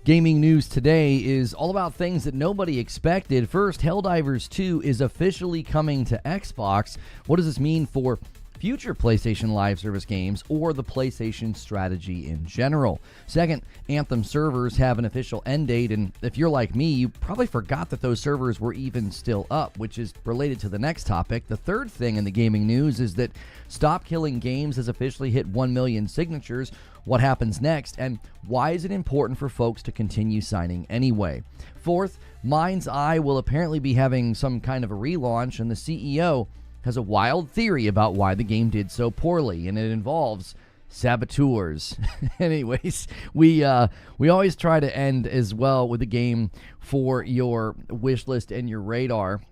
Gaming news today is all about things that nobody expected. First, Helldivers 2 is officially coming to Xbox. What does this mean for future PlayStation Live service games or the PlayStation strategy in general? Second, Anthem servers have an official end date, and if you're like me, you probably forgot that those servers were even still up, which is related to the next topic. The third thing in the gaming news is that stopkillinggames has officially hit 1 million signatures. What happens next, and why is it important for folks to continue signing anyway? Fourth, Mindseye will apparently be having some kind of a relaunch, and the CEO has a wild theory about why the game did so poorly, and it involves saboteurs. Anyways, we always try to end as well with a game for your wish list and your radar.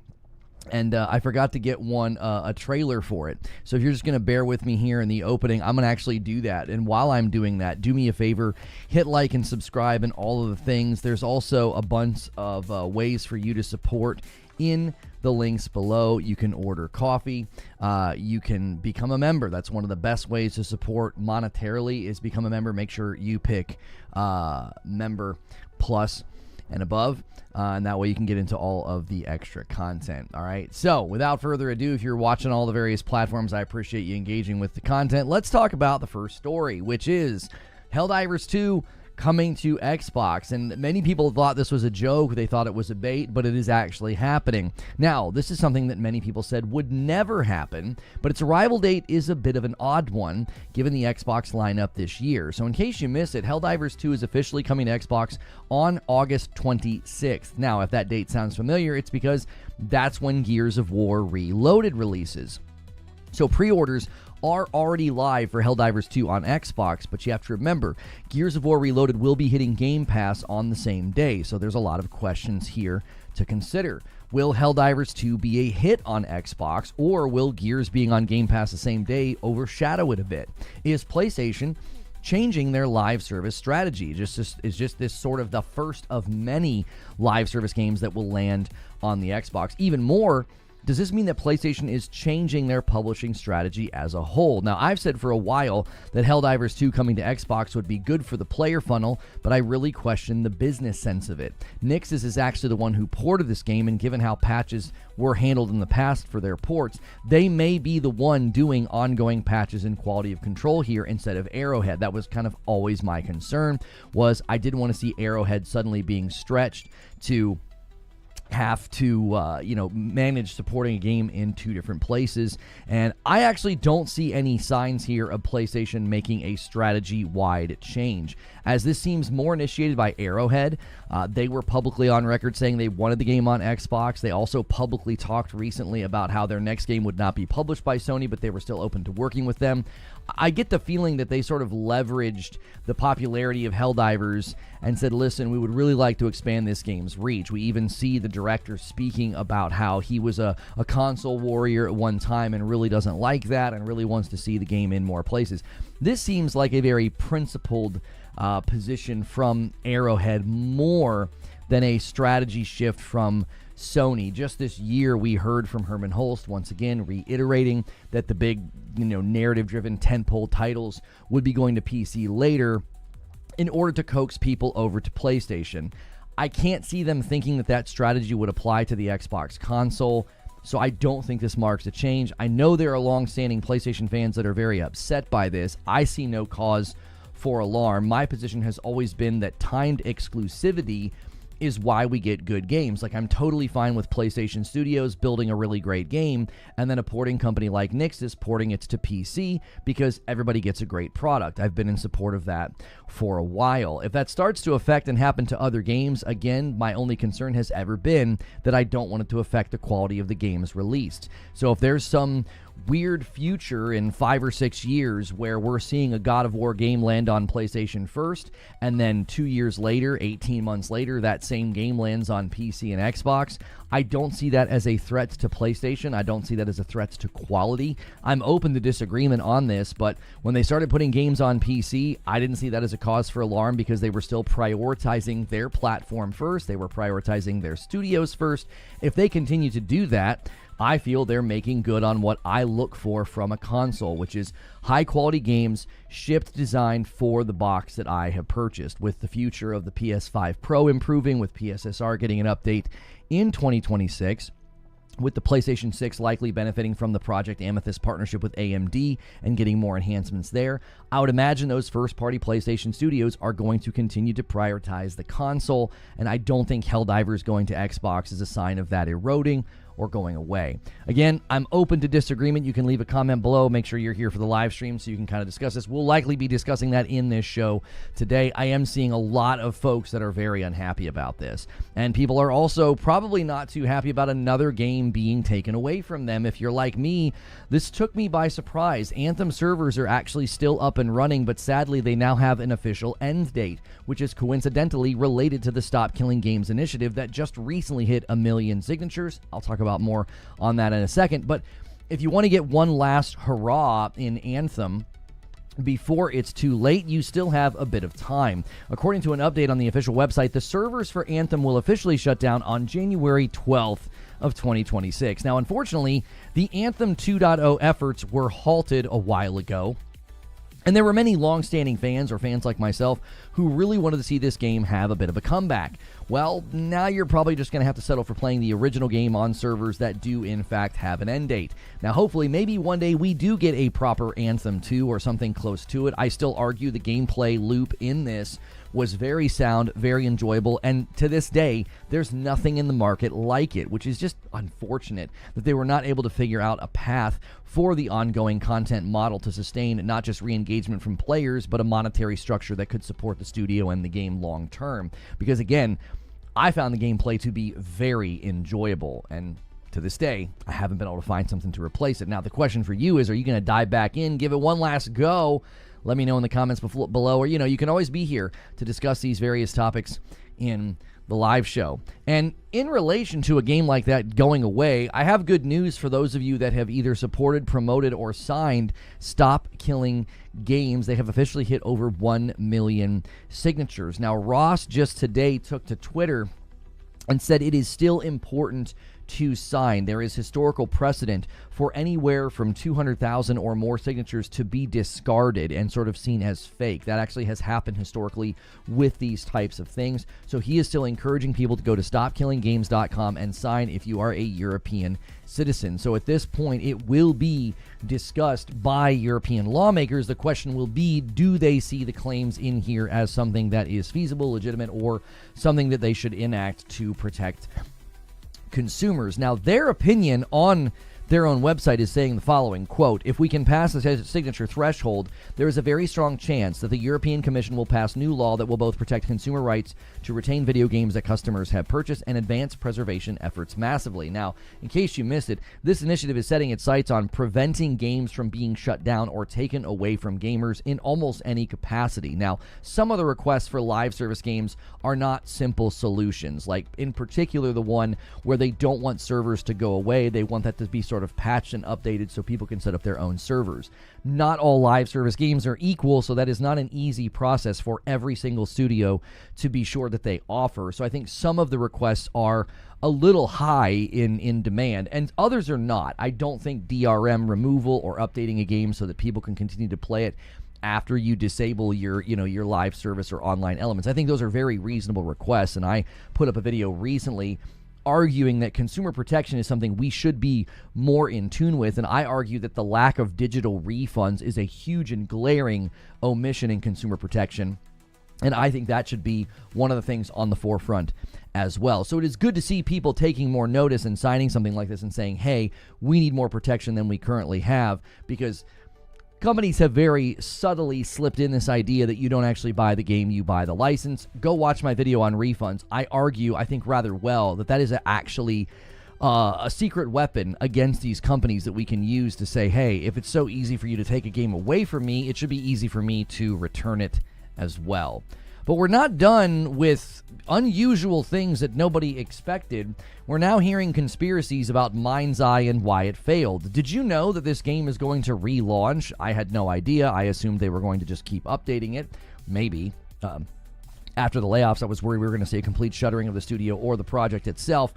And I forgot to get a trailer for it. So if you're just going to bear with me here in the opening, I'm going to actually do that. And while I'm doing that, do me a favor, hit like and subscribe and all of the things. There's also a bunch of ways for you to support in the links below. You can order coffee. You can become a member. That's one of the best ways to support monetarily is become a member. Make sure you pick Member Plus and above, and that way you can get into all of the extra content. All right, so without further ado, if you're watching all the various platforms, I appreciate you engaging with the content. Let's talk about the first story, which is Helldivers 2 coming to Xbox. And many people thought this was a joke. They thought it was a bait, but it is actually happening. Now, this is something that many people said would never happen, but its arrival date is a bit of an odd one given the Xbox lineup this year. So in case you missed it, Helldivers 2 is officially coming to Xbox on August 26th. Now, if that date sounds familiar, it's because that's when Gears of War Reloaded releases. So pre-orders are already live for Helldivers 2 on Xbox, but you have to remember, Gears of War Reloaded will be hitting Game Pass on the same day, so there's a lot of questions here to consider. Will Helldivers 2 be a hit on Xbox, or will Gears being on Game Pass the same day overshadow it a bit? Is PlayStation changing their live service strategy? Is just this sort of the first of many live service games that will land on the Xbox? Even more, does this mean that PlayStation is changing their publishing strategy as a whole? Now, I've said for a while that Helldivers 2 coming to Xbox would be good for the player funnel, but I really question the business sense of it. Nixxes is actually the one who ported this game, and given how patches were handled in the past for their ports, they may be the one doing ongoing patches and quality of control here instead of Arrowhead. That was kind of always my concern, was I didn't want to see Arrowhead suddenly being stretched to have to manage supporting a game in two different places. And I actually don't see any signs here of PlayStation making a strategy-wide change, as this seems more initiated by Arrowhead. They were publicly on record saying they wanted the game on Xbox. They also publicly talked recently about how their next game would not be published by Sony, but they were still open to working with them. I get the feeling that they sort of leveraged the popularity of Helldivers and said, listen, we would really like to expand this game's reach. We even see the director speaking about how he was a console warrior at one time and really doesn't like that and really wants to see the game in more places. This seems like a very principled position from Arrowhead, more than a strategy shift from Sony. Just this year, we heard from Herman Holst once again reiterating that the big, narrative-driven tentpole titles would be going to PC later in order to coax people over to PlayStation. I can't see them thinking that that strategy would apply to the Xbox console, so I don't think this marks a change. I know there are long-standing PlayStation fans that are very upset by this. I see no cause for alarm. My position has always been that timed exclusivity is why we get good games. Like, I'm totally fine with PlayStation Studios building a really great game and then a porting company like Nixxes porting it to PC because everybody gets a great product. I've been in support of that for a while. If that starts to affect and happen to other games, again, my only concern has ever been that I don't want it to affect the quality of the games released. So if there's some weird future in 5 or 6 years where we're seeing a God of War game land on PlayStation first, and then 2 years later, 18 months later, that same game lands on PC and Xbox, I don't see that as a threat to PlayStation. I don't see that as a threat to quality. I'm open to disagreement on this, but when they started putting games on PC, I didn't see that as a cause for alarm because they were still prioritizing their platform first. They were prioritizing their studios first. If they continue to do that, I feel they're making good on what I look for from a console, which is high-quality games shipped designed for the box that I have purchased, with the future of the PS5 Pro improving, with PSSR getting an update in 2026, with the PlayStation 6 likely benefiting from the Project Amethyst partnership with AMD and getting more enhancements there. I would imagine those first-party PlayStation studios are going to continue to prioritize the console, and I don't think Helldivers going to Xbox is a sign of that eroding or going away. Again, I'm open to disagreement. You can leave a comment below. Make sure you're here for the live stream so you can kind of discuss this. We'll likely be discussing that in this show today. I am seeing a lot of folks that are very unhappy about this, and people are also probably not too happy about another game being taken away from them. If you're like me, this took me by surprise. Anthem servers are actually still up and running, but sadly they now have an official end date, which is coincidentally related to the Stop Killing Games initiative that just recently hit 1 million signatures. I'll talk about more on that in a second, but if you want to get one last hurrah in Anthem before it's too late, you still have a bit of time. According to an update on the official website, the servers for Anthem will officially shut down on January 12th of 2026. Now, unfortunately, the Anthem 2.0 efforts were halted a while ago, and there were many long-standing fans, or fans like myself, who really wanted to see this game have a bit of a comeback. Well, now you're probably just going to have to settle for playing the original game on servers that do, in fact, have an end date. Now, hopefully, maybe one day we do get a proper Anthem 2 or something close to it. I still argue the gameplay loop in this was very sound, very enjoyable, and to this day, there's nothing in the market like it, which is just unfortunate that they were not able to figure out a path for the ongoing content model to sustain not just re-engagement from players, but a monetary structure that could support the studio and the game long term. Because again, I found the gameplay to be very enjoyable, and to this day, I haven't been able to find something to replace it. Now, the question for you is, are you going to dive back in, give it one last go? Let me know in the comments below, or, you can always be here to discuss these various topics in the live show. And in relation to a game like that going away, I have good news for those of you that have either supported, promoted, or signed Stop Killing Games. They have officially hit over 1 million signatures. Now, Ross just today took to Twitter and said it is still important to sign. There is historical precedent for anywhere from 200,000 or more signatures to be discarded and sort of seen as fake. That actually has happened historically with these types of things. So he is still encouraging people to go to stopkillinggames.com and sign if you are a European citizen. So at this point, it will be discussed by European lawmakers. The question will be, do they see the claims in here as something that is feasible, legitimate, or something that they should enact to protect consumers? Now, their opinion on their own website is saying the following, quote, "If we can pass the signature threshold, there is a very strong chance that the European Commission will pass new law that will both protect consumer rights to retain video games that customers have purchased and advance preservation efforts massively." Now, in case you missed it, this initiative is setting its sights on preventing games from being shut down or taken away from gamers in almost any capacity. Now, some of the requests for live service games are not simple solutions, like in particular the one where they don't want servers to go away. They want that to be sort of patched and updated so people can set up their own servers. Not all live service games are equal, so that is not an easy process for every single studio to be sure that they offer. So I think some of the requests are a little high in demand, and others are not. I don't think DRM removal or updating a game so that people can continue to play it after you disable your live service or online elements, I think those are very reasonable requests. And I put up a video recently arguing that consumer protection is something we should be more in tune with, and I argue that the lack of digital refunds is a huge and glaring omission in consumer protection, and I think that should be one of the things on the forefront as well. So it is good to see people taking more notice and signing something like this and saying, hey, we need more protection than we currently have, because companies have very subtly slipped in this idea that you don't actually buy the game, you buy the license. Go watch my video on refunds. I argue, I think rather well, that is actually a secret weapon against these companies that we can use to say, hey, if it's so easy for you to take a game away from me, it should be easy for me to return it as well. But we're not done with unusual things that nobody expected. We're now hearing conspiracies about Mindseye and why it failed. Did you know that this game is going to relaunch? I had no idea. I assumed they were going to just keep updating it. Maybe. After the layoffs, I was worried we were going to see a complete shuttering of the studio or the project itself.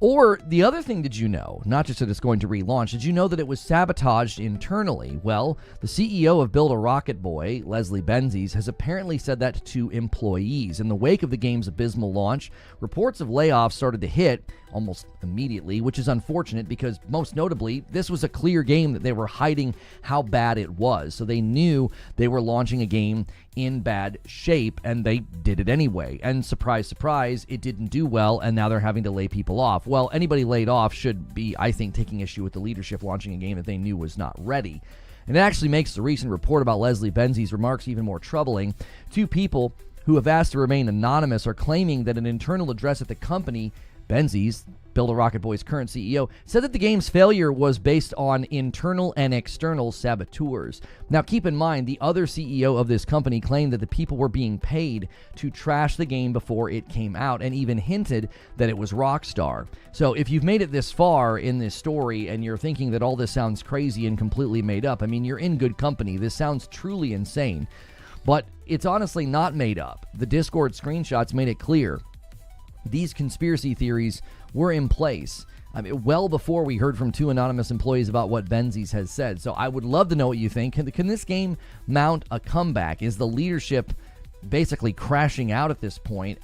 Or the other thing, did you know, not just that it's going to relaunch, did you know that it was sabotaged internally? Well, the CEO of Build a Rocket Boy, Leslie Benzies, has apparently said that to employees. In the wake of the game's abysmal launch, reports of layoffs started to hit almost immediately, which is unfortunate because, most notably, this was a clear game that they were hiding how bad it was. So they knew they were launching a game in bad shape, and they did it anyway. And surprise, surprise, it didn't do well, and now they're having to lay people off. Well, anybody laid off should be, I think, taking issue with the leadership launching a game that they knew was not ready. And it actually makes the recent report about Leslie Benzies' remarks even more troubling. Two people who have asked to remain anonymous are claiming that an internal address at the company, Benzies, Build a Rocket Boy's current CEO, said that the game's failure was based on internal and external saboteurs. Now, keep in mind, the other CEO of this company claimed that the people were being paid to trash the game before it came out, and even hinted that it was Rockstar. So if you've made it this far in this story and you're thinking that all this sounds crazy and completely made up, I mean, you're in good company. This sounds truly insane. But it's honestly not made up. The Discord screenshots made it clear. These conspiracy theories were in place, well before we heard from two anonymous employees about what Benzies has said. So I would love to know what you think. Can this game mount a comeback? Is the leadership basically crashing out at this point?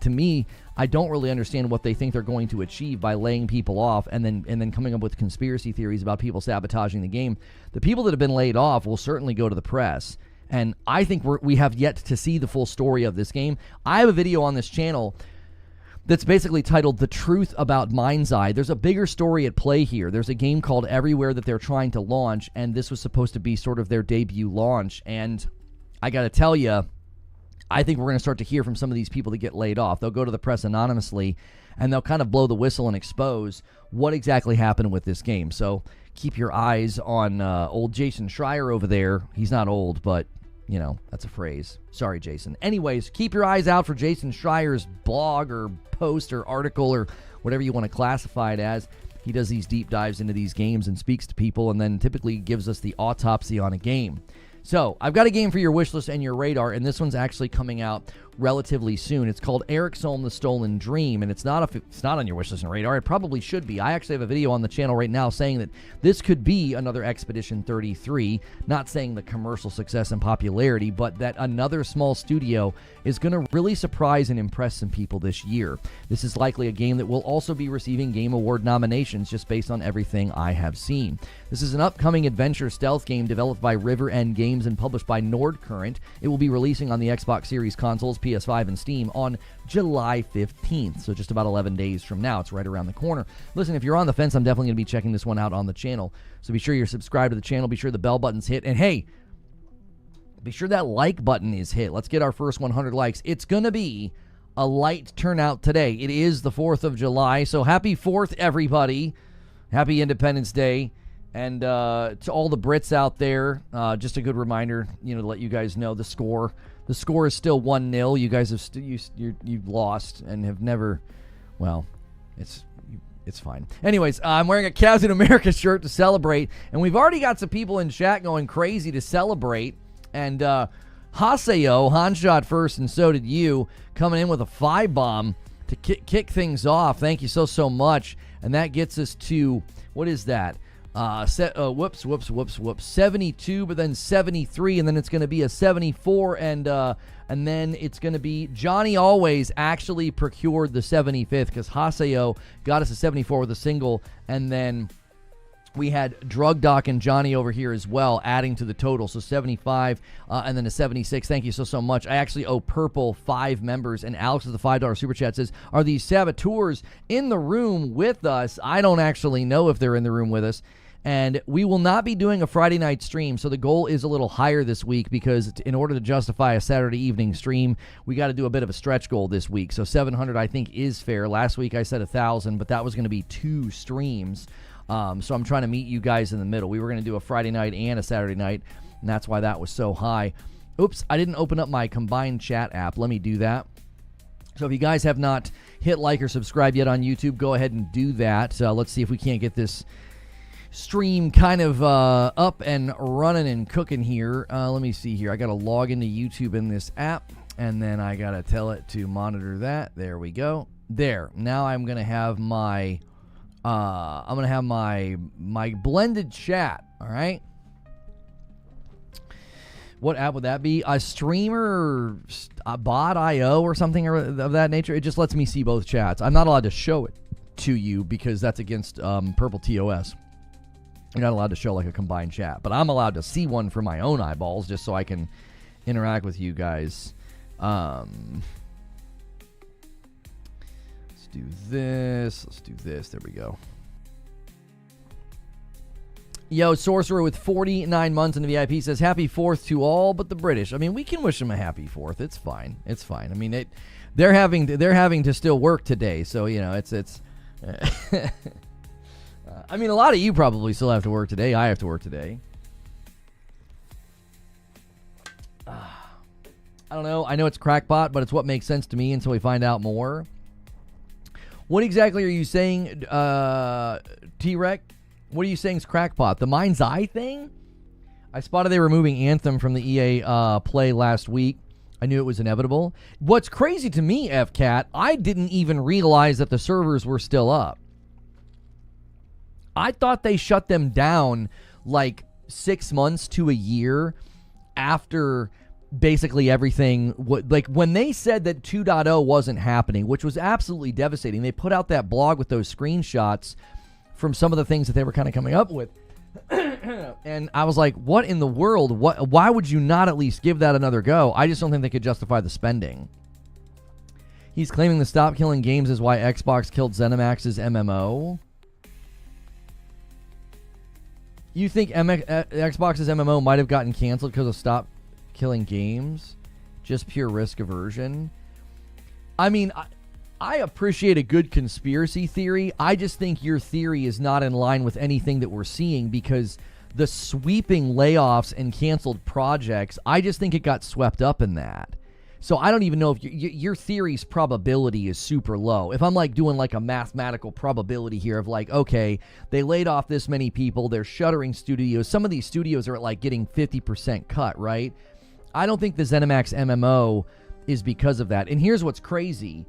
To me, I don't really understand what they think they're going to achieve by laying people off and then coming up with conspiracy theories about people sabotaging the game. The people that have been laid off will certainly go to the press. And I think we have yet to see the full story of this game. I have a video on this channel that's basically titled The Truth About Mindseye. There's a bigger story at play here. There's a game called Everywhere that they're trying to launch, and this was supposed to be sort of their debut launch. And I got to tell you, I think we're going to start to hear from some of these people that get laid off. They'll go to the press anonymously, and they'll kind of blow the whistle and expose what exactly happened with this game. So keep your eyes on old Jason Schreier over there. He's not old, but you know, that's a phrase. Sorry, Jason. Anyways, keep your eyes out for Jason Schreier's blog or post or article or whatever you want to classify it as. He does these deep dives into these games and speaks to people and then typically gives us the autopsy on a game. So, I've got a game for your wish list and your radar, and this one's actually coming out relatively soon. It's called Eriksholm: The Stolen Dream, and it's not on your wish list and radar. It probably should be. I actually have a video on the channel right now saying that this could be another Expedition 33, not saying the commercial success and popularity, but that another small studio is going to really surprise and impress some people this year. This is likely a game that will also be receiving Game Award nominations just based on everything I have seen. This is an upcoming adventure stealth game developed by River End Games and published by Nordcurrent. It will be releasing on the Xbox Series consoles, PS5, and Steam on July 15th, so just about 11 days from now. It's right around the corner. Listen, if you're on the fence, I'm definitely going to be checking this one out on the channel, so be sure you're subscribed to the channel, be sure the bell button's hit, and hey, be sure that like button is hit. Let's get our first 100 likes. It's going to be a light turnout today. It is the 4th of July, so happy 4th, everybody. Happy Independence Day. And to all the Brits out there, just a good reminder, you know, to let you guys know the score. The score is still 1-0. You guys have you've lost and have never. Well, it's fine. Anyways, I'm wearing a Captain America shirt to celebrate, and we've already got some people in chat going crazy to celebrate. And Haseo, Han shot first, and so did you, coming in with a 5-bomb to kick things off. Thank you so much. And that gets us to, what is that? 72, but then 73, and then it's going to be a 74, and then it's going to be Johnny Always actually procured the 75th because Haseo got us a 74 with a single, and then we had Drug Doc and Johnny over here as well, adding to the total. So 75 and then a 76. Thank you so much. I actually owe Purple 5 members, and Alex with the $5 super chat says, are these saboteurs in the room with us? I don't actually know if they're in the room with us. And we will not be doing a Friday night stream, so the goal is a little higher this week because in order to justify a Saturday evening stream, we got to do a bit of a stretch goal this week. So 700, I think, is fair. Last week I said 1,000, but that was going to be 2 streams. So I'm trying to meet you guys in the middle. We were going to do a Friday night and a Saturday night, and that's why that was so high. Oops, I didn't open up my combined chat app. Let me do that. So if you guys have not hit like or subscribe yet on YouTube, go ahead and do that. Let's see if we can't get this stream kind of up and running and cooking here. Let me see here. I got to log into YouTube in this app, and then I got to tell it to monitor that. There we go. There. Now I'm gonna have my my blended chat. All right. What app would that be? A streamer, a bot.io or something of that nature. It just lets me see both chats. I'm not allowed to show it to you because that's against Purple TOS. You're not allowed to show like a combined chat, but I'm allowed to see one for my own eyeballs just so I can interact with you guys. Let's do this. Let's do this. There we go. Yo, Sorcerer with 49 months in the VIP says, Happy 4th to all but the British. I mean, we can wish them a happy 4th. It's fine. It's fine. I mean, they're having to still work today. So, you know, it's I mean, a lot of you probably still have to work today. I have to work today. I don't know. I know it's crackpot, but it's what makes sense to me until we find out more. What exactly are you saying, T-Rex? What are you saying is crackpot? The Mindseye thing? I spotted they were moving Anthem from the EA play last week. I knew it was inevitable. What's crazy to me, FCat, I didn't even realize that the servers were still up. I thought they shut them down like 6 months to a year after basically everything. Like when they said that 2.0 wasn't happening, which was absolutely devastating. They put out that blog with those screenshots from some of the things that they were kind of coming up with. And I was like, what in the world? Why would you not at least give that another go? I just don't think they could justify the spending. He's claiming the Stop Killing Games is why Xbox killed ZeniMax's MMO. You think Xbox's MMO might have gotten canceled because of Stop Killing Games? Just pure risk aversion? I mean, I appreciate a good conspiracy theory. I just think your theory is not in line with anything that we're seeing because the sweeping layoffs and canceled projects, I just think it got swept up in that. So I don't even know if your theory's probability is super low. If I'm like doing like a mathematical probability here of like, okay, they laid off this many people, they're shuttering studios. Some of these studios are like getting 50% cut, right? I don't think the ZeniMax MMO is because of that. And here's what's crazy.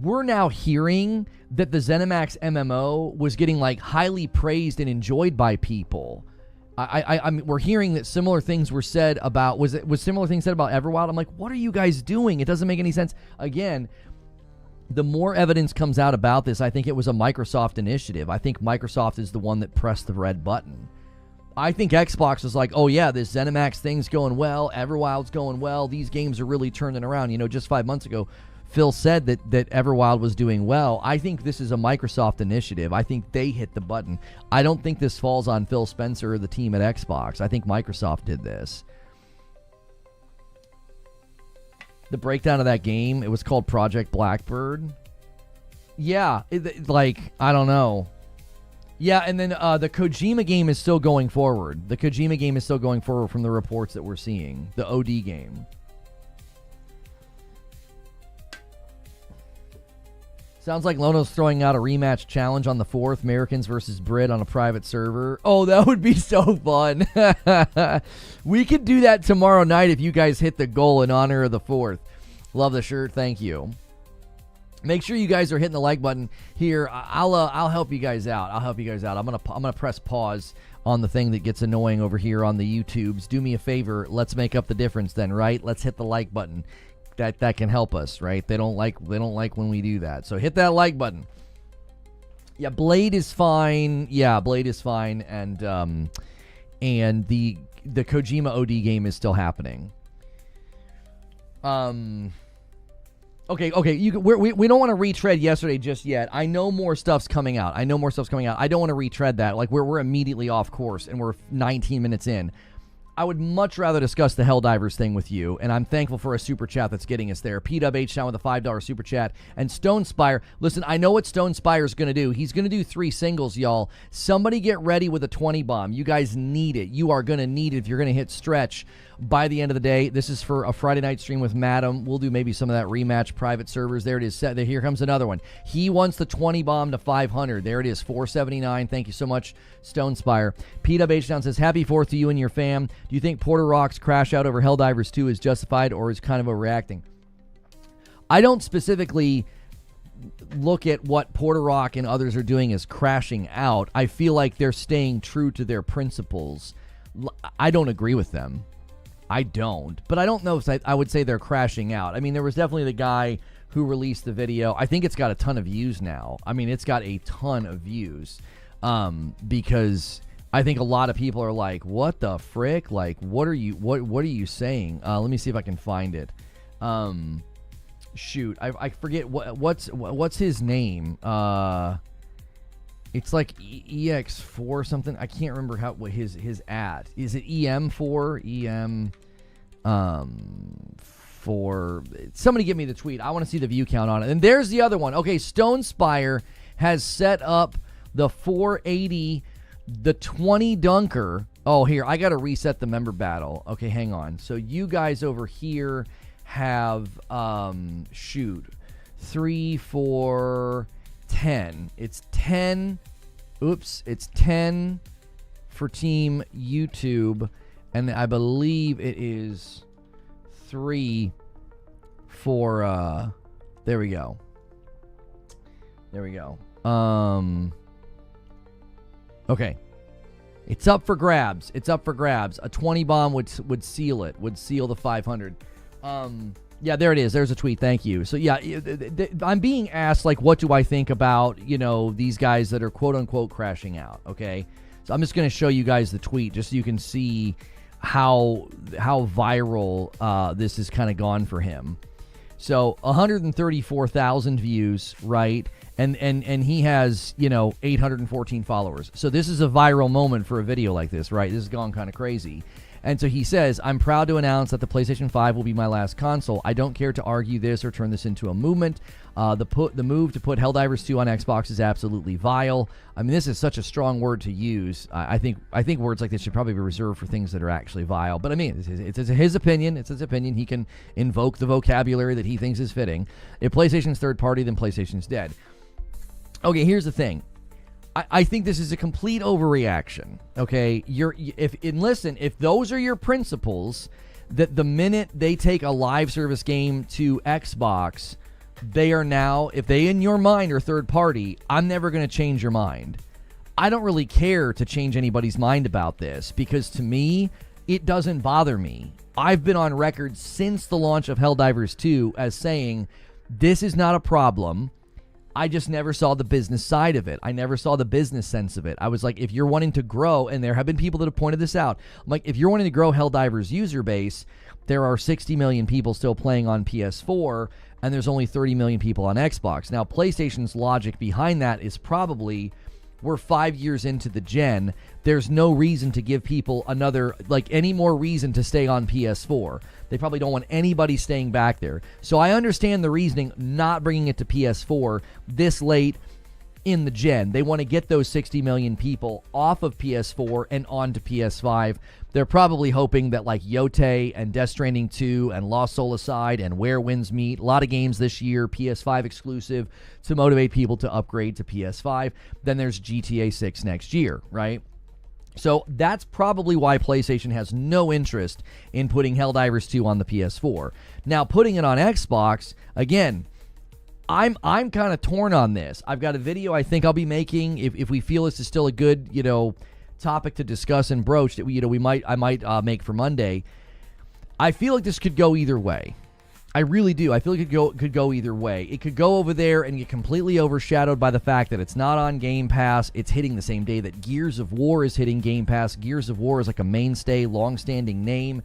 We're now hearing that the ZeniMax MMO was getting like highly praised and enjoyed by people. I mean, we're hearing that similar things were said about, was similar things said about Everwild? I'm like, what are you guys doing? It doesn't make any sense. Again, the more evidence comes out about this, I think it was a Microsoft initiative. I think Microsoft is the one that pressed the red button. I think Xbox was like, oh yeah, this ZeniMax thing's going well, Everwild's going well, these games are really turning around. You know, just 5 months ago, Phil said that Everwild was doing well. I think this is a Microsoft initiative. I think they hit the button. I don't think this falls on Phil Spencer or the team at Xbox. I think Microsoft did this. The breakdown of that game, it was called Project Blackbird. Yeah, I don't know. Yeah, and then the Kojima game is still going forward. The Kojima game is still going forward from the reports that we're seeing. The OD game. Sounds like Lono's throwing out a rematch challenge on the 4th, Americans versus Brit on a private server. Oh, that would be so fun. We could do that tomorrow night if you guys hit the goal in honor of the 4th. Love the shirt. Thank you. Make sure you guys are hitting the like button here. I'll help you guys out. I'm gonna press pause on the thing that gets annoying over here on the YouTubes. Do me a favor. Let's make up the difference then, right? Let's hit the like button. That can help us, right? They don't like when we do that. So hit that like button. Yeah, Blade is fine. And the Kojima OD game is still happening. Okay. We don't want to retread yesterday just yet. I know more stuff's coming out. I don't want to retread that. Like we're immediately off course and we're 19 minutes in. I would much rather discuss the Helldivers thing with you, and I'm thankful for a super chat that's getting us there. PWH down with a $5 super chat. And Stone Spire, listen, I know what Stone Spire's going to do. He's going to do 3 singles, y'all. Somebody get ready with a 20 bomb. You guys need it. You are going to need it if you're going to hit stretch by the end of the day. This is for a Friday night stream with Madam. We'll do maybe some of that rematch private servers. There it is. Here comes another one. He wants the 20 bomb to 500. There it is, 479. Thank you so much, Stone Spire. PWH down says, Happy 4th to you and your fam. Do you think Porter Rock's crash out over Helldivers 2 is justified or is kind of overreacting? I don't specifically look at what Porter and others are doing as crashing out, I feel like they're staying true to their principles. I don't agree with them. I don't. But I don't know if I would say they're crashing out. I mean, there was definitely the guy who released the video. I think it's got a ton of views now. I mean, it's got a ton of views because I think a lot of people are like, what the frick? Like, what are you saying? Let me see if I can find it. Shoot, I forget what's his name. It's like EX4 something. I can't remember what his at. Is it EM4? For somebody give me the tweet. I want to see the view count on it. And there's the other one. Okay, Stone Spire has set up the 480, the 20 dunker. Oh, here, I got to reset the member battle. Okay, hang on. So you guys over here have 3, 4, 10. It's 10. Oops, it's 10 for Team YouTube, and I believe it is 3 for there we go. Okay. It's up for grabs. A 20 bomb would seal it. Would seal the 500. Yeah, there it is. There's a tweet. Thank you. So yeah, I'm being asked, like, what do I think about, these guys that are quote unquote crashing out? Okay. So I'm just going to show you guys the tweet just so you can see how viral this has kind of gone for him. So 134,000 views, right? And he has, 814 followers. So this is a viral moment for a video like this, right? This has gone kind of crazy. And so he says, I'm proud to announce that the PlayStation 5 will be my last console. I don't care to argue this or turn this into a movement. The move to put Helldivers 2 on Xbox is absolutely vile. I mean, this is such a strong word to use. I think words like this should probably be reserved for things that are actually vile. But I mean, it's his opinion. It's his opinion. He can invoke the vocabulary that he thinks is fitting. If PlayStation's third party, then PlayStation's dead. Okay, here's the thing. I think this is a complete overreaction. Okay, if those are your principles, that the minute they take a live service game to Xbox, they are now, if they in your mind are third party, I'm never going to change your mind. I don't really care to change anybody's mind about this because to me, it doesn't bother me. I've been on record since the launch of Helldivers 2 as saying this is not a problem. I just never saw the business side of it. I never saw the business sense of it. I was like, if you're wanting to grow, and there have been people that have pointed this out, I'm like, if you're wanting to grow Helldivers user base, there are 60 million people still playing on PS4, and there's only 30 million people on Xbox. Now, PlayStation's logic behind that is probably, we're 5 years into the gen. There's no reason to give people any more reason to stay on PS4. They probably don't want anybody staying back there. So I understand the reasoning not bringing it to PS4 this late in the gen. They want to get those 60 million people off of PS4 and onto PS5. They're probably hoping that like Yote and Death Stranding 2 and Lost Soul Aside and Where Winds Meet, a lot of games this year, PS5 exclusive to motivate people to upgrade to PS5. Then there's GTA 6 next year, right? So that's probably why PlayStation has no interest in putting Helldivers 2 on the PS4. Now, putting it on Xbox, again, I'm kind of torn on this. I've got a video I think I'll be making if we feel this is still a good, topic to discuss and broach that I might make for Monday. I feel like this could go either way. I really do. I feel like it could go either way. It could go over there and get completely overshadowed by the fact that it's not on Game Pass. It's hitting the same day that Gears of War is hitting Game Pass. Gears of War is like a mainstay, long-standing name.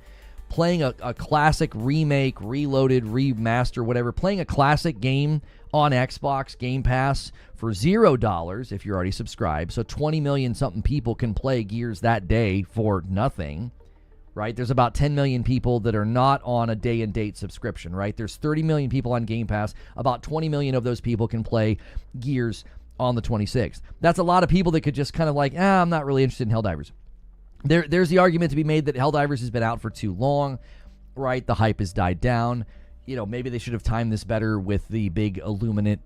Playing a classic remake, reloaded, remaster, whatever. Playing a classic game on Xbox Game Pass for $0 if you're already subscribed. So 20 million something people can play Gears that day for nothing. Right? There's about 10 million people that are not on a day and date subscription, right? There's 30 million people on Game Pass. About 20 million of those people can play Gears on the 26th. That's a lot of people that could just kind of like, I'm not really interested in Helldivers. There's the argument to be made that Helldivers has been out for too long, right? The hype has died down. Maybe they should have timed this better with the big Illuminate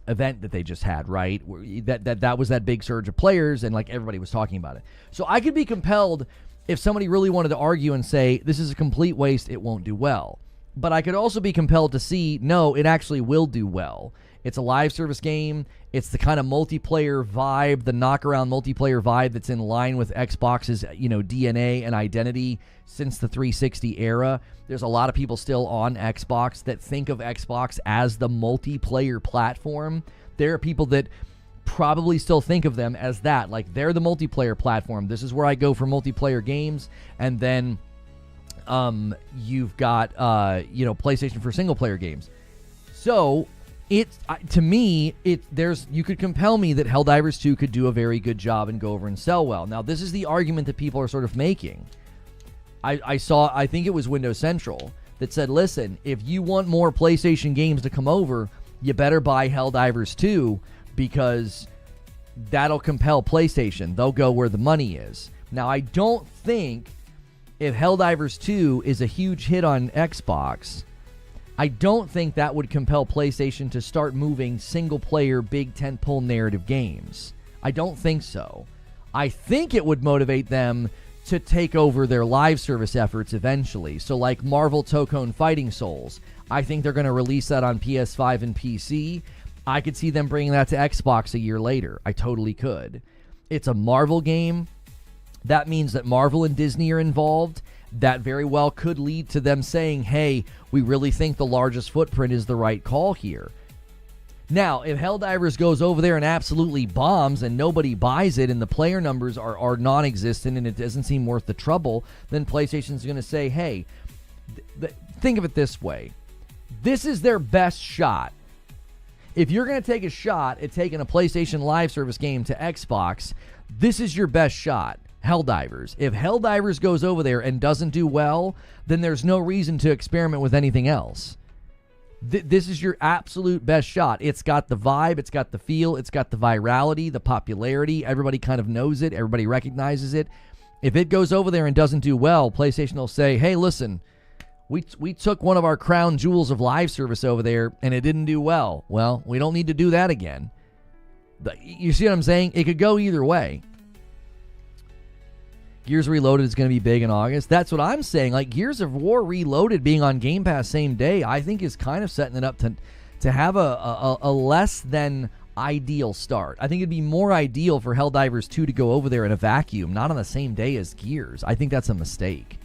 event that they just had, right? That was that big surge of players and like everybody was talking about it. So I could be compelled if somebody really wanted to argue and say, this is a complete waste, it won't do well. But I could also be compelled to see, no, it actually will do well. It's a live service game. It's the kind of multiplayer vibe, the knock-around multiplayer vibe that's in line with Xbox's, DNA and identity since the 360 era. There's a lot of people still on Xbox that think of Xbox as the multiplayer platform. There are people that probably still think of them as that. Like, they're the multiplayer platform. This is where I go for multiplayer games. And then you've got, PlayStation for single-player games. So to me, you could compel me that Helldivers 2 could do a very good job and go over and sell well. Now, this is the argument that people are sort of making. I think it was Windows Central that said, listen, if you want more PlayStation games to come over, you better buy Helldivers 2 because that'll compel PlayStation. They'll go where the money is. Now, I don't think if Helldivers 2 is a huge hit on Xbox, I don't think that would compel PlayStation to start moving single-player, big tentpole narrative games. I don't think so. I think it would motivate them to take over their live service efforts eventually. So like Marvel Tokone Fighting Souls, I think they're going to release that on PS5 and PC. I could see them bringing that to Xbox a year later. I totally could. It's a Marvel game. That means that Marvel and Disney are involved. That very well could lead to them saying, hey, we really think the largest footprint is the right call here. Now, if Helldivers goes over there and absolutely bombs and nobody buys it and the player numbers are non-existent and it doesn't seem worth the trouble, then PlayStation's going to say, hey, think of it this way. This is their best shot. If you're going to take a shot at taking a PlayStation Live Service game to Xbox, this is your best shot. Helldivers. If Helldivers goes over there and doesn't do well, then there's no reason to experiment with anything else. This is your absolute best shot. It's got the vibe, it's got the feel, it's got the virality, the popularity. Everybody kind of knows it. Everybody recognizes it. If it goes over there and doesn't do well, PlayStation will say, hey, listen, we took one of our crown jewels of live service over there and it didn't do well. Well, we don't need to do that again. You see what I'm saying? It could go either way. Gears Reloaded is going to be big in August. That's what I'm saying. Like, Gears of War Reloaded being on Game Pass same day, I think is kind of setting it up to have a less than ideal start. I think it'd be more ideal for Helldivers 2 to go over there in a vacuum, not on the same day as Gears. I think that's a mistake.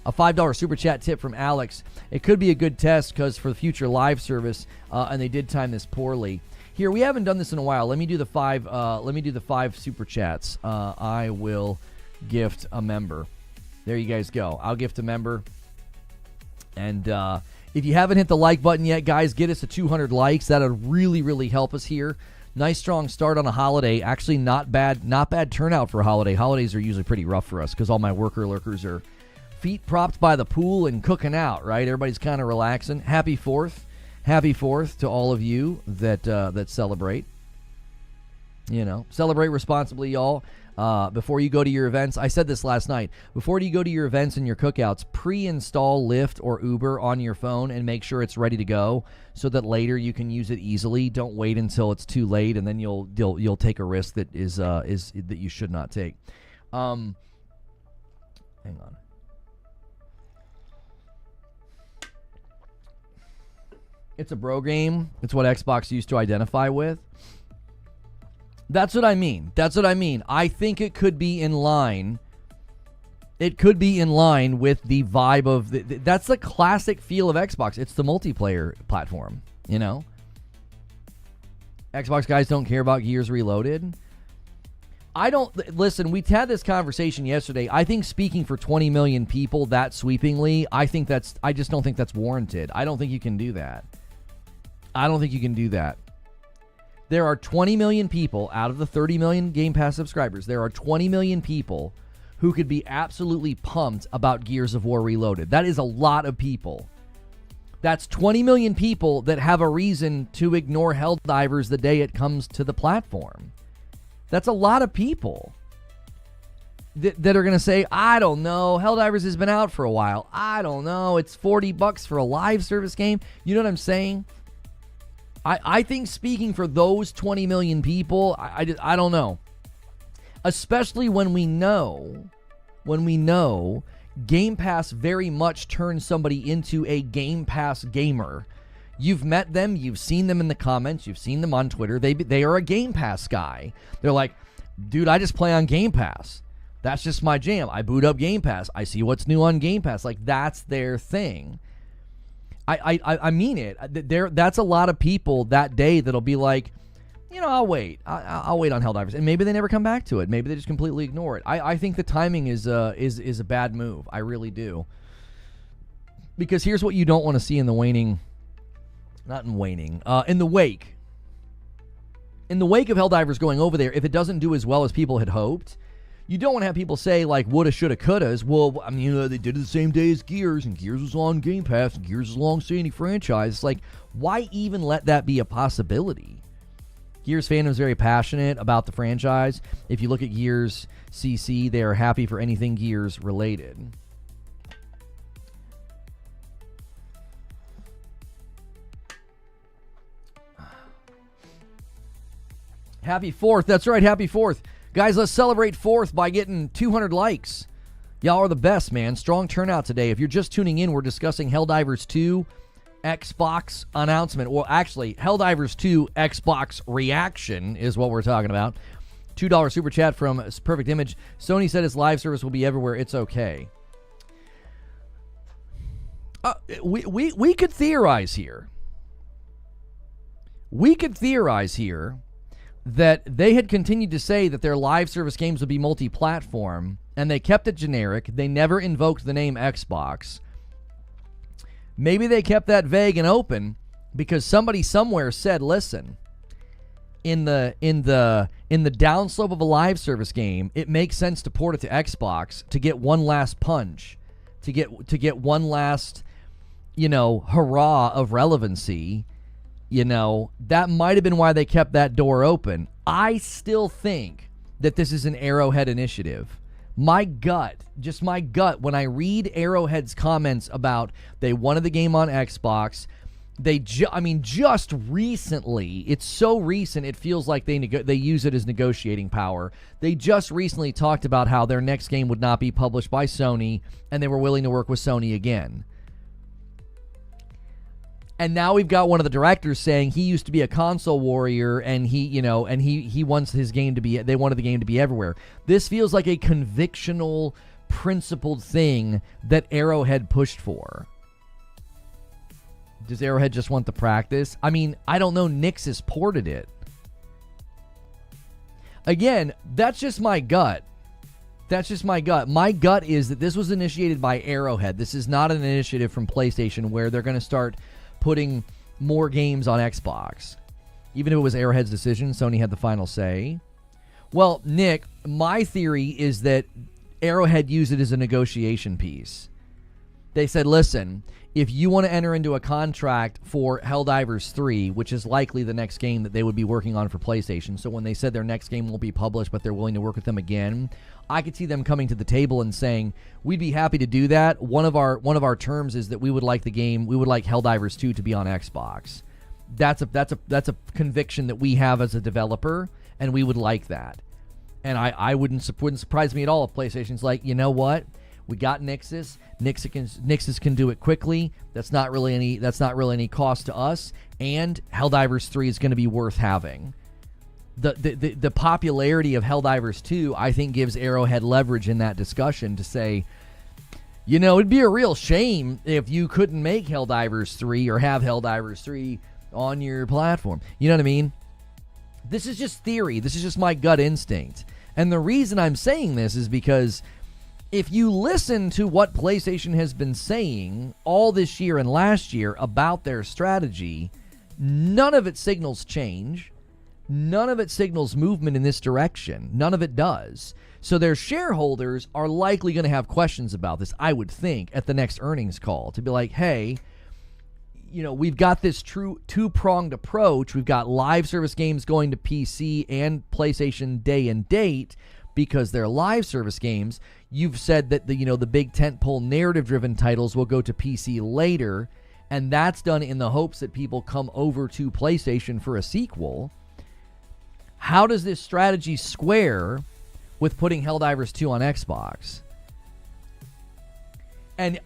A $5 super chat tip from Alex. It could be a good test because for the future live service, and they did time this poorly. Here, we haven't done this in a while. Let me do the five super chats. I will gift a member. There you guys go. I'll gift a member. And if you haven't hit the like button yet, guys, get us to 200 likes. That would really, really help us here. Nice strong start on a holiday. Actually, not bad turnout for a holiday. Holidays are usually pretty rough for us because all my worker lurkers are feet propped by the pool and cooking out, right? Everybody's kind of relaxing. Happy 4th. Happy 4th to all of you that celebrate. Celebrate responsibly, y'all. Before you go to your events, I said this last night, before you go to your events and your cookouts, pre-install Lyft or Uber on your phone and make sure it's ready to go so that later you can use it easily. Don't wait until it's too late and then you'll take a risk that is that you should not take. Hang on. It's a bro game. It's what Xbox used to identify with. That's what I mean. I think it could be in line. It could be in line with the vibe of that's the classic feel of Xbox. It's the multiplayer platform, Xbox guys don't care about Gears Reloaded. Listen, we had this conversation yesterday. I think speaking for 20 million people that sweepingly, I just don't think that's warranted. I don't think you can do that. There are 20 million people out of the 30 million Game Pass subscribers. There are 20 million people who could be absolutely pumped about Gears of War Reloaded. That is a lot of people. That's 20 million people that have a reason to ignore Helldivers the day it comes to the platform. That's a lot of people that are going to say, I don't know, Helldivers has been out for a while. I don't know, it's $40 for a live service game. You know what I'm saying? I think speaking for those 20 million people, I don't know. Especially when we know Game Pass very much turns somebody into a Game Pass gamer. You've met them. You've seen them in the comments. You've seen them on Twitter. They are a Game Pass guy. They're like, dude, I just play on Game Pass. That's just my jam. I boot up Game Pass. I see what's new on Game Pass. Like, that's their thing. I mean it. That's a lot of people that day that'll be like, I'll wait. I'll wait on Helldivers, and maybe they never come back to it. Maybe they just completely ignore it. I think the timing is a bad move. I really do. Because here's what you don't want to see in the wake. In the wake of Helldivers going over there, if it doesn't do as well as people had hoped, you don't want to have people say, like, woulda, shoulda, couldas. Well, I mean, they did it the same day as Gears, and Gears was on Game Pass, and Gears is a long-standing franchise. It's like, why even let that be a possibility? Gears fandom is very passionate about the franchise. If you look at Gears CC, they are happy for anything Gears related. Happy 4th. That's right, happy 4th. Guys, let's celebrate 4th by getting 200 likes. Y'all are the best, man. Strong turnout today. If you're just tuning in, we're discussing Helldivers 2 Xbox announcement. Well, actually, Helldivers 2 Xbox reaction is what we're talking about. $2 super chat from Perfect Image. Sony said its live service will be everywhere. It's okay. We could theorize here. That they had continued to say that their live service games would be multi-platform, and they kept it generic. They never invoked the name Xbox. Maybe they kept that vague and open because somebody somewhere said, listen, in the downslope of a live service game, it makes sense to port it to Xbox to get one last punch, to get one last, hurrah of relevancy. That might have been why they kept that door open. I still think that this is an Arrowhead initiative. My gut, when I read Arrowhead's comments about they wanted the game on Xbox, just recently, it's so recent, it feels like they use it as negotiating power. They just recently talked about how their next game would not be published by Sony, and they were willing to work with Sony again. And now we've got one of the directors saying he used to be a console warrior, and he wants his game to be. They wanted the game to be everywhere. This feels like a convictional, principled thing that Arrowhead pushed for. Does Arrowhead just want the practice? I mean, I don't know. Nix's ported it. Again, that's just my gut. My gut is that this was initiated by Arrowhead. This is not an initiative from PlayStation where they're going to start putting more games on Xbox. Even if it was Arrowhead's decision, Sony had the final say. Well, Nick, my theory is that Arrowhead used it as a negotiation piece. They said, listen, if you want to enter into a contract for Helldivers 3, which is likely the next game that they would be working on for PlayStation, so when they said their next game won't be published, but they're willing to work with them again, I could see them coming to the table and saying, we'd be happy to do that. One of our terms is that we would like Helldivers 2 to be on Xbox. That's a conviction that we have as a developer, and we would like that. And I wouldn't surprise me at all if PlayStation's like, you know what? We got Nix's. Nix's can do it quickly. That's not really any cost to us. And Helldivers 3 is going to be worth having. The popularity of Helldivers 2, I think, gives Arrowhead leverage in that discussion to say, it'd be a real shame if you couldn't make Helldivers 3 or have Helldivers 3 on your platform. You know what I mean? This is just theory. This is just my gut instinct. And the reason I'm saying this is because if you listen to what PlayStation has been saying all this year and last year about their strategy, none of it signals change. None of it signals movement in this direction. None of it does. So their shareholders are likely going to have questions about this, I would think, at the next earnings call to be like, hey, we've got this true two-pronged approach. We've got live service games going to PC and PlayStation day and date because they're live service games. You've said that the big tentpole narrative-driven titles will go to PC later, and that's done in the hopes that people come over to PlayStation for a sequel. How does this strategy square with putting Helldivers 2 on Xbox? And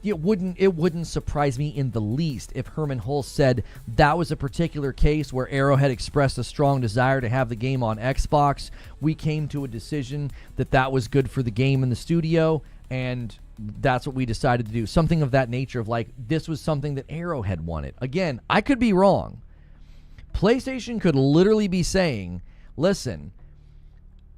it wouldn't surprise me in the least if Herman Hulse said that was a particular case where Arrowhead expressed a strong desire to have the game on Xbox. We came to a decision that was good for the game and the studio, and that's what we decided to do. Something of that nature, of like, this was something that Arrowhead wanted. Again, I could be wrong. PlayStation could literally be saying, listen,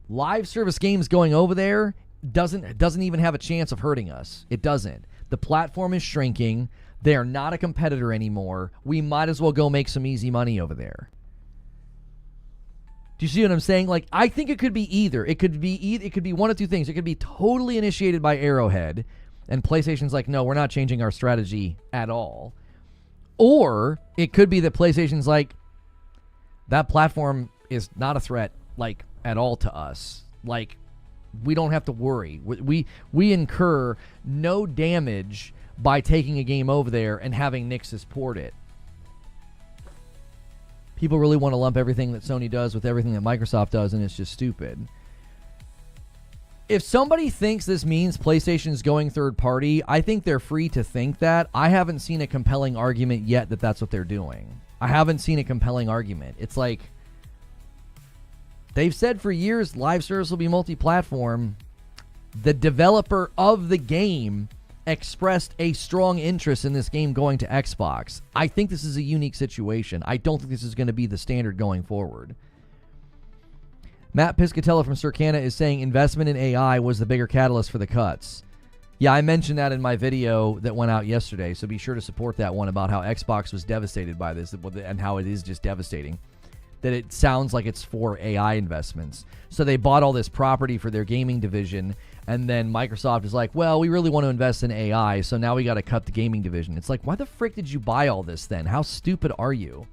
live service games going over there doesn't even have a chance of hurting us. It doesn't. The platform is shrinking. They are not a competitor anymore. We might as well go make some easy money over there. Do you see what I'm saying? Like, I think it could be either. It could be one of two things. It could be totally initiated by Arrowhead, and PlayStation's like, no, we're not changing our strategy at all. Or it could be that PlayStation's like, that platform is not a threat, like, at all to us. Like, we don't have to worry. We incur no damage by taking a game over there and having Nixxes port it. People really want to lump everything that Sony does with everything that Microsoft does, and it's just stupid. If somebody thinks this means PlayStation's going third party, I think they're free to think that. I haven't seen a compelling argument yet that that's what they're doing. I haven't seen a compelling argument. It's like, they've said for years live service will be multi-platform. The developer of the game expressed a strong interest in this game going to Xbox. I think this is a unique situation. I don't think this is going to be the standard going forward. Matt Piscatella from Circana is saying investment in AI was the bigger catalyst for the cuts. Yeah, I mentioned that in my video that went out yesterday, so be sure to support that one about how Xbox was devastated by this and how it is just devastating. That it sounds like it's for AI investments. So they bought all this property for their gaming division, and then Microsoft is like, well, we really want to invest in AI, so now we got to cut the gaming division. It's like, why the frick did you buy all this then? How stupid are you?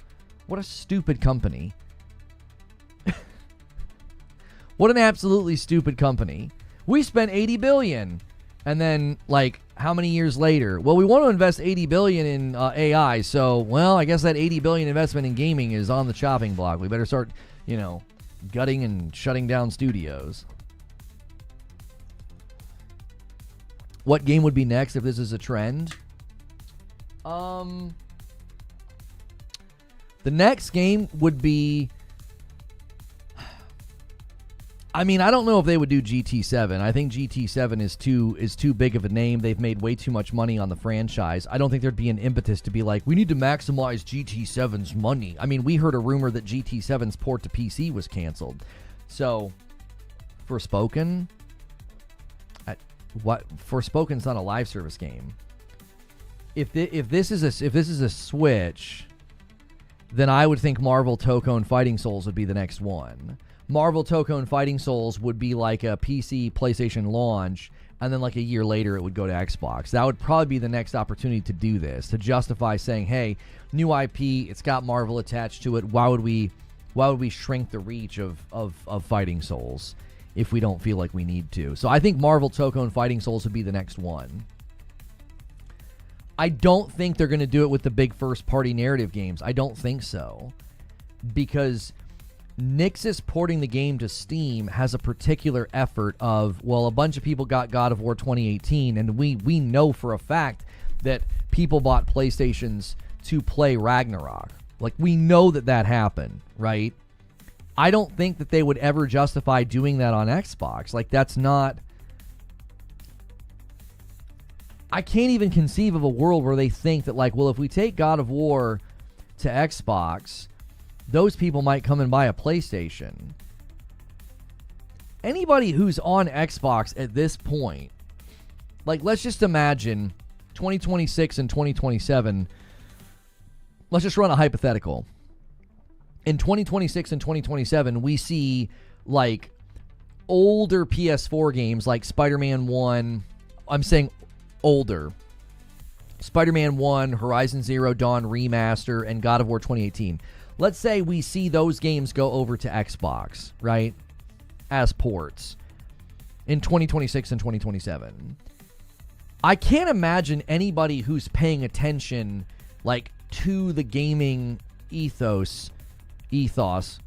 What a stupid company. What an absolutely stupid company. We spent $80 billion. And then, like, how many years later? Well, we want to invest $80 billion in AI, so, well, I guess that $80 billion investment in gaming is on the chopping block. We better start, gutting and shutting down studios. What game would be next if this is a trend? The next game would be... I mean, I don't know if they would do GT7. I think GT7 is too big of a name. They've made way too much money on the franchise. I don't think there'd be an impetus to be like, we need to maximize GT7's money. I mean, we heard a rumor that GT7's port to PC was canceled. So, Forspoken? Forspoken's not a live service game. If this is a Switch, then I would think Marvel Tokone Fighting Souls would be the next one. Marvel Tokone Fighting Souls would be like a PC, PlayStation launch, and then like a year later it would go to Xbox. That would probably be the next opportunity to do this, to justify saying, hey, new IP, it's got Marvel attached to it. Why would we shrink the reach of Fighting Souls if we don't feel like we need to? So I think Marvel Tokone Fighting Souls would be the next one. I don't think they're going to do it with the big first-party narrative games. I don't think so. Because Nixxes porting the game to Steam has a particular effort of, well, a bunch of people got God of War 2018, and we know for a fact that people bought PlayStations to play Ragnarok. Like, we know that happened, right? I don't think that they would ever justify doing that on Xbox. Like, that's not... I can't even conceive of a world where they think that, like, well, if we take God of War to Xbox, those people might come and buy a PlayStation. Anybody who's on Xbox at this point, like, let's just imagine 2026 and 2027. Let's just run a hypothetical. In 2026 and 2027, we see, like, older PS4 games like Spider-Man 1. I'm saying older. Spider-Man 1, Horizon Zero Dawn Remaster, and God of War 2018. Let's say we see those games go over to Xbox, right, as ports in 2026 and 2027. I can't imagine anybody who's paying attention, like, to the gaming ethos,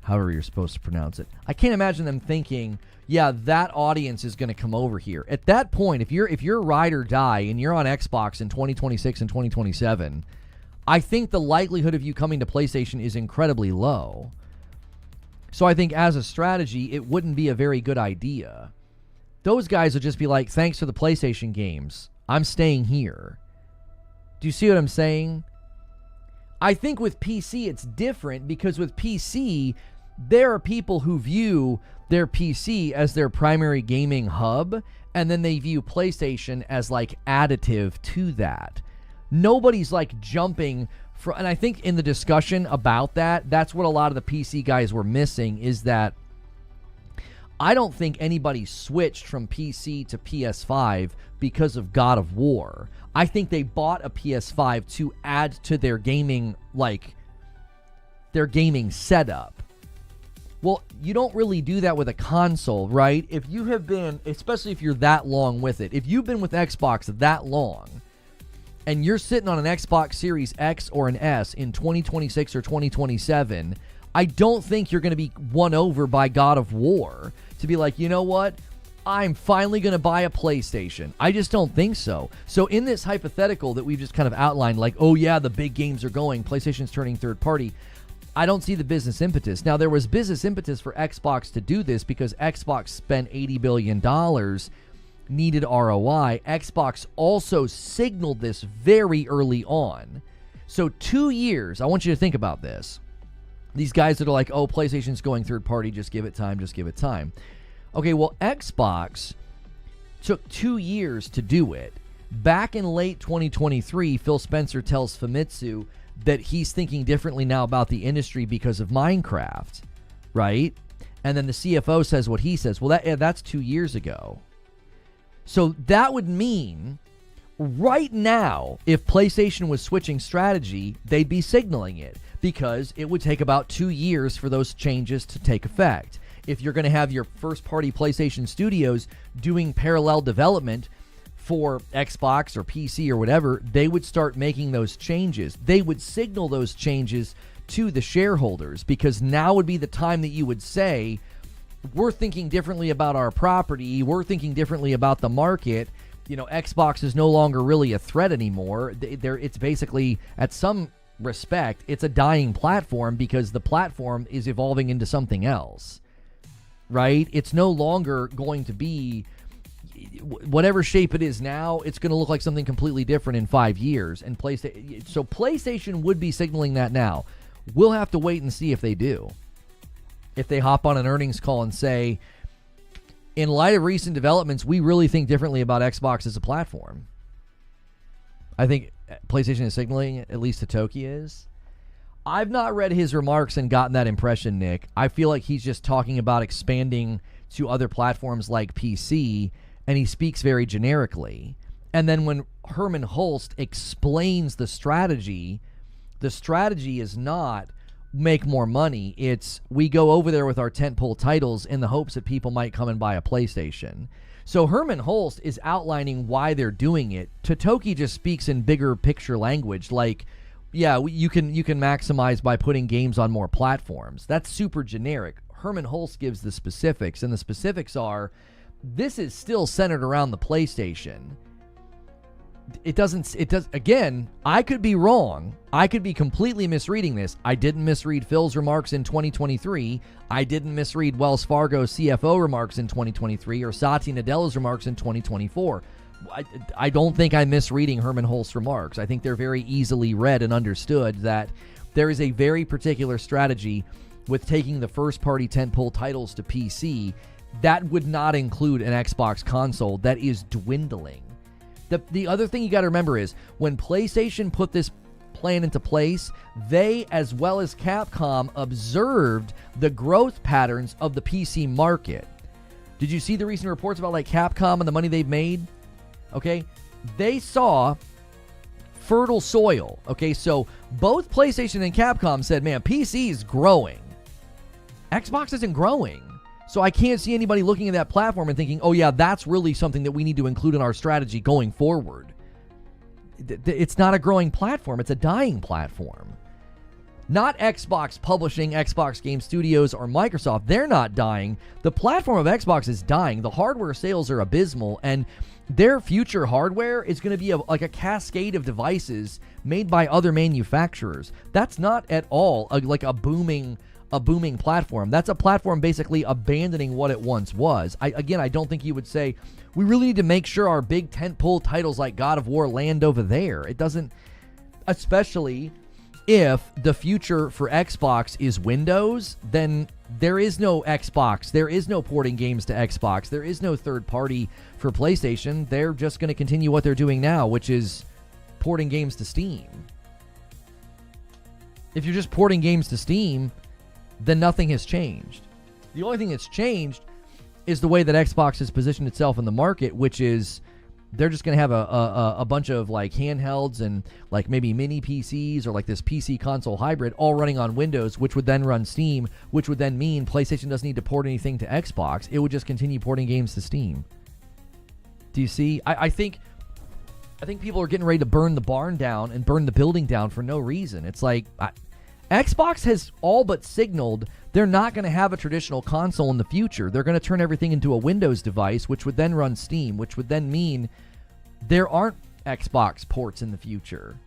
however you're supposed to pronounce it. I can't imagine them thinking, yeah, that audience is going to come over here. At that point, if you're ride or die and you're on Xbox in 2026 and 2027, I think the likelihood of you coming to PlayStation is incredibly low. So I think as a strategy, it wouldn't be a very good idea. Those guys would just be like, thanks for the PlayStation games. I'm staying here. Do you see what I'm saying? I think with PC, it's different because with PC, there are people who view their PC as their primary gaming hub, and then they view PlayStation as like additive to that. Nobody's like jumping from, and I think in the discussion about that, that's what a lot of the PC guys were missing, is that I don't think anybody switched from PC to PS5 because of God of War. I think they bought a PS5 to add to their gaming, like, their gaming setup. Well, you don't really do that with a console, right? If you have been, especially if you're that long with it, if you've been with Xbox that long, and you're sitting on an Xbox Series X or an S in 2026 or 2027, I don't think you're going to be won over by God of War to be like, you know what? I'm finally going to buy a PlayStation. I just don't think so. So in this hypothetical that we've just kind of outlined, like, oh yeah, the big games are going, PlayStation's turning third party, I don't see the business impetus. Now, there was business impetus for Xbox to do this because Xbox spent $80 billion, needed ROI. Xbox also signaled this very early on. So 2 years, I want you to think about this. These guys that are like, oh, PlayStation's going third party, just give it time, just give it time. Okay, well, Xbox took 2 years to do it. Back in late 2023, Phil Spencer tells Famitsu that he's thinking differently now about the industry because of Minecraft, right? And then the CFO says what he says. Well, that's 2 years ago. So that would mean right now, if PlayStation was switching strategy, they'd be signaling it because it would take about 2 years for those changes to take effect. If you're going to have your first-party PlayStation studios doing parallel development for Xbox or PC or whatever, they would start making those changes. They would signal those changes to the shareholders because now would be the time that you would say, we're thinking differently about our property, we're thinking differently about the market. You know, Xbox is no longer really a threat anymore. It's basically, at some respect, it's a dying platform because the platform is evolving into something else, right? It's no longer going to be whatever shape it is now. It's going to look like something completely different in 5 years. And PlayStation would be signaling that now. We'll have to wait and see if they do. If they hop on an earnings call and say, in light of recent developments, we really think differently about Xbox as a platform. I think PlayStation is signaling, at least to Toki is. I've not read his remarks and gotten that impression, Nick. I feel like he's just talking about expanding to other platforms like PC, and he speaks very generically. And then when Herman Hulst explains the strategy is not make more money. It's we go over there with our tentpole titles in the hopes that people might come and buy a PlayStation. So Herman Hulst is outlining why they're doing it. Totoki just speaks in bigger picture language, like, yeah, you can maximize by putting games on more platforms. That's super generic. Herman Hulst gives the specifics, and the specifics are, this is still centered around the PlayStation. Again, I could be wrong. I could be completely misreading this. I didn't misread Phil's remarks in 2023. I didn't misread Wells Fargo's CFO remarks in 2023 or Satya Nadella's remarks in 2024. I don't think I'm misreading Herman Hulst's remarks. I think they're very easily read and understood that there is a very particular strategy with taking the first-party tentpole titles to PC that would not include an Xbox console that is dwindling. The other thing you got to remember is when PlayStation put this plan into place, they, as well as Capcom, observed the growth patterns of the PC market. Did you see the recent reports about like Capcom and the money they've made? Okay, they saw fertile soil. Okay, so both PlayStation and Capcom said, man, PC is growing. Xbox isn't growing. So I can't see anybody looking at that platform and thinking, oh yeah, that's really something that we need to include in our strategy going forward. It's not a growing platform. It's a dying platform. Not Xbox publishing, Xbox Game Studios, or Microsoft. They're not dying. The platform of Xbox is dying. The hardware sales are abysmal, and their future hardware is going to be like a cascade of devices made by other manufacturers. That's not at all like a booming platform. That's a platform basically abandoning what it once was. I don't think you would say, we really need to make sure our big tentpole titles like God of War land over there. It doesn't, especially if the future for Xbox is Windows, then there is no Xbox. There is no porting games to Xbox. There is no third party for PlayStation. They're just going to continue what they're doing now, which is porting games to Steam. If you're just porting games to Steam, then nothing has changed. The only thing that's changed is the way that Xbox has positioned itself in the market, which is they're just going to have a bunch of like handhelds and like maybe mini PCs or like this PC console hybrid all running on Windows, which would then run Steam, which would then mean PlayStation doesn't need to port anything to Xbox. It would just continue porting games to Steam. Do you see? I think people are getting ready to burn the barn down and burn the building down for no reason. It's like Xbox has all but signaled they're not going to have a traditional console in the future. They're going to turn everything into a Windows device, which would then run Steam, which would then mean there aren't Xbox ports in the future.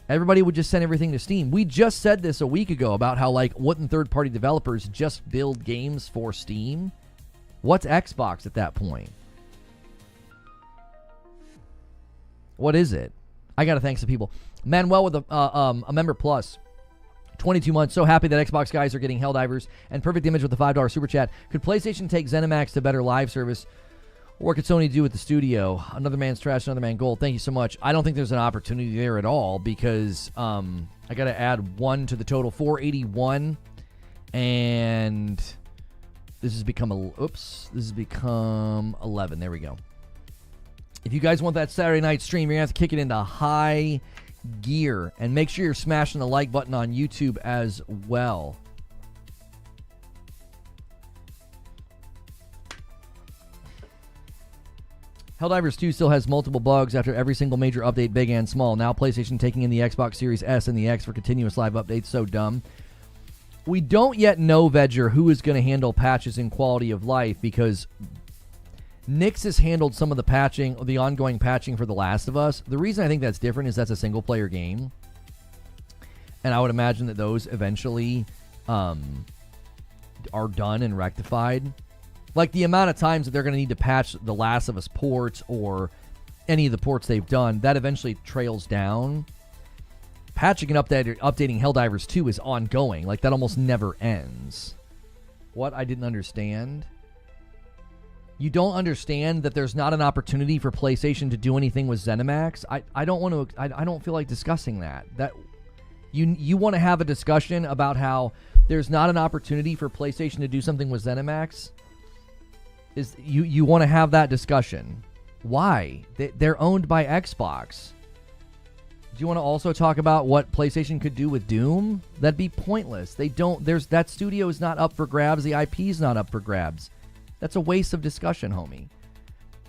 Everybody would just send everything to Steam. We just said this a week ago about how, like, wouldn't third-party developers just build games for Steam? What's Xbox at that point? What is it? I got to thank some people. Manuel with a member plus. 22 months. So happy that Xbox guys are getting Helldivers. And Perfect Image with the $5 super chat. Could PlayStation take ZeniMax to better live service? Or what could Sony do with the studio? Another man's trash, another man gold. Thank you so much. I don't think there's an opportunity there at all because I got to add 1 to the total. 481. And this has become 11. There we go. If you guys want that Saturday night stream, you're going to have to kick it into high gear. And make sure you're smashing the like button on YouTube as well. Helldivers 2 still has multiple bugs after every single major update, big and small. Now PlayStation taking in the Xbox Series S and the X for continuous live updates. So dumb. We don't yet know, Vedger, who is going to handle patches and quality of life because Nix has handled some of the patching, the ongoing patching for The Last of Us. The reason I think that's different is that's a single-player game. And I would imagine that those eventually are done and rectified. Like the amount of times that they're going to need to patch The Last of Us ports or any of the ports they've done, that eventually trails down. Patching and updating Helldivers 2 is ongoing. Like, that almost never ends. What? I didn't understand. You don't understand that there's not an opportunity for PlayStation to do anything with ZeniMax? I don't want to. I don't feel like discussing that. That you want to have a discussion about how there's not an opportunity for PlayStation to do something with ZeniMax? Is you want to have that discussion? Why? They're owned by Xbox. Do you want to also talk about what PlayStation could do with Doom? That'd be pointless. They don't. That studio is not up for grabs. The IP is not up for grabs. That's a waste of discussion, homie.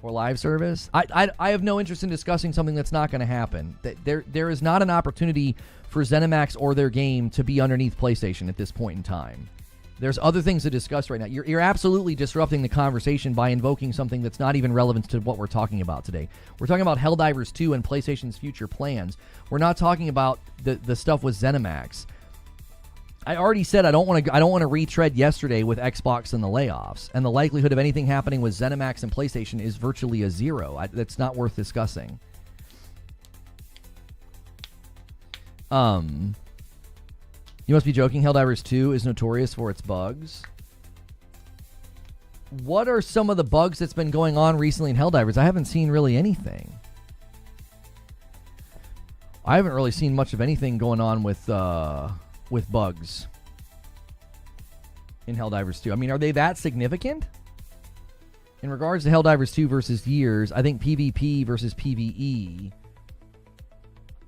Or live service. I have no interest in discussing something that's not going to happen. There is not an opportunity for ZeniMax or their game to be underneath PlayStation at this point in time. There's other things to discuss right now. You're absolutely disrupting the conversation by invoking something that's not even relevant to what we're talking about today. We're talking about Helldivers 2 and PlayStation's future plans. We're not talking about the stuff with ZeniMax. I already said I don't want to retread yesterday with Xbox and the layoffs, and the likelihood of anything happening with ZeniMax and PlayStation is virtually a zero. That's not worth discussing. You must be joking. Helldivers 2 is notorious for its bugs. What are some of the bugs that's been going on recently in Helldivers? I haven't seen really anything. I haven't really seen much of anything going on with bugs in Helldivers 2. I mean, are they that significant? In regards to Helldivers 2 versus Years, I think PvP versus PvE.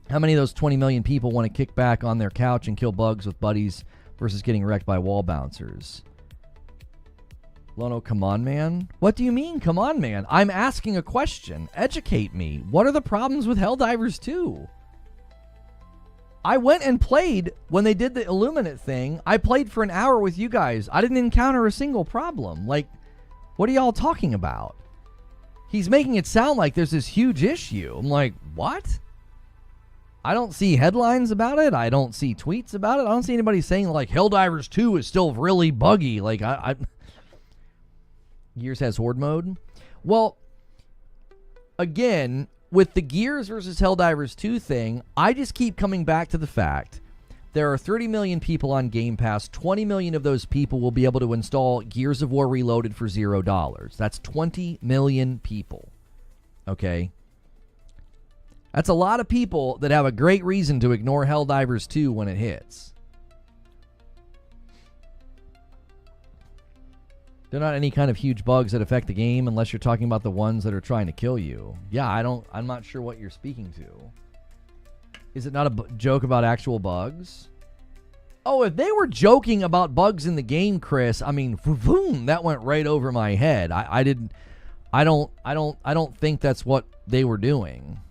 How many of those 20 million people want to kick back on their couch and kill bugs with buddies versus getting wrecked by wall bouncers? Lono, come on, man. What do you mean, come on, man? I'm asking a question. Educate me. What are the problems with Helldivers 2? I went and played when they did the Illuminate thing. I played for an hour with you guys. I didn't encounter a single problem. Like, what are y'all talking about? He's making it sound like there's this huge issue. I'm like, what? I don't see headlines about it. I don't see tweets about it. I don't see anybody saying, like, Helldivers 2 is still really buggy. Like, Gears has Horde mode. Well, again, with the Gears versus Helldivers 2 thing, I just keep coming back to the fact there are 30 million people on Game Pass. 20 million of those people will be able to install Gears of War Reloaded for $0. That's 20 million people. Okay? That's a lot of people that have a great reason to ignore Helldivers 2 when it hits. They're not any kind of huge bugs that affect the game unless you're talking about the ones that are trying to kill you. Yeah, I'm not sure what you're speaking to. Is it not a joke about actual bugs? Oh, if they were joking about bugs in the game, Chris, I mean, boom, that went right over my head. I don't think that's what they were doing.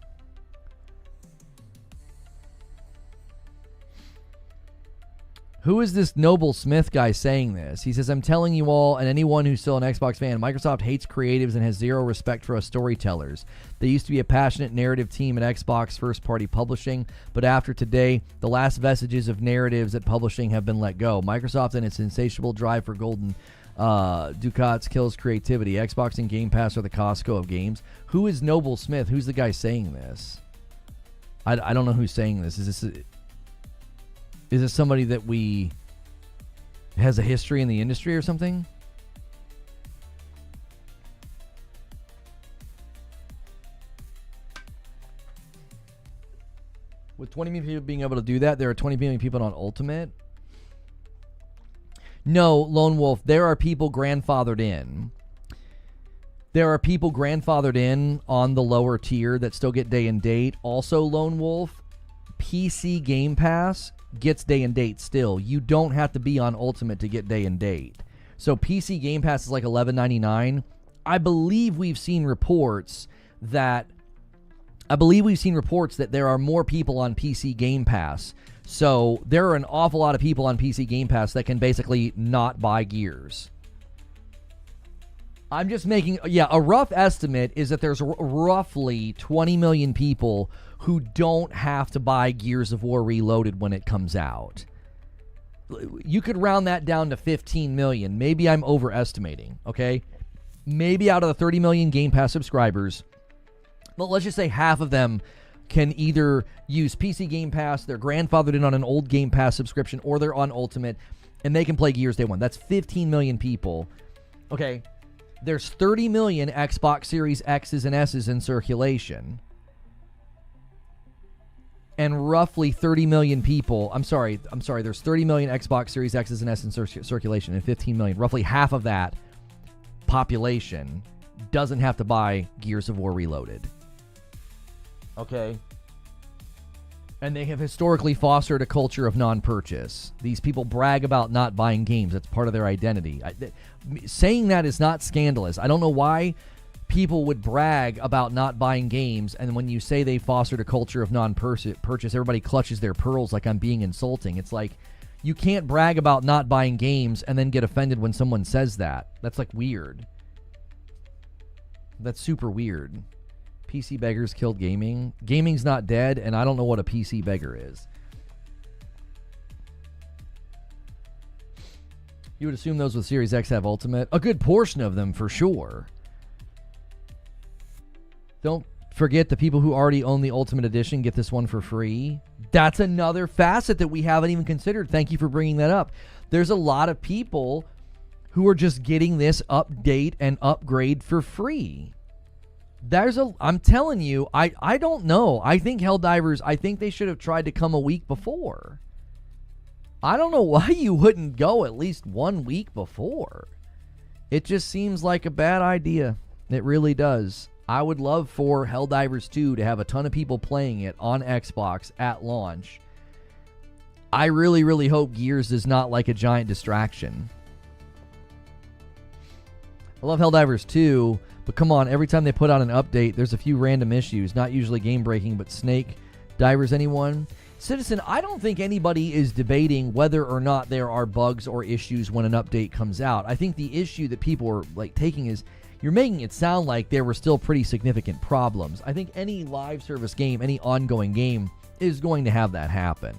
Who is this Noble Smith guy saying this? He says, I'm telling you all and anyone who's still an Xbox fan, Microsoft hates creatives and has zero respect for us storytellers. They used to be a passionate narrative team at Xbox first-party publishing, but after today, the last vestiges of narratives at publishing have been let go. Microsoft and its insatiable drive for golden ducats kills creativity. Xbox and Game Pass are the Costco of games. Who is Noble Smith? Who's the guy saying this? I don't know who's saying this. Is this somebody that has a history in the industry or something? With 20 million people being able to do that, there are 20 million people on Ultimate. No, Lone Wolf, there are people grandfathered in. There are people grandfathered in on the lower tier that still get day and date. Also, Lone Wolf, PC Game Pass gets day and date still. You don't have to be on Ultimate to get day and date. So PC Game Pass is like $11.99. I believe we've seen reports that there are more people on PC Game Pass. So there are an awful lot of people on PC Game Pass that can basically not buy Gears. I'm just making, a rough estimate is that there's roughly 20 million people who don't have to buy Gears of War Reloaded when it comes out. You could round that down to 15 million. Maybe I'm overestimating, okay? Maybe out of the 30 million Game Pass subscribers, well, let's just say half of them can either use PC Game Pass, they're grandfathered in on an old Game Pass subscription, or they're on Ultimate, and they can play Gears day one. That's 15 million people. Okay, there's 30 million Xbox Series X's and S's in circulation. And roughly 30 million people, I'm sorry, there's 30 million Xbox Series X's and S's in circulation and 15 million. Roughly half of that population doesn't have to buy Gears of War Reloaded. Okay? And they have historically fostered a culture of non-purchase. These people brag about not buying games. That's part of their identity. Saying that is not scandalous. I don't know why people would brag about not buying games, and when you say they fostered a culture of non-purchase, everybody clutches their pearls like I'm being insulting. It's like, you can't brag about not buying games and then get offended when someone says that. That's like weird. That's super weird. PC beggars killed gaming. Gaming's not dead, and I don't know what a PC beggar is. You would assume those with Series X have Ultimate. A good portion of them, for sure. Don't forget the people who already own the Ultimate Edition get this one for free. That's another facet that we haven't even considered. Thank you for bringing that up. There's a lot of people who are just getting this update and upgrade for free. I'm telling you, I don't know. I think Helldivers, I think they should have tried to come a week before. I don't know why you wouldn't go at least 1 week before. It just seems like a bad idea. It really does. I would love for Helldivers 2 to have a ton of people playing it on Xbox at launch. I really, really hope Gears is not like a giant distraction. I love Helldivers 2, but come on, every time they put out an update, there's a few random issues. Not usually game-breaking, but Snake Divers, anyone? Citizen, I don't think anybody is debating whether or not there are bugs or issues when an update comes out. I think the issue that people are like taking is you're making it sound like there were still pretty significant problems. I think any live service game, any ongoing game is going to have that happen.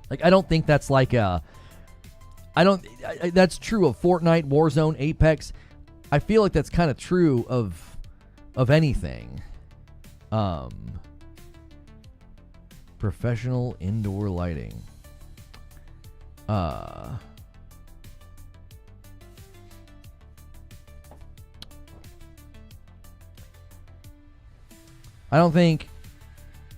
Like, I don't think that's like that's true of Fortnite, Warzone, Apex. I feel like that's kind of true of anything. Professional indoor lighting. I don't think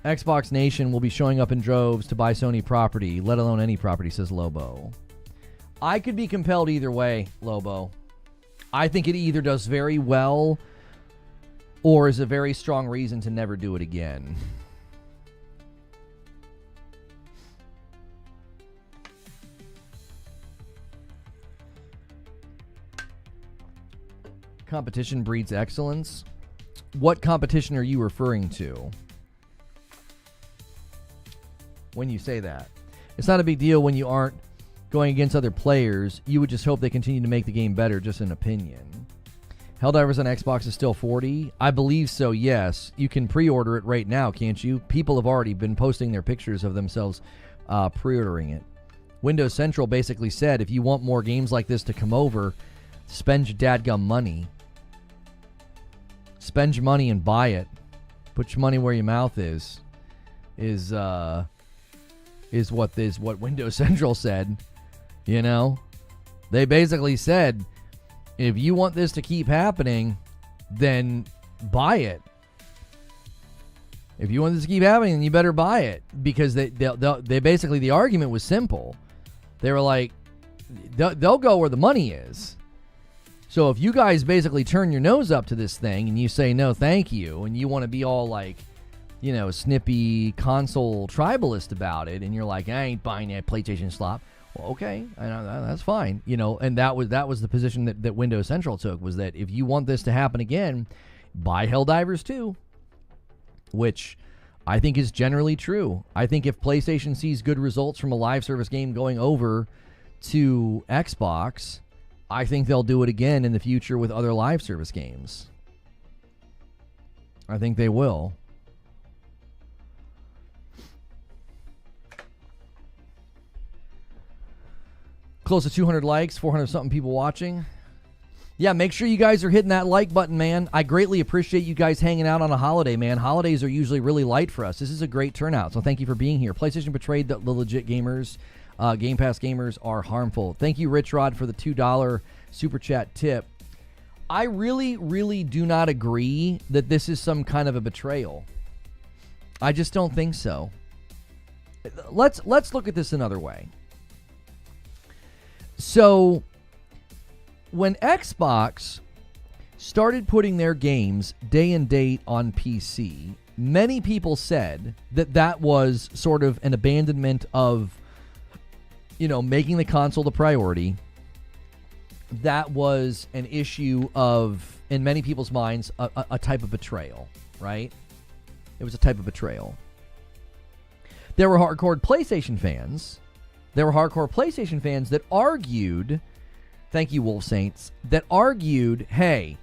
Xbox Nation will be showing up in droves to buy Sony property, let alone any property, says Lobo. I could be compelled either way, Lobo. I think it either does very well or is a very strong reason to never do it again. Competition breeds excellence. What competition are you referring to when you say that? It's not a big deal when you aren't going against other players. You would just hope they continue to make the game better, just an opinion. Helldivers on Xbox is still $40? I believe so, yes. You can pre-order it right now, can't you? People have already been posting their pictures of themselves pre-ordering it. Windows Central basically said, if you want more games like this to come over, spend your dadgum money. Spend your money and buy it. Put your money where your mouth is what Windows Central said. You know, they basically said, if you want this to keep happening, then buy it. If you want this to keep happening, then you better buy it, because they basically, the argument was simple. They were like, they'll go where the money is. So if you guys basically turn your nose up to this thing and you say no thank you, and you want to be all like, you know, snippy console tribalist about it, and you're like, I ain't buying that PlayStation slop. Well, okay, that's fine, you know. And that was the position that Windows Central took, was that if you want this to happen again, buy Helldivers 2, which I think is generally true. I think if PlayStation sees good results from a live service game going over to Xbox, I think they'll do it again in the future with other live service games. I think they will. Close to 200 likes, 400 something people watching. Yeah, make sure you guys are hitting that like button, man. I greatly appreciate you guys hanging out on a holiday, man. Holidays are usually really light for us. This is a great turnout, so thank you for being here. PlayStation betrayed the legit gamers. Game Pass gamers are harmful. Thank you, Rich Rod, for the $2 super chat tip. I really, really do not agree that this is some kind of a betrayal. I just don't think so. Let's look at this another way. So, when Xbox started putting their games day and date on PC, many people said that was sort of an abandonment of, you know, making the console the priority. That was an issue of, in many people's minds, a type of betrayal, right? It was a type of betrayal. There were hardcore PlayStation fans. That argued, thank you, Wolf Saints, that argued, hey,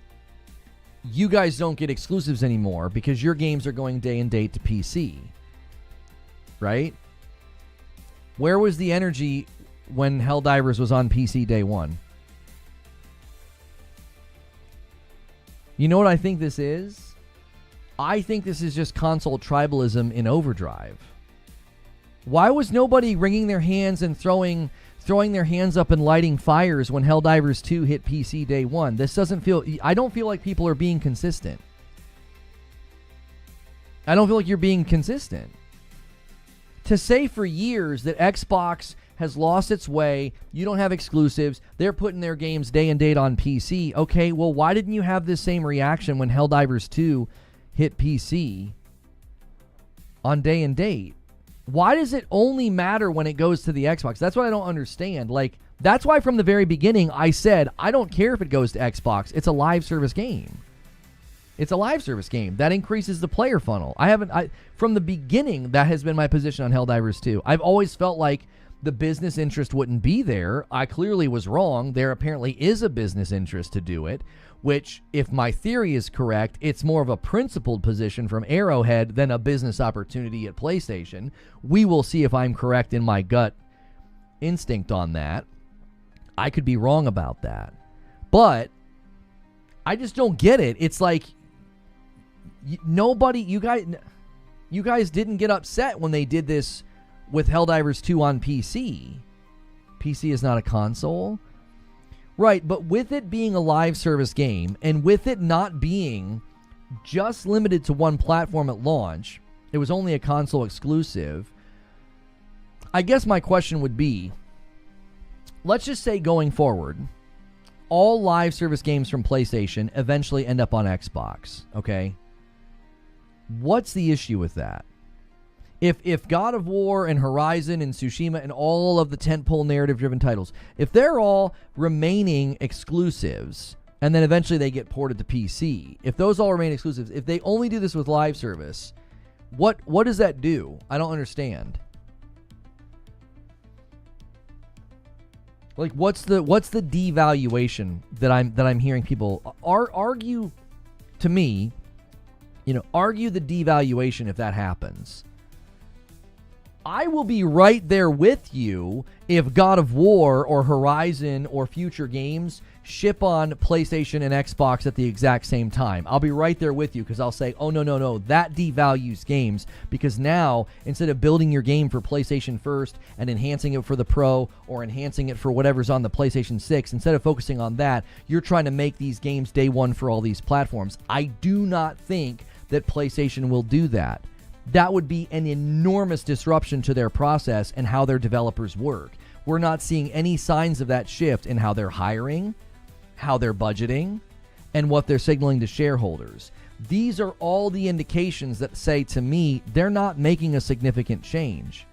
you guys don't get exclusives anymore because your games are going day and date to PC, right? Where was the energy when Helldivers was on PC day one? You know what I think this is? I think this is just console tribalism in overdrive. Why was nobody wringing their hands and throwing their hands up and lighting fires when Helldivers 2 hit PC day one? This doesn't feel... I don't feel like people are being consistent. I don't feel like you're being consistent. To say for years that Xbox has lost its way, you don't have exclusives, they're putting their games day and date on PC. Okay, well, why didn't you have this same reaction when Helldivers 2 hit PC on day and date? Why does it only matter when it goes to the Xbox? That's what I don't understand. Like, that's why from the very beginning I said, I don't care if it goes to Xbox. It's a live service game. It's a live service game. That increases the player funnel. From the beginning, that has been my position on Helldivers 2. I've always felt like the business interest wouldn't be there. I clearly was wrong. There apparently is a business interest to do it, which, if my theory is correct, it's more of a principled position from Arrowhead than a business opportunity at PlayStation. We will see if I'm correct in my gut instinct on that. I could be wrong about that. But I just don't get it. It's like you guys didn't get upset when they did this with Helldivers 2 on PC. PC is not a console. Right, but with it being a live service game and with it not being just limited to one platform at launch, it was only a console exclusive. I guess my question would be, let's just say going forward, all live service games from PlayStation eventually end up on Xbox, okay? What's the issue with that? If God of War and Horizon and Tsushima and all of the tentpole narrative-driven titles, if they're all remaining exclusives and then eventually they get ported to PC, if those all remain exclusives, if they only do this with live service, what does that do? I don't understand. Like, what's the devaluation that I'm hearing people argue to me? Argue the devaluation if that happens. I will be right there with you if God of War or Horizon or future games ship on PlayStation and Xbox at the exact same time. I'll be right there with you because I'll say, oh, no, that devalues games, because now instead of building your game for PlayStation first and enhancing it for the Pro or enhancing it for whatever's on the PlayStation 6, instead of focusing on that, you're trying to make these games day one for all these platforms. I do not think that PlayStation will do that. That would be an enormous disruption to their process and how their developers work. We're not seeing any signs of that shift in how they're hiring, how they're budgeting, and what they're signaling to shareholders. These are all the indications that say to me they're not making a significant change.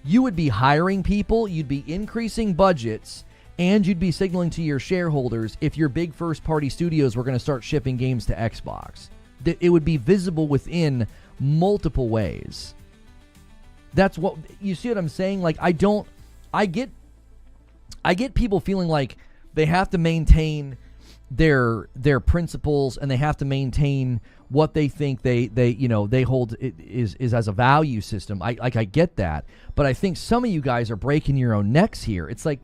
You would be hiring people, you'd be increasing budgets, and you'd be signaling to your shareholders if your big first-party studios were going to start shipping games to Xbox. It would be visible within multiple ways. That's what you see what I'm saying? Like, I get people feeling like they have to maintain their principles and they have to maintain what they think they hold is as a value system. I get that, but I think some of you guys are breaking your own necks here. It's like,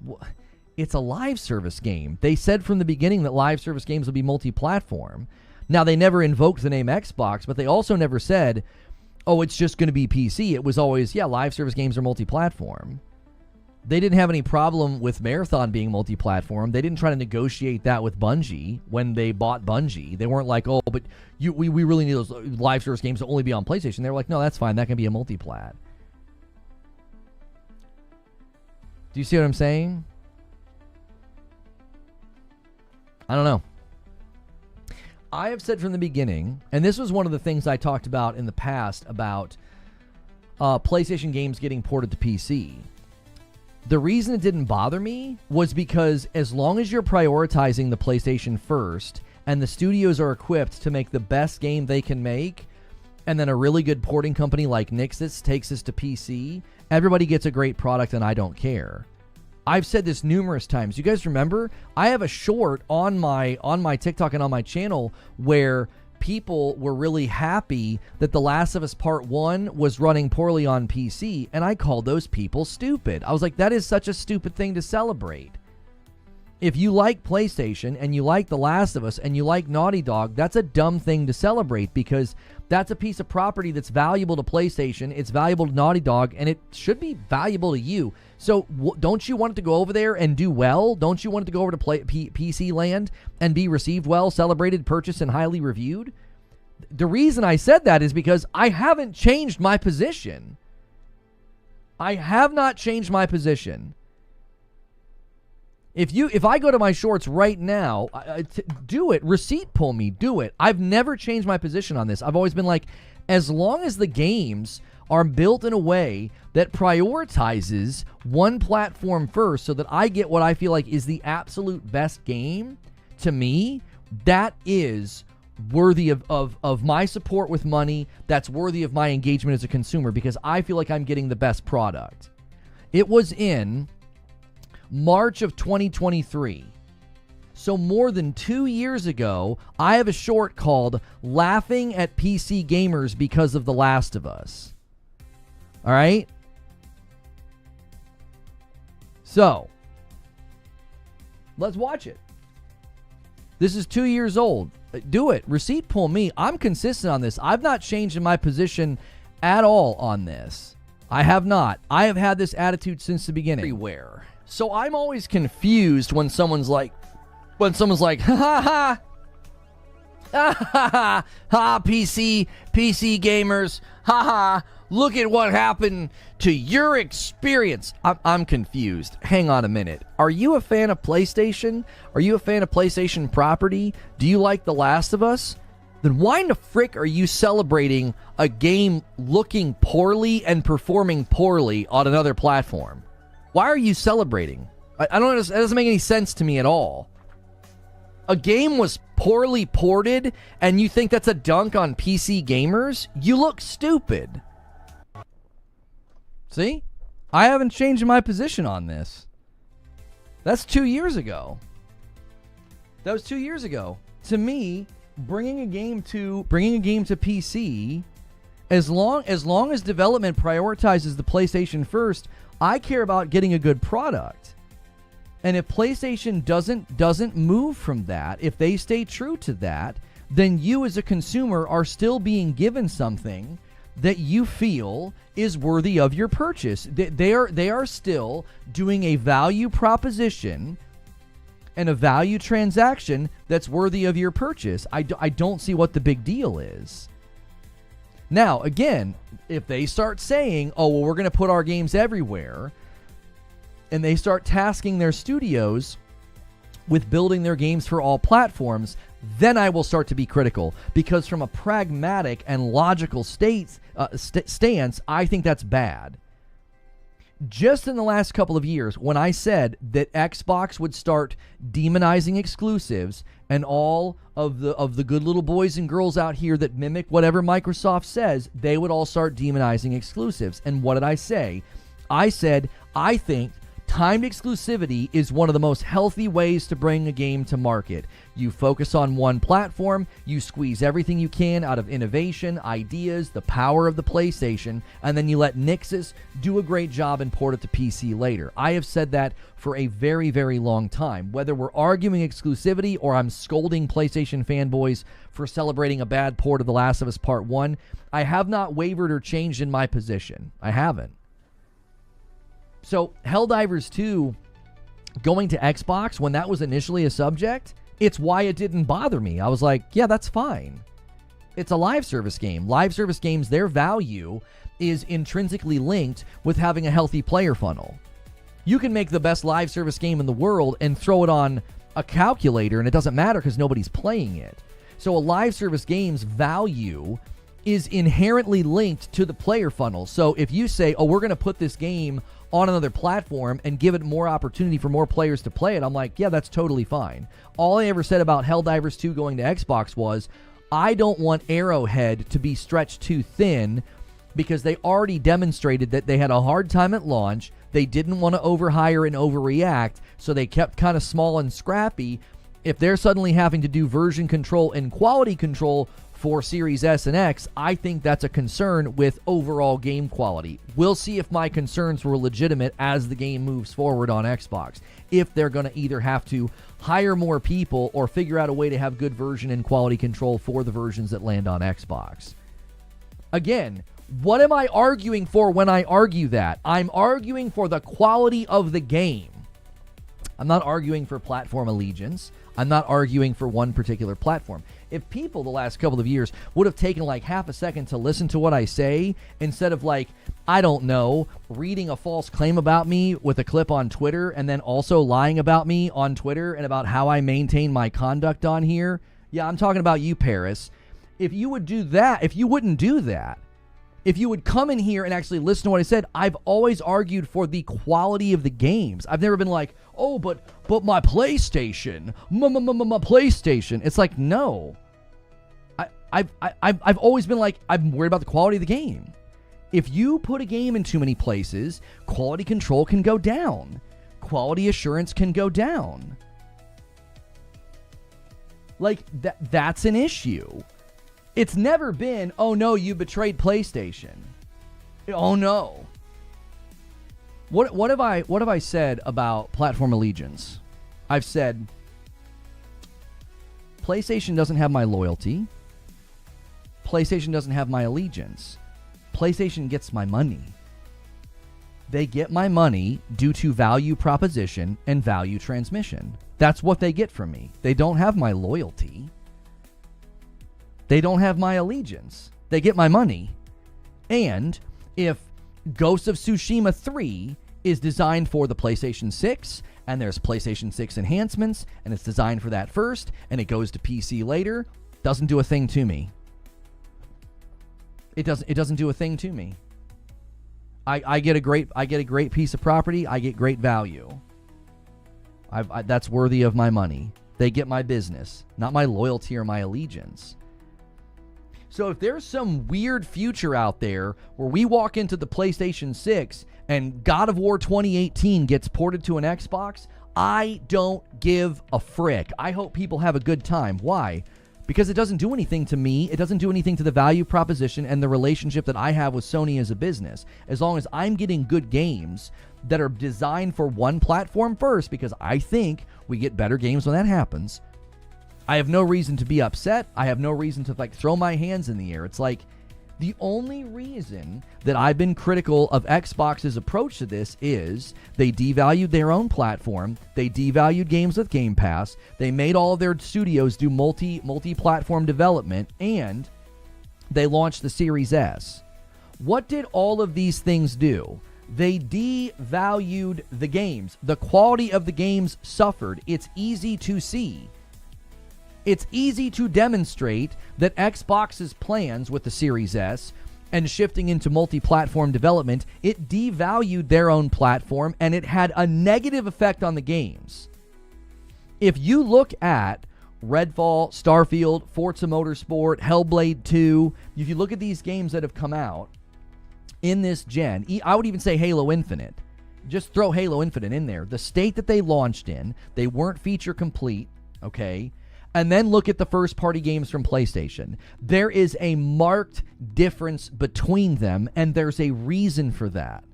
it's a live service game. They said from the beginning that live service games will be multi-platform. Now, they never invoked the name Xbox, but they also never said, oh, it's just going to be PC. It was always, yeah, live service games are multi-platform. They didn't have any problem with Marathon being multi-platform. They didn't try to negotiate that with Bungie when they bought Bungie. They weren't like, oh, but we really need those live service games to only be on PlayStation. They were like, no, that's fine. That can be a multi-plat. Do you see what I'm saying? I don't know. I have said from the beginning, and this was one of the things I talked about in the past about PlayStation games getting ported to PC. The reason it didn't bother me was because as long as you're prioritizing the PlayStation first and the studios are equipped to make the best game they can make, and then a really good porting company like Nixxes takes this to PC, everybody gets a great product and I don't care. I've said this numerous times. You guys remember? I have a short on my TikTok and on my channel where people were really happy that The Last of Us Part 1 was running poorly on PC, and I called those people stupid. I was like, that is such a stupid thing to celebrate. If you like PlayStation and you like The Last of Us and you like Naughty Dog, that's a dumb thing to celebrate because that's a piece of property that's valuable to PlayStation, it's valuable to Naughty Dog, and it should be valuable to you. So don't you want it to go over there and do well? Don't you want it to go over to PC land and be received well, celebrated, purchased, and highly reviewed? The reason I said that is because I haven't changed my position. I have not changed my position. If I go to my shorts right now, do it. Receipt pull me. Do it. I've never changed my position on this. I've always been like, as long as the games are built in a way that prioritizes one platform first so that I get what I feel like is the absolute best game, to me, that is worthy of my support with money, that's worthy of my engagement as a consumer, because I feel like I'm getting the best product. It was in March of 2023. So more than 2 years ago, I have a short called Laughing at PC Gamers Because of The Last of Us. All right? So, let's watch it. This is 2 years old. Do it. Receipt pull me. I'm consistent on this. I've not changed in my position at all on this. I have not. I have had this attitude since the beginning. Everywhere. So I'm always confused when someone's like, ha ha ha, ha, PC gamers, ha ha, look at what happened to your experience. I'm confused. Hang on a minute. Are you a fan of PlayStation? Are you a fan of PlayStation property? Do you like The Last of Us? Then why in the frick are you celebrating a game looking poorly and performing poorly on another platform? Why are you celebrating? I don't know. That doesn't make any sense to me at all. A game was poorly ported, and you think that's a dunk on PC gamers? You look stupid. See? I haven't changed my position on this. That's 2 years ago. That was 2 years ago. To me, bringing a game to PC, as long as development prioritizes the PlayStation first, I care about getting a good product. And if PlayStation doesn't move from that, if they stay true to that, then you as a consumer are still being given something that you feel is worthy of your purchase. They are still doing a value proposition and a value transaction that's worthy of your purchase. I don't see what the big deal is. Now, again, if they start saying, oh, well, we're going to put our games everywhere, and they start tasking their studios with building their games for all platforms, then I will start to be critical. Because from a pragmatic and logical stance, I think that's bad. Just in the last couple of years, when I said that Xbox would start demonizing exclusives, and all of the good little boys and girls out here that mimic whatever Microsoft says, they would all start demonizing exclusives. And what did I say? I said, I think timed exclusivity is one of the most healthy ways to bring a game to market. You focus on one platform, you squeeze everything you can out of innovation, ideas, the power of the PlayStation, and then you let Nixus do a great job and port it to PC later. I have said that for a very, very long time. Whether we're arguing exclusivity or I'm scolding PlayStation fanboys for celebrating a bad port of The Last of Us Part 1, I have not wavered or changed in my position. I haven't. So, Helldivers 2 going to Xbox, when that was initially a subject, it's why it didn't bother me. I was like, yeah, that's fine. It's a live service game. Live service games, their value is intrinsically linked with having a healthy player funnel. You can make the best live service game in the world and throw it on a calculator, and it doesn't matter because nobody's playing it. So a live service game's value is inherently linked to the player funnel. So if you say, oh, we're going to put this game on another platform and give it more opportunity for more players to play it, I'm like, yeah, that's totally fine. All I ever said about Helldivers 2 going to Xbox was, I don't want Arrowhead to be stretched too thin, because they already demonstrated that they had a hard time at launch. They didn't want to overhire and overreact, so they kept kind of small and scrappy. If they're suddenly having to do version control and quality control for Series S and X, I think that's a concern with overall game quality. We'll see if my concerns were legitimate as the game moves forward on Xbox. If they're going to either have to hire more people or figure out a way to have good version and quality control for the versions that land on Xbox. Again, what am I arguing for when I argue that? I'm arguing for the quality of the game. I'm not arguing for platform allegiance. I'm not arguing for one particular platform. If people the last couple of years would have taken like half a second to listen to what I say, instead of like, I don't know, reading a false claim about me with a clip on Twitter and then also lying about me on Twitter and about how I maintain my conduct on here. Yeah, I'm talking about you, Paris. If you would do that, if you wouldn't do that, if you would come in here and actually listen to what I said, I've always argued for the quality of the games. I've never been like, oh, but my PlayStation, my PlayStation. It's like, no. I've always been like, I'm worried about the quality of the game. If you put a game in too many places, quality control can go down. Quality assurance can go down. Like, that's an issue. It's never been, oh no, you betrayed PlayStation. Oh no. What have I said about platform allegiance? I've said PlayStation doesn't have my loyalty. PlayStation doesn't have my allegiance. PlayStation gets my money. They get my money due to value proposition and value transmission. That's what they get from me. They don't have my loyalty. They don't have my allegiance. They get my money. And if Ghost of Tsushima 3 is designed for the PlayStation 6, and there's PlayStation 6 enhancements, and it's designed for that first, and it goes to PC later, doesn't do a thing to me. It doesn't do a thing to me. I get a great piece of property. I get great value. That's worthy of my money. They get my business, not my loyalty or my allegiance. So if there's some weird future out there where we walk into the PlayStation 6 and God of War 2018 gets ported to an Xbox, I don't give a frick. I hope people have a good time. Why? Because it doesn't do anything to me. It doesn't do anything to the value proposition and the relationship that I have with Sony as a business. As long as I'm getting good games that are designed for one platform first, because I think we get better games when that happens, I have no reason to be upset. I have no reason to throw my hands in the air. It's like, the only reason that I've been critical of Xbox's approach to this is they devalued their own platform. They devalued games with Game Pass. They made all of their studios do multi-platform development, and they launched the Series S. What did all of these things do? They devalued the games. The quality of the games suffered. It's easy to see. It's easy to demonstrate that Xbox's plans with the Series S and shifting into multi-platform development, it devalued their own platform, and it had a negative effect on the games. If you look at Redfall, Starfield, Forza Motorsport, Hellblade 2, if you look at these games that have come out in this gen, I would even say Halo Infinite. Just throw Halo Infinite in there. The state that they launched in, they weren't feature complete, okay? And then look at the first-party games from PlayStation. There is a marked difference between them, and there's a reason for that.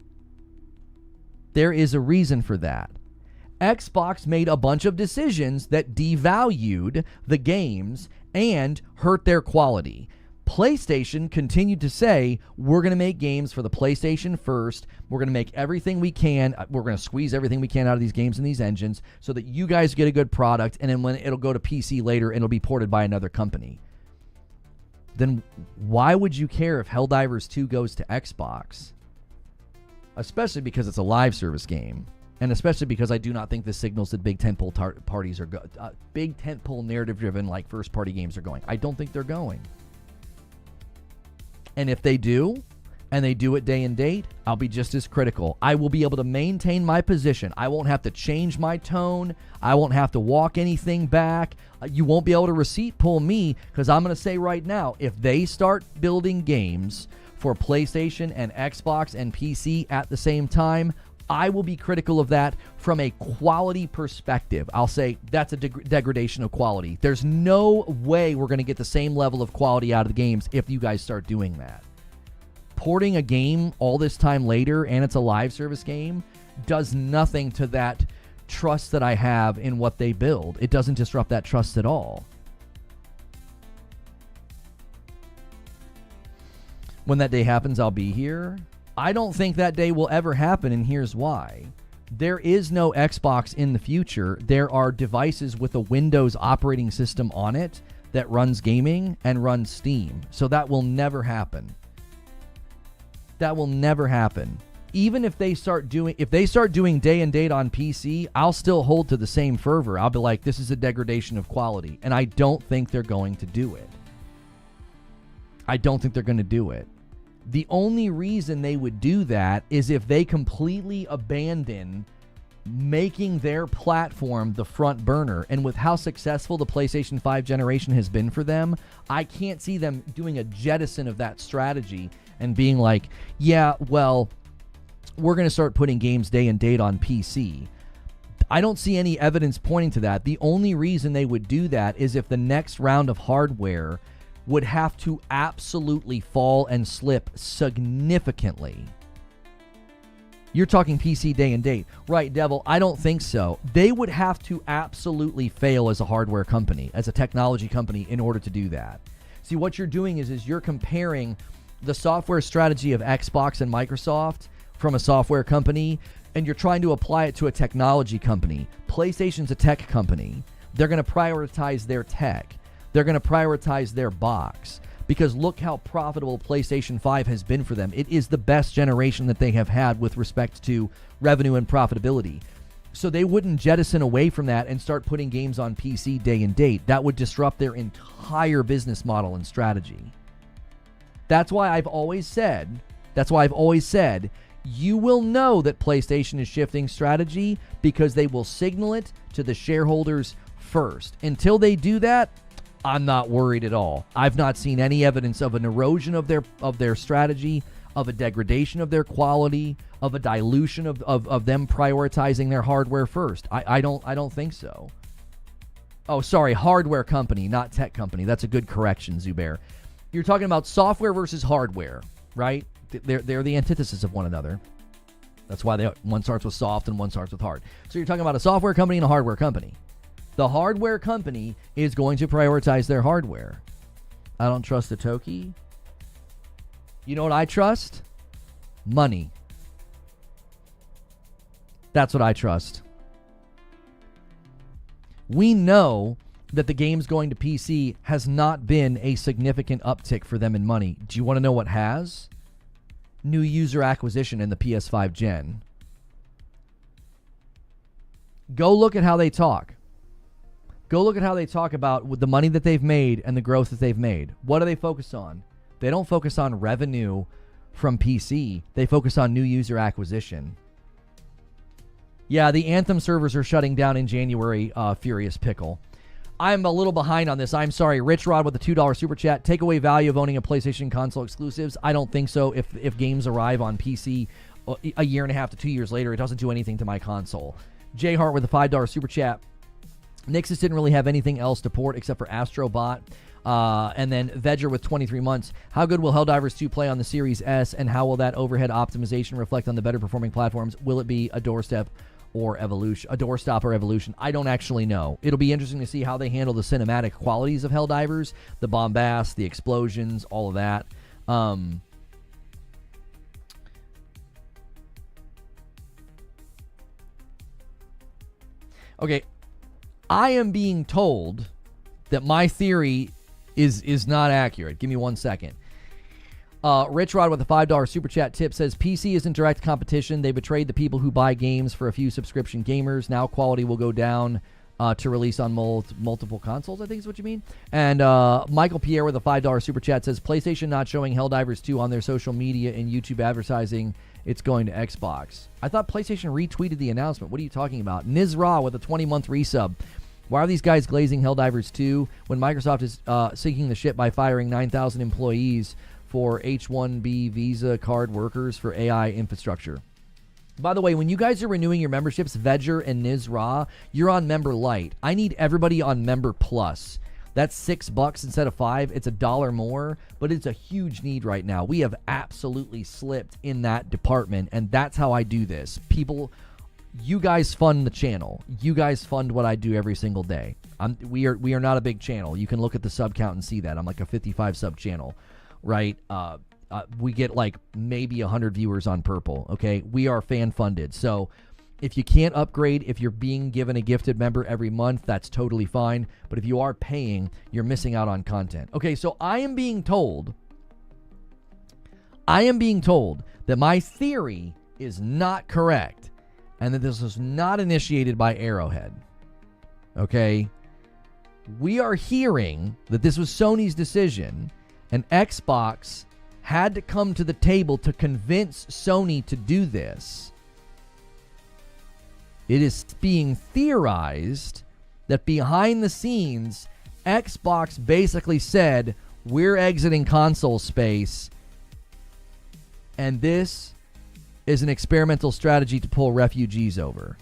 There is a reason for that. Xbox made a bunch of decisions that devalued the games and hurt their quality. PlayStation continued to say, we're going to make games for the PlayStation first. We're going to make everything we can. We're going to squeeze everything we can out of these games and these engines so that you guys get a good product, and then when it'll go to PC later, it'll be ported by another company. Then why would you care if Helldivers 2 goes to Xbox? Especially because it's a live service game. And especially because I do not think this signals that big tentpole parties are big tentpole narrative-driven like first-party games are going. I don't think they're going. And if they do, and they do it day and date, I'll be just as critical. I will be able to maintain my position. I won't have to change my tone. I won't have to walk anything back. You won't be able to receipt pull me, because I'm going to say right now, if they start building games for PlayStation and Xbox and PC at the same time, I will be critical of that from a quality perspective. I'll say that's a degradation of quality. There's no way we're going to get the same level of quality out of the games if you guys start doing that. Porting a game all this time later, and it's a live service game, does nothing to that trust that I have in what they build. It doesn't disrupt that trust at all. When that day happens, I'll be here. I don't think that day will ever happen, and here's why. There is no Xbox in the future. There are devices with a Windows operating system on it that runs gaming and runs Steam. So that will never happen. That will never happen. Even if they start doing day and date on PC, I'll still hold to the same fervor. I'll be like, this is a degradation of quality, and I don't think they're going to do it. I don't think they're going to do it. The only reason they would do that is if they completely abandon making their platform the front burner. And with how successful the PlayStation 5 generation has been for them, I can't see them doing a jettison of that strategy and being like, yeah, well, we're going to start putting games day and date on PC. I don't see any evidence pointing to that. The only reason they would do that is if the next round of hardware would have to absolutely fall and slip significantly. You're talking PC day and date. Right, Devil, I don't think so. They would have to absolutely fail as a hardware company, as a technology company, in order to do that. See, what you're doing is you're comparing the software strategy of Xbox and Microsoft from a software company, and you're trying to apply it to a technology company. PlayStation's a tech company. They're going to prioritize their tech. They're going to prioritize their box. Because look how profitable PlayStation 5 has been for them. It is the best generation that they have had with respect to revenue and profitability. So they wouldn't jettison away from that and start putting games on PC day and date. That would disrupt their entire business model and strategy. That's why I've always said, you will know that PlayStation is shifting strategy because they will signal it to the shareholders first. Until they do that, I'm not worried at all. I've not seen any evidence of an erosion of their strategy, of a degradation of their quality, of a dilution of them prioritizing their hardware first. I don't think so. Oh, sorry, hardware company, not tech company. That's a good correction, Zubair. You're talking about software versus hardware, right? They're the antithesis of one another. That's why one starts with soft and one starts with hard. So you're talking about a software company and a hardware company. The hardware company is going to prioritize their hardware. I don't trust the Toki. You know what I trust? Money. That's what I trust. We know that the games going to PC has not been a significant uptick for them in money. Do you want to know what has? New user acquisition in the PS5 gen. Go look at how they talk. Go look at how they talk about with the money that they've made and the growth that they've made. What do they focus on? They don't focus on revenue from PC. They focus on new user acquisition. Yeah, the Anthem servers are shutting down in January, Furious Pickle. I'm a little behind on this. I'm sorry. Rich Rod with the $2 super chat. Take away value of owning a PlayStation console exclusives. I don't think so. If games arrive on PC a year and a half to 2 years later, it doesn't do anything to my console. Jay Hart with a $5 super chat. Nixus didn't really have anything else to port except for Astrobot. And then Vedger with 23 months. How good will Helldivers 2 play on the Series S, and how will that overhead optimization reflect on the better performing platforms? Will it be a doorstep or evolution? A doorstop or evolution? I don't actually know. It'll be interesting to see how they handle the cinematic qualities of Helldivers, the bombast, the explosions, all of that. Okay. I am being told that my theory is not accurate. Give me 1 second. Rich Rod with a $5 super chat tip says, PC isn't direct competition. They betrayed the people who buy games for a few subscription gamers. Now quality will go down to release on multiple consoles, I think is what you mean. And Michael Pierre with a $5 super chat says, PlayStation not showing Helldivers 2 on their social media and YouTube advertising. It's going to Xbox. I thought PlayStation retweeted the announcement. What are you talking about? Nizra with a 20-month resub. Why are these guys glazing Helldivers 2 when Microsoft is sinking the ship by firing 9,000 employees for H-1B visa card workers for AI infrastructure? By the way, when you guys are renewing your memberships, Vedger and Nizra, you're on Member Lite. I need everybody on Member Plus. That's $6 instead of $5. It's $1 more, but it's a huge need right now. We have absolutely slipped in that department, and that's how I do this. People, you guys fund the channel. You guys fund what I do every single day. We are not a big channel. You can look at the sub count and see that. I'm like a 55 sub channel, right? We get like maybe 100 viewers on Purple, okay? We are fan funded. So if you can't upgrade, if you're being given a gifted member every month, that's totally fine. But if you are paying, you're missing out on content. Okay, so I am being told that my theory is not correct and that this was not initiated by Arrowhead. Okay? We are hearing that this was Sony's decision, and Xbox had to come to the table to convince Sony to do this. It is being theorized that behind the scenes, Xbox basically said, we're exiting console space, and this is an experimental strategy to pull refugees over.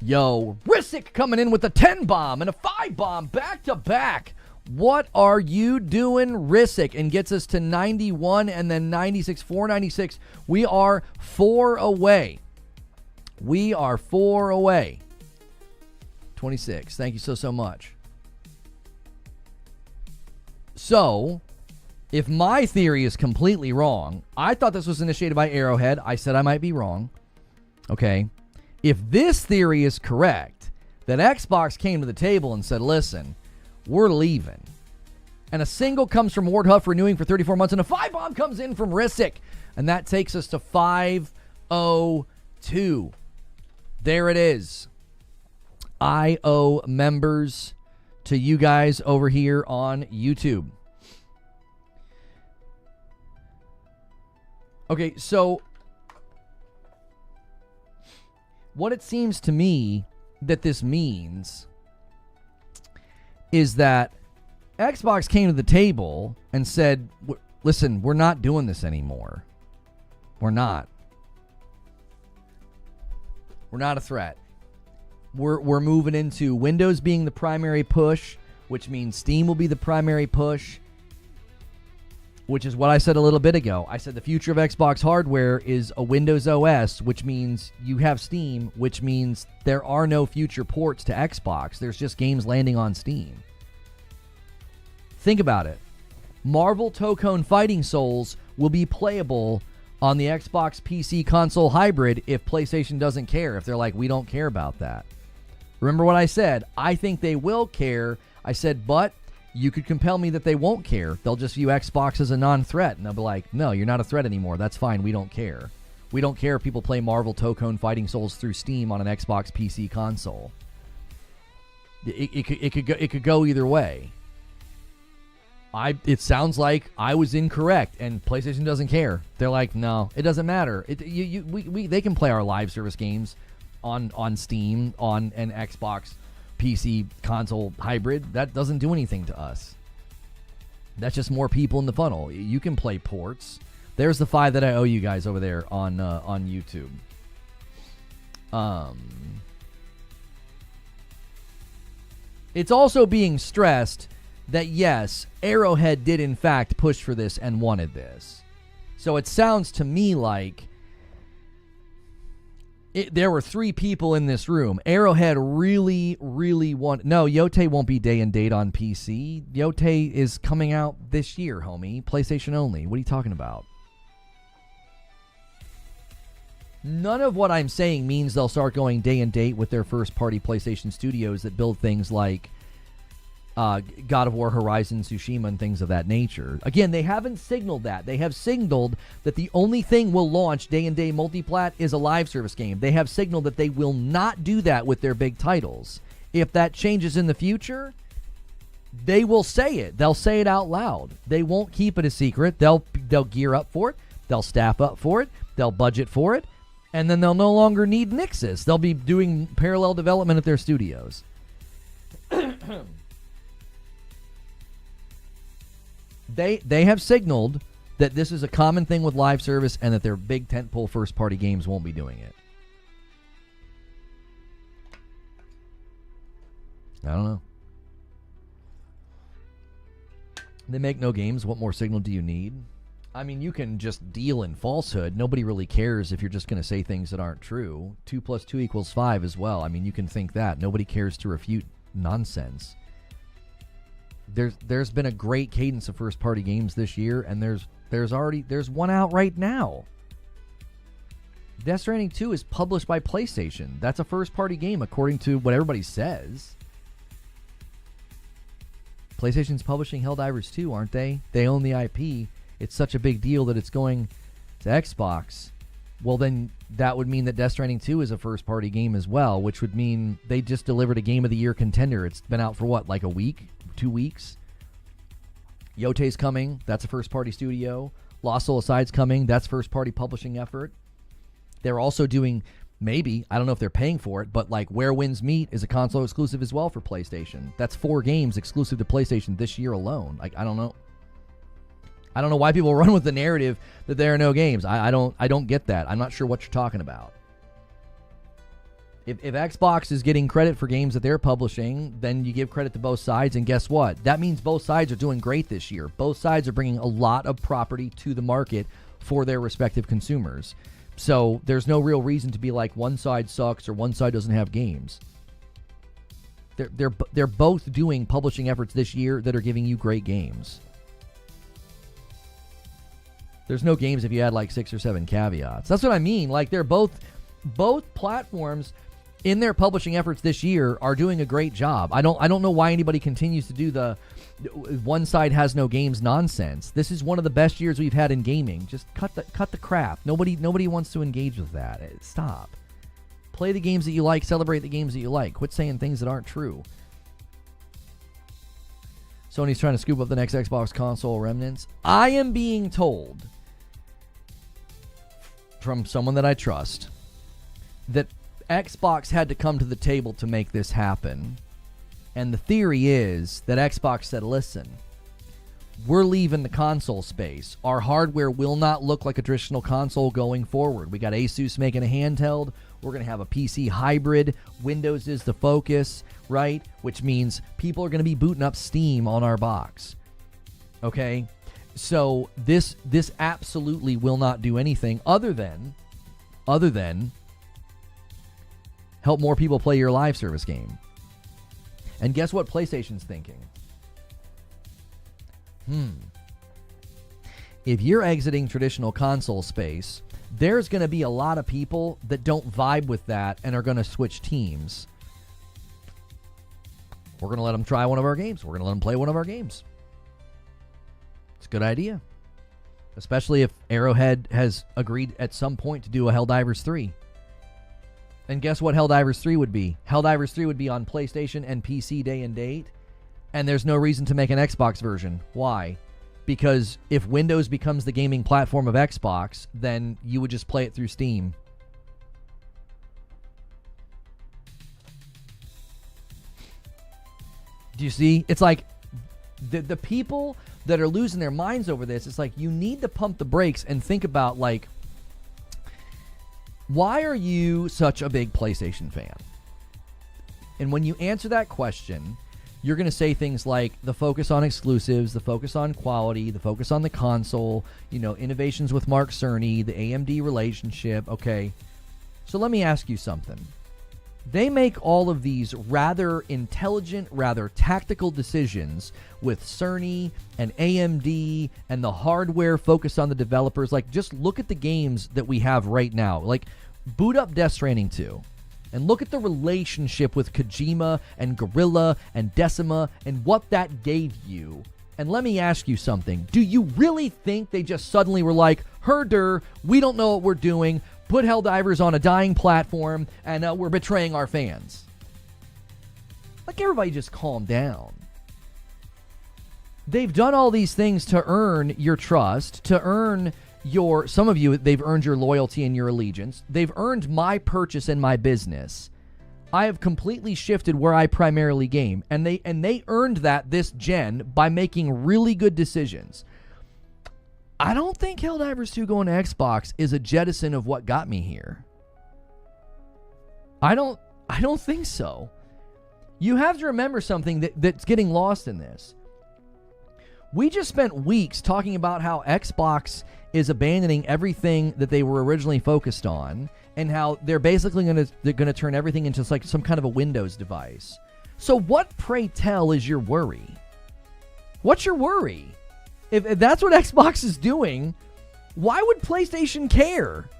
Yo, Rissick coming in with a 10 bomb and a 5 bomb back to back. What are you doing, Rissick? And gets us to 91 and then 96, 496. We are 4 away. We are 4 away. 26. Thank you so much. So, if my theory is completely wrong, I thought this was initiated by Arrowhead. I said I might be wrong. Okay. If this theory is correct, that Xbox came to the table and said, listen, we're leaving. And a single comes from Wardhuff renewing for 34 months, and a 5 bomb comes in from Rissick. And that takes us to 502. There it is. I owe members to you guys over here on YouTube. Okay, so what it seems to me that this means is that Xbox came to the table and said, listen, we're not doing this anymore. We're not. We're not a threat. We're moving into Windows being the primary push, which means Steam will be the primary push, which is what I said a little bit ago. I said the future of Xbox hardware is a Windows OS, which means you have Steam, which means there are no future ports to Xbox. There's just games landing on Steam. Think about it. Marvel Tokone Fighting Souls will be playable on the Xbox PC console hybrid if PlayStation doesn't care, if they're like, we don't care about that. Remember what I said? I think they will care. I said, but you could compel me that they won't care. They'll just view Xbox as a non-threat, and they'll be like, no, you're not a threat anymore. That's fine. We don't care. We don't care if people play Marvel Tokone Fighting Souls through Steam on an Xbox PC console. It could go either way. It sounds like I was incorrect, and PlayStation doesn't care. They're like, no, it doesn't matter. They can play our live service games on Steam, on an Xbox PC console hybrid. That doesn't do anything to us. That's just more people in the funnel. You can play ports. There's the 5 that I owe you guys over there on YouTube. It's also being stressed that yes, Arrowhead did in fact push for this and wanted this. So it sounds to me like there were 3 people in this room. Arrowhead really, really wanted... No, Yote won't be day and date on PC. Yote is coming out this year, homie. PlayStation only. What are you talking about? None of what I'm saying means they'll start going day and date with their first-party PlayStation studios that build things like God of War, Horizon, Tsushima, and things of that nature. Again, they haven't signaled that. They have signaled that the only thing will launch day-and-day multiplat is a live service game. They have signaled that they will not do that with their big titles. If that changes in the future, they will say it. They'll say it out loud. They won't keep it a secret. They'll gear up for it. They'll staff up for it. They'll budget for it. And then they'll no longer need Nixus. They'll be doing parallel development at their studios. They have signaled that this is a common thing with live service and that their big tentpole first-party games won't be doing it. I don't know. They make no games. What more signal do you need? I mean, you can just deal in falsehood. Nobody really cares if you're just going to say things that aren't true. 2 + 2 = 5 as well. I mean, you can think that. Nobody cares to refute nonsense. There's been a great cadence of first-party games this year, and there's one out right now. Death Stranding 2 is published by PlayStation. That's a first-party game, according to what everybody says. PlayStation's publishing Helldivers 2, aren't they? They own the IP. It's such a big deal that it's going to Xbox. Well, then that would mean that Death Stranding 2 is a first-party game as well, which would mean they just delivered a Game of the Year contender. It's been out for what, like a week? 2 weeks? Yote's coming. That's a first-party studio. Lost Soul Aside's coming. That's first-party publishing effort. They're also doing, maybe, I don't know if they're paying for it, but like Where Winds Meet is a console exclusive as well for PlayStation. That's 4 games exclusive to PlayStation this year alone. Like, I don't know. I don't know why people run with the narrative that there are no games. I don't get that. I'm not sure what you're talking about. If Xbox is getting credit for games that they're publishing, then you give credit to both sides, and guess what? That means both sides are doing great this year. Both sides are bringing a lot of property to the market for their respective consumers. So there's no real reason to be like one side sucks or one side doesn't have games. They're both doing publishing efforts this year that are giving you great games. There's no games if you had like 6 or 7 caveats. That's what I mean. Like, they're both platforms in their publishing efforts this year are doing a great job. I don't know why anybody continues to do the one side has no games nonsense. This is one of the best years we've had in gaming. Just cut the crap. Nobody wants to engage with that. Stop. Play the games that you like. Celebrate the games that you like. Quit saying things that aren't true. Sony's trying to scoop up the next Xbox console remnants. I am being told from someone that I trust that Xbox had to come to the table to make this happen. And the theory is that Xbox said, listen, we're leaving the console space. Our hardware will not look like a traditional console going forward. We got Asus making a handheld. We're going to have a PC hybrid. Windows is the focus, right? Which means people are going to be booting up Steam on our box. Okay? So this absolutely will not do anything other than help more people play your live service game. And guess what PlayStation's thinking? If you're exiting traditional console space, there's going to be a lot of people that don't vibe with that and are going to switch teams. We're going to let them try one of our games. We're going to let them play one of our games. It's a good idea. Especially if Arrowhead has agreed at some point to do a Helldivers 3. And guess what Helldivers 3 would be? Helldivers 3 would be on PlayStation and PC day and date. And there's no reason to make an Xbox version. Why? Because if Windows becomes the gaming platform of Xbox, then you would just play it through Steam. Do you see? It's like the people that are losing their minds over this, it's like you need to pump the brakes and think about, like, why are you such a big PlayStation fan? And when you answer that question, you're going to say things like the focus on exclusives, the focus on quality, the focus on the console, innovations with Mark Cerny, the AMD relationship. Okay, so let me ask you something. They make all of these rather intelligent, rather tactical decisions with Cerny and AMD and the hardware focus on the developers. Like, just look at the games that we have right now. Like, boot up Death Stranding 2 and look at the relationship with Kojima and Guerrilla and Decima and what that gave you. And let me ask you something. Do you really think they just suddenly were like, herder, we don't know what we're doing, put Helldivers on a dying platform, and we're betraying our fans? Like, everybody just calm down. They've done all these things to earn your trust, to earn some of you, they've earned your loyalty and your allegiance. They've earned my purchase and my business. I have completely shifted where I primarily game, and they earned that this gen by making really good decisions. I don't think Helldivers 2 going to Xbox is a jettison of what got me here. I don't think so. You have to remember something that's getting lost in this. We just spent weeks talking about how Xbox is abandoning everything that they were originally focused on, and how they're basically going to turn everything into like some kind of a Windows device. So what, pray tell, is your worry? What's your worry? If that's what Xbox is doing, why would PlayStation care?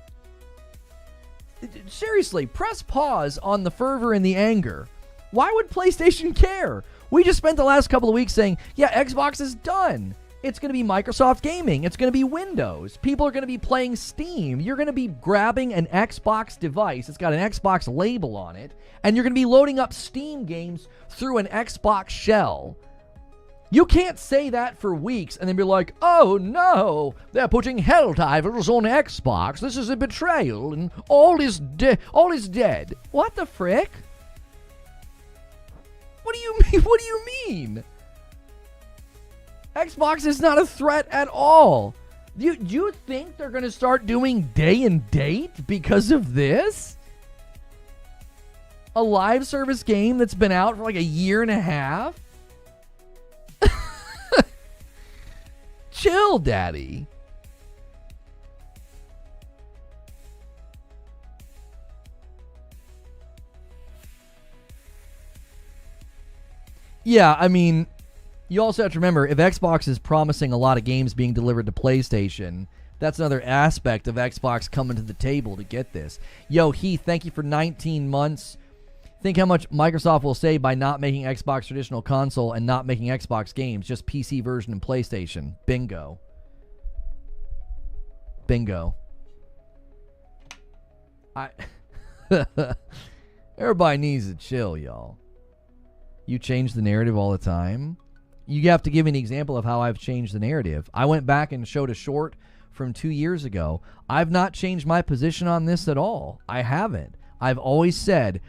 Seriously, press pause on the fervor and the anger. Why would PlayStation care? We just spent the last couple of weeks saying, yeah, Xbox is done. It's going to be Microsoft Gaming. It's going to be Windows. People are going to be playing Steam. You're going to be grabbing an Xbox device. It's got an Xbox label on it. And you're going to be loading up Steam games through an Xbox shell. You can't say that for weeks and then be like, oh no, they're putting Helldivers on Xbox. This is a betrayal and all is dead. What the frick? What do you mean? What do you mean? Xbox is not a threat at all. Do you think they're going to start doing day and date because of this? A live service game that's been out for like a year and a half? Chill, daddy. Yeah, I mean, you also have to remember, if Xbox is promising a lot of games being delivered to PlayStation, that's another aspect of Xbox coming to the table to get this. Yo, Heath, thank you for 19 months. Think how much Microsoft will save by not making Xbox traditional console and not making Xbox games, just PC version and PlayStation. Bingo. Bingo. Everybody needs to chill, y'all. You change the narrative all the time. You have to give me an example of how I've changed the narrative. I went back and showed a short from 2 years ago. I've not changed my position on this at all. I haven't. I've always said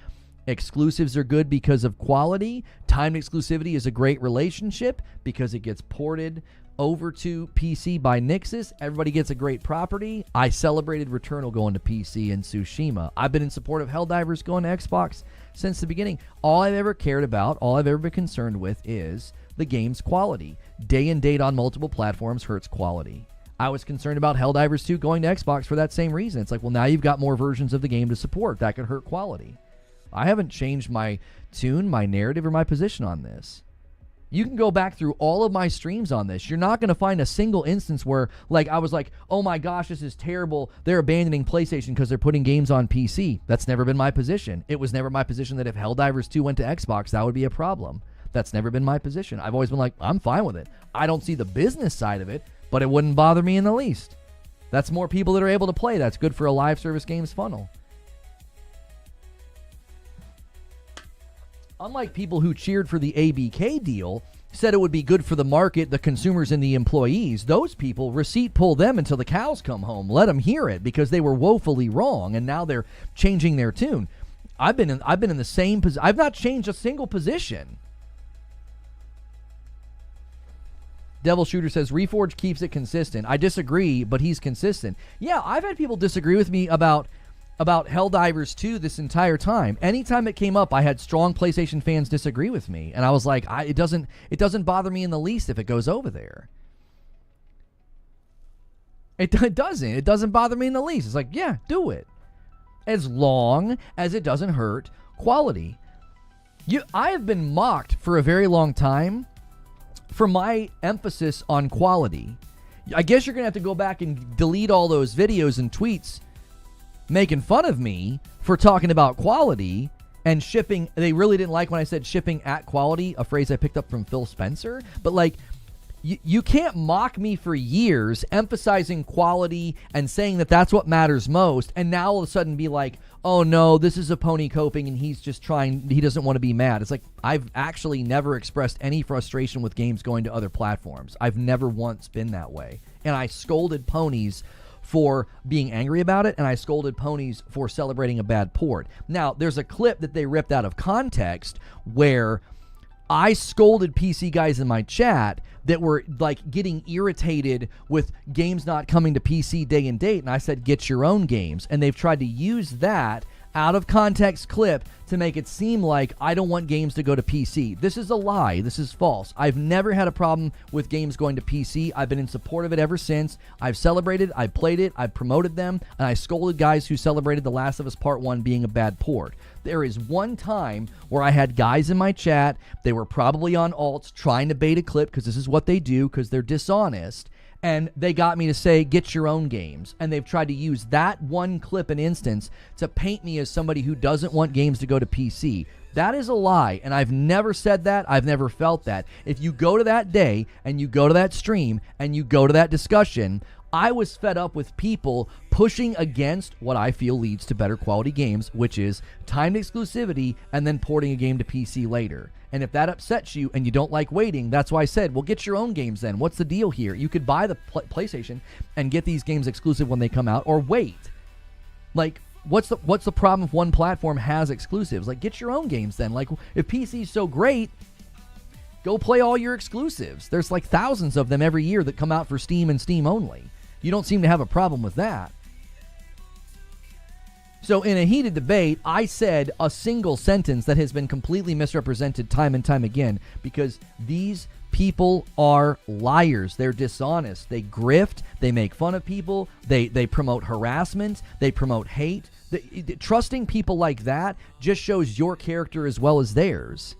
exclusives are good because of quality. Timed exclusivity is a great relationship because it gets ported over to PC by Nixxes. Everybody gets a great property. I celebrated Returnal going to PC and Tsushima. I've been in support of Helldivers going to Xbox since the beginning. All I've ever cared about, all I've ever been concerned with is the game's quality. Day and date on multiple platforms hurts quality. I was concerned about Helldivers 2 going to Xbox for that same reason. It's like, well, now you've got more versions of the game to support. That could hurt quality. I haven't changed my tune, my narrative, or my position on this. You can go back through all of my streams on this. You're not going to find a single instance where, like, I was like, oh my gosh, this is terrible. They're abandoning PlayStation because they're putting games on PC. That's never been my position. It was never my position that if Helldivers 2 went to Xbox, that would be a problem. That's never been my position. I've always been like, I'm fine with it. I don't see the business side of it, but it wouldn't bother me in the least. That's more people that are able to play. That's good for a live service games funnel. Unlike people who cheered for the ABK deal, said it would be good for the market, the consumers, and the employees, those people, receipt pull them until the cows come home. Let them hear it because they were woefully wrong, and now they're changing their tune. I've been in the same position. I've not changed a single position. Devil Shooter says, Reforge keeps it consistent. I disagree, but he's consistent. Yeah, I've had people disagree with me about Helldivers 2 this entire time. Anytime it came up, I had strong PlayStation fans disagree with me. And I was like, it doesn't bother me in the least if it goes over there. It doesn't. It doesn't bother me in the least. It's like, yeah, do it. As long as it doesn't hurt quality. I have been mocked for a very long time for my emphasis on quality. I guess you're going to have to go back and delete all those videos and tweets making fun of me for talking about quality and shipping. They really didn't like when I said shipping at quality, a phrase I picked up from Phil Spencer. But like, you can't mock me for years emphasizing quality and saying that that's what matters most, and now all of a sudden be like, oh no, this is a pony coping and he's just trying, he doesn't want to be mad. It's like, I've actually never expressed any frustration with games going to other platforms. I've never once been that way. And I scolded ponies for being angry about it, and I scolded ponies for celebrating a bad port. Now, there's a clip that they ripped out of context where I scolded PC guys in my chat that were like getting irritated with games not coming to PC day and date, and I said, get your own games. And they've tried to use that out of context clip to make it seem like I don't want games to go to PC. This is a lie. This is false. I've never had a problem with games going to PC. I've been in support of it ever since. I've celebrated, I've played it, I've promoted them, and I scolded guys who celebrated The Last of Us Part 1 being a bad port. There is one time where I had guys in my chat, they were probably on alts trying to bait a clip because this is what they do because they're dishonest. And they got me to say, get your own games. And they've tried to use that one clip and instance to paint me as somebody who doesn't want games to go to PC. That is a lie, and I've never said that. I've never felt that. If you go to that day, and you go to that stream, and you go to that discussion, I was fed up with people pushing against what I feel leads to better quality games, which is timed exclusivity and then porting a game to PC later. And if that upsets you and you don't like waiting, that's why I said, well, get your own games then. What's the deal here? You could buy the PlayStation and get these games exclusive when they come out, or wait. Like, what's the problem if one platform has exclusives? Like, get your own games then. Like, if PC's so great, go play all your exclusives. There's like thousands of them every year that come out for Steam and Steam only. You don't seem to have a problem with that. So in a heated debate, I said a single sentence that has been completely misrepresented time and time again, because these people are liars. They're dishonest. They grift. They make fun of people. They promote harassment. They promote hate. Trusting people like that just shows your character as well as theirs.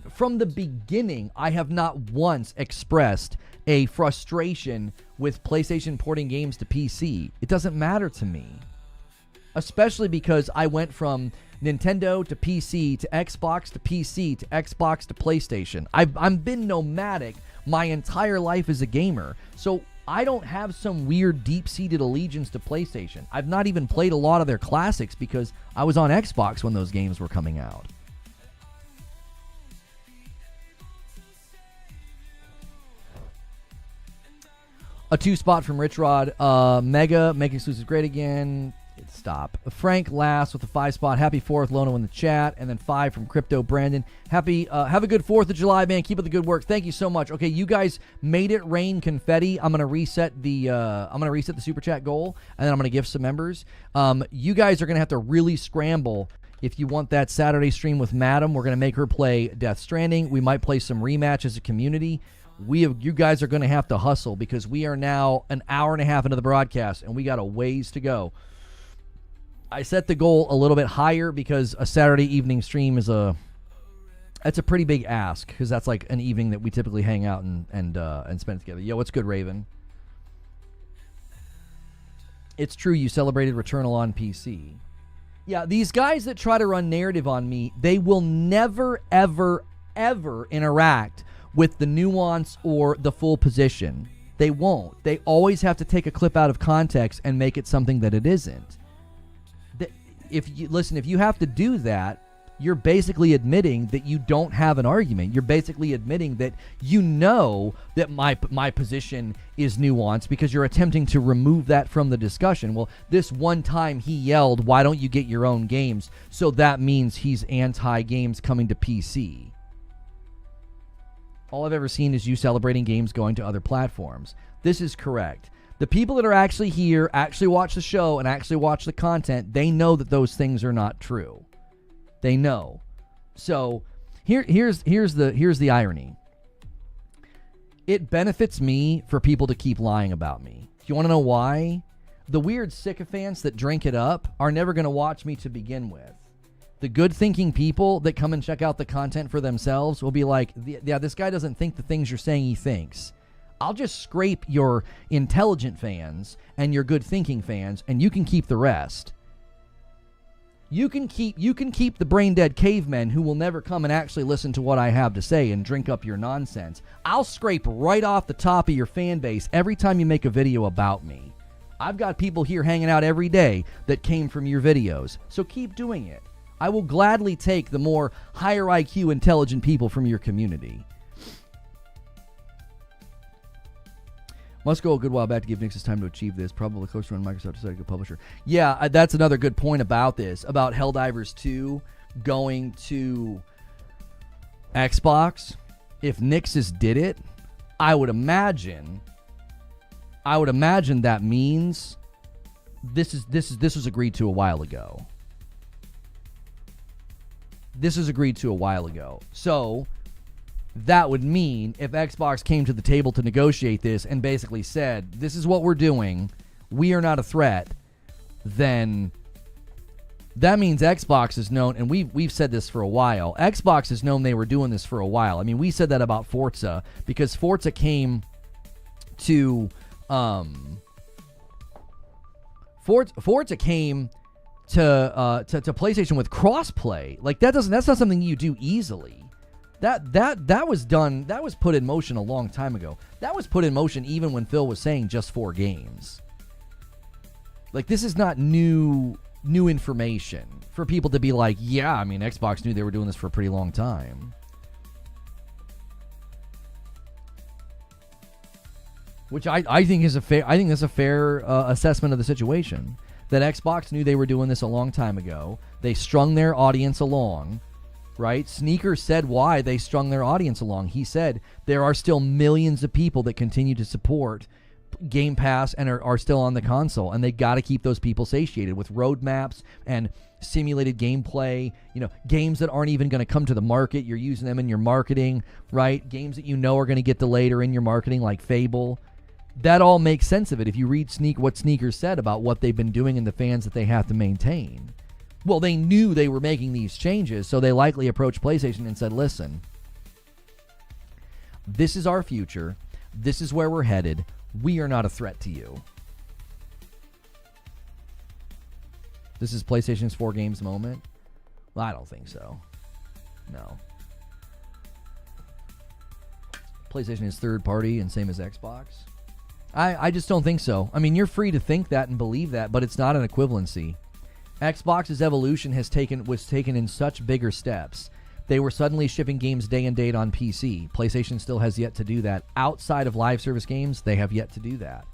From the beginning, I have not once expressed a frustration with PlayStation porting games to PC. It doesn't matter to me. Especially because I went from Nintendo to PC to Xbox to PC to Xbox to PlayStation. I've been nomadic my entire life as a gamer. So I don't have some weird deep-seated allegiance to PlayStation. I've not even played a lot of their classics because I was on Xbox when those games were coming out. A 2-spot from Rich Rod. Mega, make exclusives great again. Stop. Frank last with a 5-spot. Happy 4th, Lono in the chat. And then 5 from Crypto Brandon. Have a good 4th of July, man. Keep up the good work. Thank you so much. Okay, you guys made it rain confetti. I'm gonna reset the super chat goal, and then I'm gonna give some members. You guys are gonna have to really scramble if you want that Saturday stream with Madam. We're gonna make her play Death Stranding. We might play some rematch as a community. You guys are going to have to hustle because we are now an hour and a half into the broadcast and we got a ways to go. I set the goal a little bit higher because a Saturday evening stream is that's a pretty big ask, because that's like an evening that we typically hang out and spend together. Yo, what's good, Raven? It's true you celebrated Returnal on PC. Yeah, these guys that try to run narrative on me, they will never, ever, ever interact with the nuance or the full position. They won't. They always have to take a clip out of context and make it something that it isn't. If you have to do that, you're basically admitting that you don't have an argument. You're basically admitting that you know that my position is nuanced because you're attempting to remove that from the discussion. Well, this one time he yelled, "Why don't you get your own games?" So that means he's anti-games coming to PC. All I've ever seen is you celebrating games going to other platforms. This is correct. The people that are actually here, actually watch the show, and actually watch the content, they know that those things are not true. They know. So here's the irony. It benefits me for people to keep lying about me. Do you want to know why? The weird sycophants that drink it up are never going to watch me to begin with. The good-thinking people that come and check out the content for themselves will be like, yeah, this guy doesn't think the things you're saying he thinks. I'll just scrape your intelligent fans and your good-thinking fans, and you can keep the rest. You can keep the brain-dead cavemen who will never come and actually listen to what I have to say and drink up your nonsense. I'll scrape right off the top of your fan base every time you make a video about me. I've got people here hanging out every day that came from your videos, so keep doing it. I will gladly take the more higher IQ intelligent people from your community. Must go a good while back to give Nix's time to achieve this. Probably closer when Microsoft decided to go publisher. Yeah, that's another good point about this, about Helldivers 2 going to Xbox. If Nix's did it, I would imagine that means this was agreed to a while ago. This was agreed to a while ago. So that would mean if Xbox came to the table to negotiate this and basically said, this is what we're doing, we are not a threat, then that means Xbox is known, and we've said this for a while, Xbox has known they were doing this for a while. I mean, we said that about Forza, because Forza came to Forza came to PlayStation with crossplay. Like that's not something you do easily. That was done. That was put in motion a long time ago. That was put in motion even when Phil was saying just 4 games. Like, this is not new information for people to be like, yeah, I mean, Xbox knew they were doing this for a pretty long time. Which I think is that's a fair assessment of the situation. That Xbox knew they were doing this a long time ago. They strung their audience along, right? Sneaker said why they strung their audience along. He said there are still millions of people that continue to support Game Pass and are still on the console, and they got to keep those people satiated with roadmaps and simulated gameplay, games that aren't even going to come to the market. You're using them in your marketing, right? Games that are going to get delayed are in your marketing, like Fable. That all makes sense of it if you read what Sneakers said about what they've been doing and the fans that they have to maintain. Well, they knew they were making these changes, so they likely approached PlayStation and said, listen, this is our future. This is where we're headed. We are not a threat to you. This is PlayStation's 4 games moment? Well, I don't think so. No. PlayStation is third party and same as Xbox. I just don't think so. I mean, you're free to think that and believe that, but it's not an equivalency. Xbox's evolution was taken in such bigger steps. They were suddenly shipping games day and date on PC. PlayStation still has yet to do that. Outside of live service games, they have yet to do that.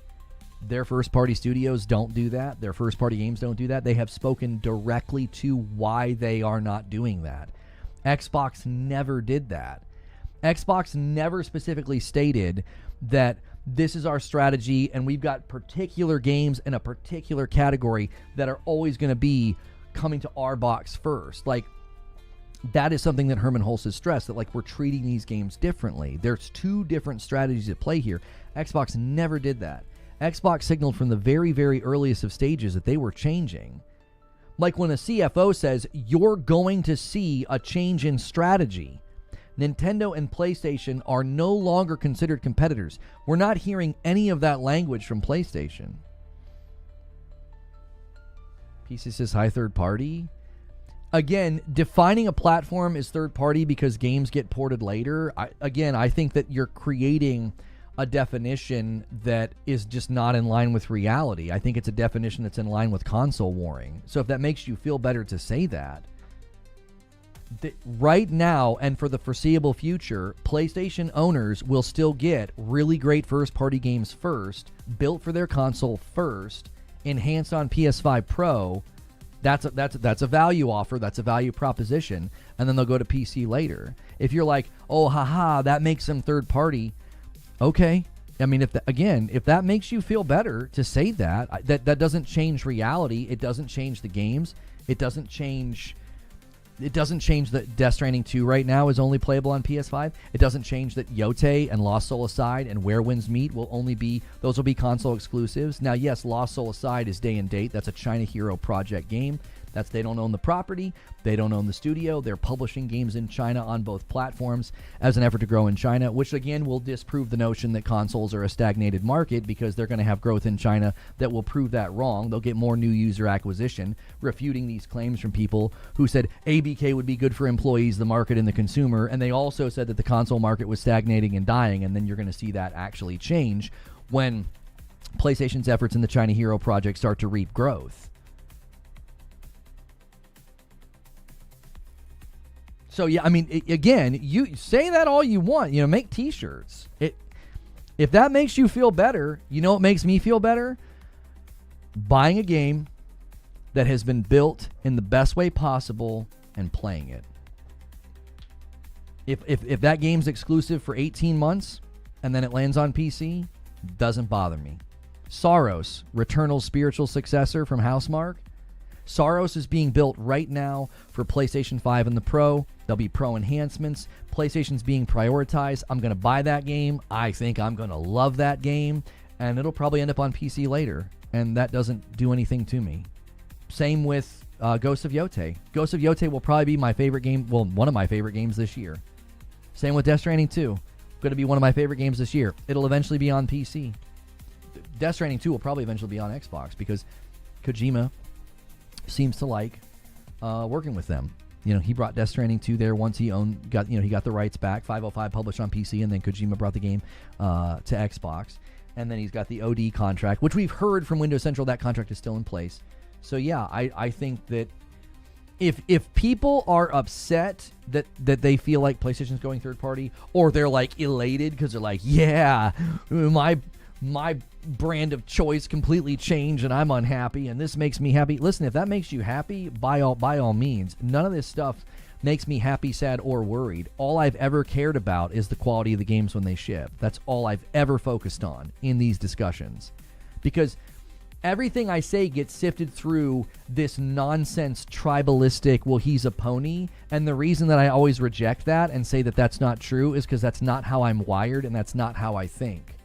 Their first-party studios don't do that. Their first-party games don't do that. They have spoken directly to why they are not doing that. Xbox never did that. Xbox never specifically stated that this is our strategy and we've got particular games in a particular category that are always going to be coming to our box first. Like, that is something that Herman Hulse has stressed, that like we're treating these games differently. There's 2 different strategies at play here. Xbox never did that. Xbox signaled from the very, very earliest of stages that they were changing. Like when a CFO says, you're going to see a change in strategy. Nintendo and PlayStation are no longer considered competitors. We're not hearing any of that language from PlayStation. PC says high third party. Again, defining a platform as third party because games get ported later, I think that you're creating a definition that is just not in line with reality. I think it's a definition that's in line with console warring. So if that makes you feel better to say that, right now and for the foreseeable future, PlayStation owners will still get really great first-party games first, built for their console first, enhanced on PS5 Pro. That's a value offer. That's a value proposition. And then they'll go to PC later. If you're like, oh, haha, that makes them third party. Okay. I mean, if that makes you feel better to say that, that doesn't change reality. It doesn't change the games. It doesn't change that Death Stranding 2 right now is only playable on PS5. It doesn't change that Yote and Lost Soul Aside and Where Winds Meet will be console exclusives. Now, yes, Lost Soul Aside is day and date. That's a China Hero Project game. They don't own the property. They don't own the studio. They're publishing games in China on both platforms as an effort to grow in China, which again will disprove the notion that consoles are a stagnated market, because they're going to have growth in China that will prove that wrong. They'll get more new user acquisition, refuting these claims from people who said ABK would be good for employees, the market, and the consumer, and they also said that the console market was stagnating and dying, and then you're going to see that actually change when PlayStation's efforts in the China Hero Project start to reap growth. So, yeah, I mean, again, you say that all you want. Make T-shirts. If that makes you feel better, what makes me feel better? Buying a game that has been built in the best way possible and playing it. If that game's exclusive for 18 months and then it lands on PC, doesn't bother me. Saros, Returnal's spiritual successor from Housemarque. Saros is being built right now for PlayStation 5 and the Pro. There'll be Pro enhancements. PlayStation's being prioritized. I'm going to buy that game. I think I'm going to love that game. And it'll probably end up on PC later. And that doesn't do anything to me. Same with Ghost of Yote. Ghost of Yote will probably be my favorite game. Well, one of my favorite games this year. Same with Death Stranding 2. Going to be one of my favorite games this year. It'll eventually be on PC. Death Stranding 2 will probably eventually be on Xbox because Kojima seems to like working with them. You know, he brought Death Stranding 2 there once he got the rights back. 505 published on PC, and then Kojima brought the game to Xbox. And then he's got the OD contract, which we've heard from Windows Central that contract is still in place. So yeah, I think that if people are upset that they feel like PlayStation's going third party, or they're like elated because they're like, yeah, my brand of choice completely changed and I'm unhappy and this makes me happy. Listen, if that makes you happy, by all means. None of this stuff makes me happy, sad, or worried. All I've ever cared about is the quality of the games when they ship. That's all I've ever focused on in these discussions. Because everything I say gets sifted through this nonsense tribalistic, well, he's a pony. And the reason that I always reject that and say that that's not true is because that's not how I'm wired and that's not how I think.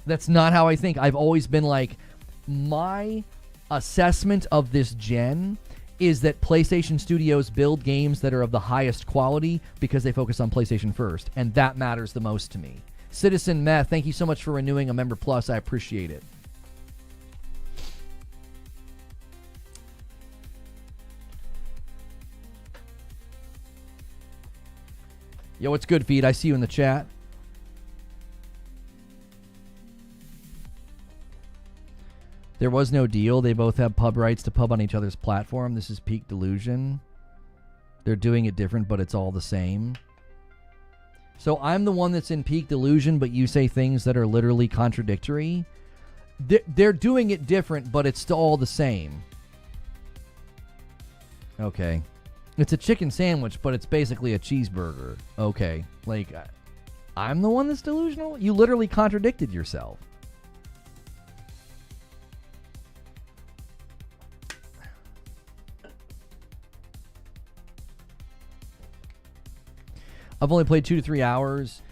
That's not how I think. I've always been like, my assessment of this gen is that PlayStation Studios build games that are of the highest quality because they focus on PlayStation first. And that matters the most to me. Citizen Meth, thank you so much for renewing a Member Plus. I appreciate it. Yo, what's good, Feed? I see you in the chat. There was no deal. They both have pub rights to pub on each other's platform. This is peak delusion. They're doing it different, but it's all the same. So I'm the one that's in peak delusion, but you say things that are literally contradictory. They're doing it different, but it's still all the same. Okay. It's a chicken sandwich, but it's basically a cheeseburger. Okay. Like, I'm the one that's delusional? You literally contradicted yourself. I've only played 2 to 3 hours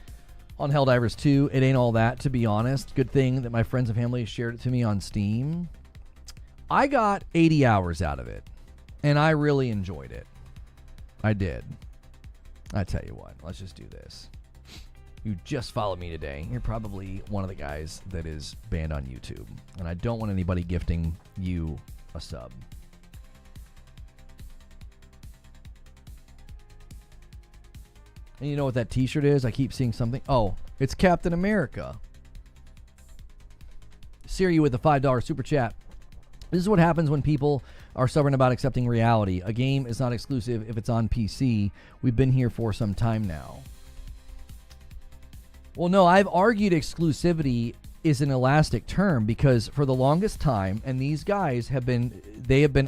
on Helldivers 2. It ain't all that, to be honest. Good thing that my friends and family shared it to me on Steam. I got 80 hours out of it, and I really enjoyed it. I did. I tell you what, let's just do this. You just followed me today. You're probably one of the guys that is banned on YouTube, and I don't want anybody gifting you a sub. And you know what that t-shirt is? I keep seeing something. Oh, it's Captain America. Siri with a $5 super chat. This is what happens when people are stubborn about accepting reality. A game is not exclusive if it's on PC. We've been here for some time now. Well, no, I've argued exclusivity is an elastic term because for the longest time, and these guys have been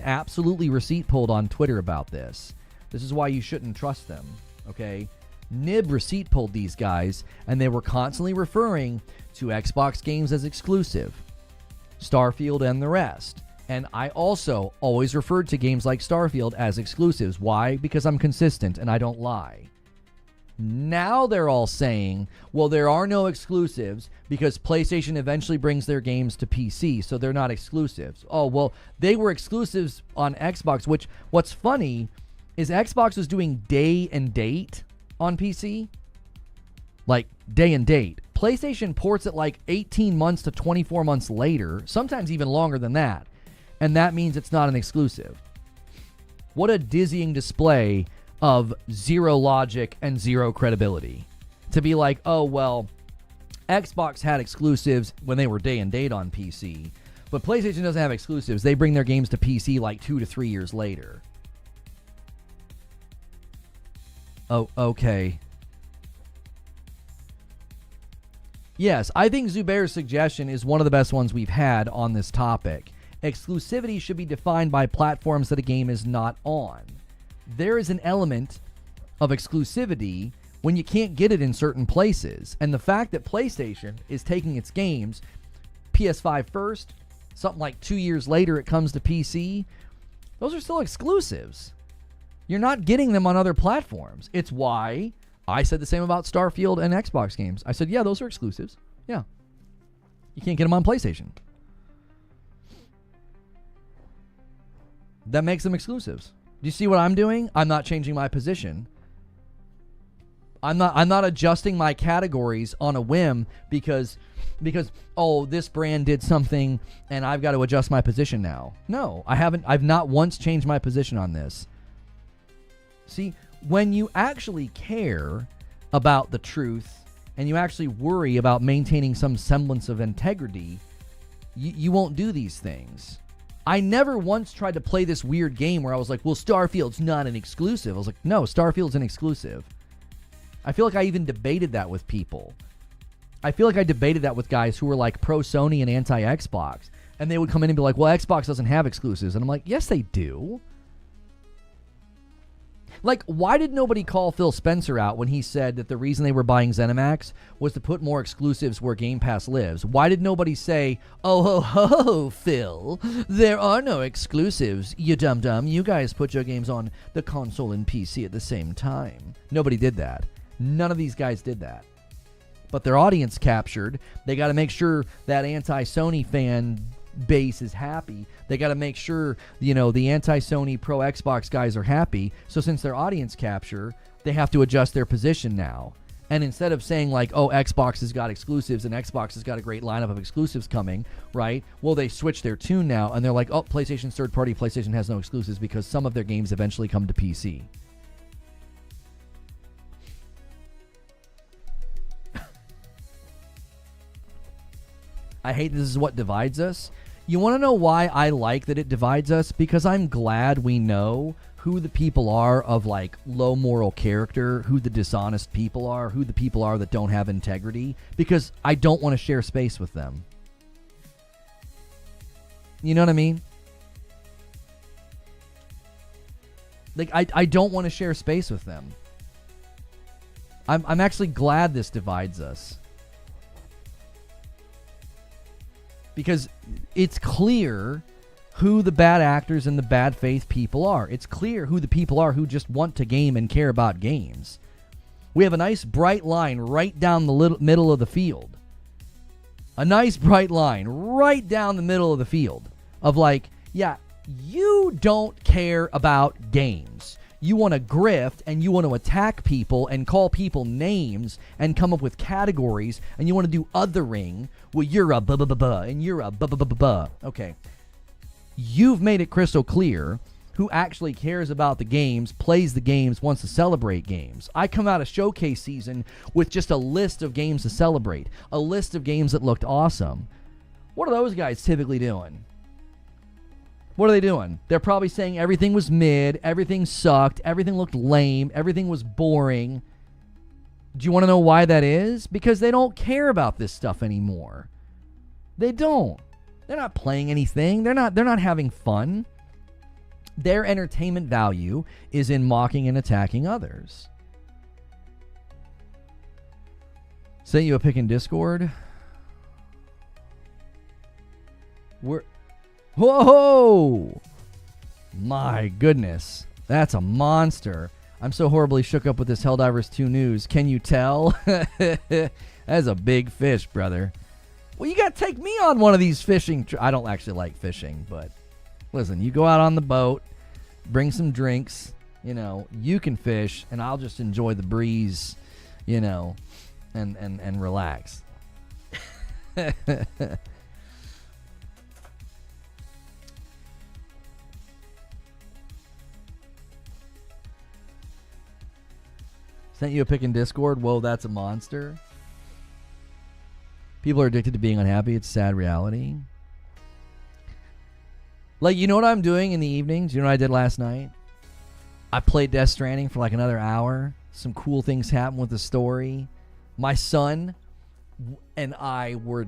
absolutely receipt pulled on Twitter about this. This is why you shouldn't trust them, okay? Nib receipt pulled these guys, and they were constantly referring to Xbox games as exclusive, Starfield and the rest. And I also always referred to games like Starfield as exclusives. Why? Because I'm consistent and I don't lie. Now they're all saying, well, there are no exclusives because PlayStation eventually brings their games to PC, so they're not exclusives. Oh, well, they were exclusives on Xbox, which what's funny is Xbox was doing day and date on PC, like day and date. PlayStation ports it like 18 months to 24 months later, sometimes even longer than that, and that means it's not an exclusive. What a dizzying display of zero logic and zero credibility. To be like, oh, well, Xbox had exclusives when they were day and date on PC, but PlayStation doesn't have exclusives. They bring their games to PC like 2 to 3 years later. Oh, okay. Yes, I think Zubair's suggestion is one of the best ones we've had on this topic. Exclusivity should be defined by platforms that a game is not on. There is an element of exclusivity when you can't get it in certain places. And the fact that PlayStation is taking its games PS5 first, something like 2 years later it comes to PC, those are still exclusives. You're not getting them on other platforms. It's why I said the same about Starfield and Xbox games. I said, yeah, those are exclusives. Yeah. You can't get them on PlayStation. That makes them exclusives. Do you see what I'm doing? I'm not changing my position. I'm not adjusting my categories on a whim because because, oh, this brand did something and I've got to adjust my position now. No, I haven't. I've not once changed my position on this. See, when you actually care about the truth and you actually worry about maintaining some semblance of integrity, you won't do these things. I never once tried to play this weird game where I was like, well, Starfield's not an exclusive. I was like, no, Starfield's an exclusive. I feel like I even debated that with people. I feel like I debated that with guys who were like pro Sony and anti Xbox. And they would come in and be like, well, Xbox doesn't have exclusives. And I'm like, yes, they do. Like, why did nobody call Phil Spencer out when he said that the reason they were buying ZeniMax was to put more exclusives where Game Pass lives? Why did nobody say, oh, ho, ho, Phil, there are no exclusives, you dum-dum. You guys put your games on the console and PC at the same time. Nobody did that. None of these guys did that. But their audience captured. They got to make sure that anti-Sony fan base is happy. They got to make sure, the anti-Sony pro Xbox guys are happy. So since their audience capture, they have to adjust their position now. And instead of saying like, oh, Xbox has got exclusives and Xbox has got a great lineup of exclusives coming, right? Well, they switch their tune now and they're like, oh, PlayStation's third party, PlayStation has no exclusives because some of their games eventually come to PC. I hate this is what divides us. You want to know why I like that it divides us? Because I'm glad we know who the people are of like low moral character, who the dishonest people are, who the people are that don't have integrity, because I don't want to share space with them. You know what I mean? Like, I don't want to share space with them. I'm actually glad this divides us. Because it's clear who the bad actors and the bad faith people are. It's clear who the people are who just want to game and care about games. We have a nice bright line right down the middle of the field. A nice bright line right down the middle of the field of like, yeah, you don't care about games. You want to grift and you want to attack people and call people names and come up with categories and you want to do othering. Well, you're a ba-ba-ba-ba and you're a ba-ba-ba-ba-ba. Okay. You've made it crystal clear who actually cares about the games, plays the games, wants to celebrate games. I come out of showcase season with just a list of games to celebrate, a list of games that looked awesome. What are those guys typically doing? What are they doing? They're probably saying everything was mid, everything sucked, everything looked lame, everything was boring. Do you want to know why that is? Because they don't care about this stuff anymore. They don't. They're not playing anything. They're not having fun. Their entertainment value is in mocking and attacking others. Sent you a pic in Discord. Whoa! My goodness. That's a monster. I'm so horribly shook up with this Helldivers 2 news. Can you tell? That's a big fish, brother. Well, you got to take me on one of these fishing. I don't actually like fishing, but listen, you go out on the boat, bring some drinks, you can fish, and I'll just enjoy the breeze, and relax. Sent you a pic in Discord. Whoa, that's a monster. People are addicted to being unhappy. It's a sad reality. Like, you know what I'm doing in the evenings? You know what I did last night? I played Death Stranding for like another hour. Some cool things happened with the story. My son and I were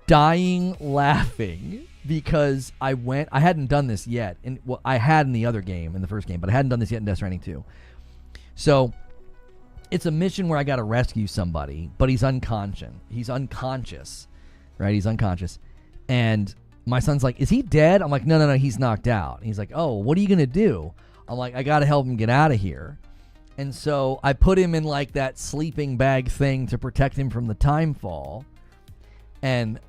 dying laughing because I hadn't done this yet. I had in the other game, in the first game, but I hadn't done this yet in Death Stranding 2. So it's a mission where I got to rescue somebody, but he's unconscious. He's unconscious, right? He's unconscious. And my son's like, is he dead? I'm like, no, he's knocked out. And he's like, oh, what are you going to do? I'm like, I got to help him get out of here. And so I put him in like that sleeping bag thing to protect him from the time fall. And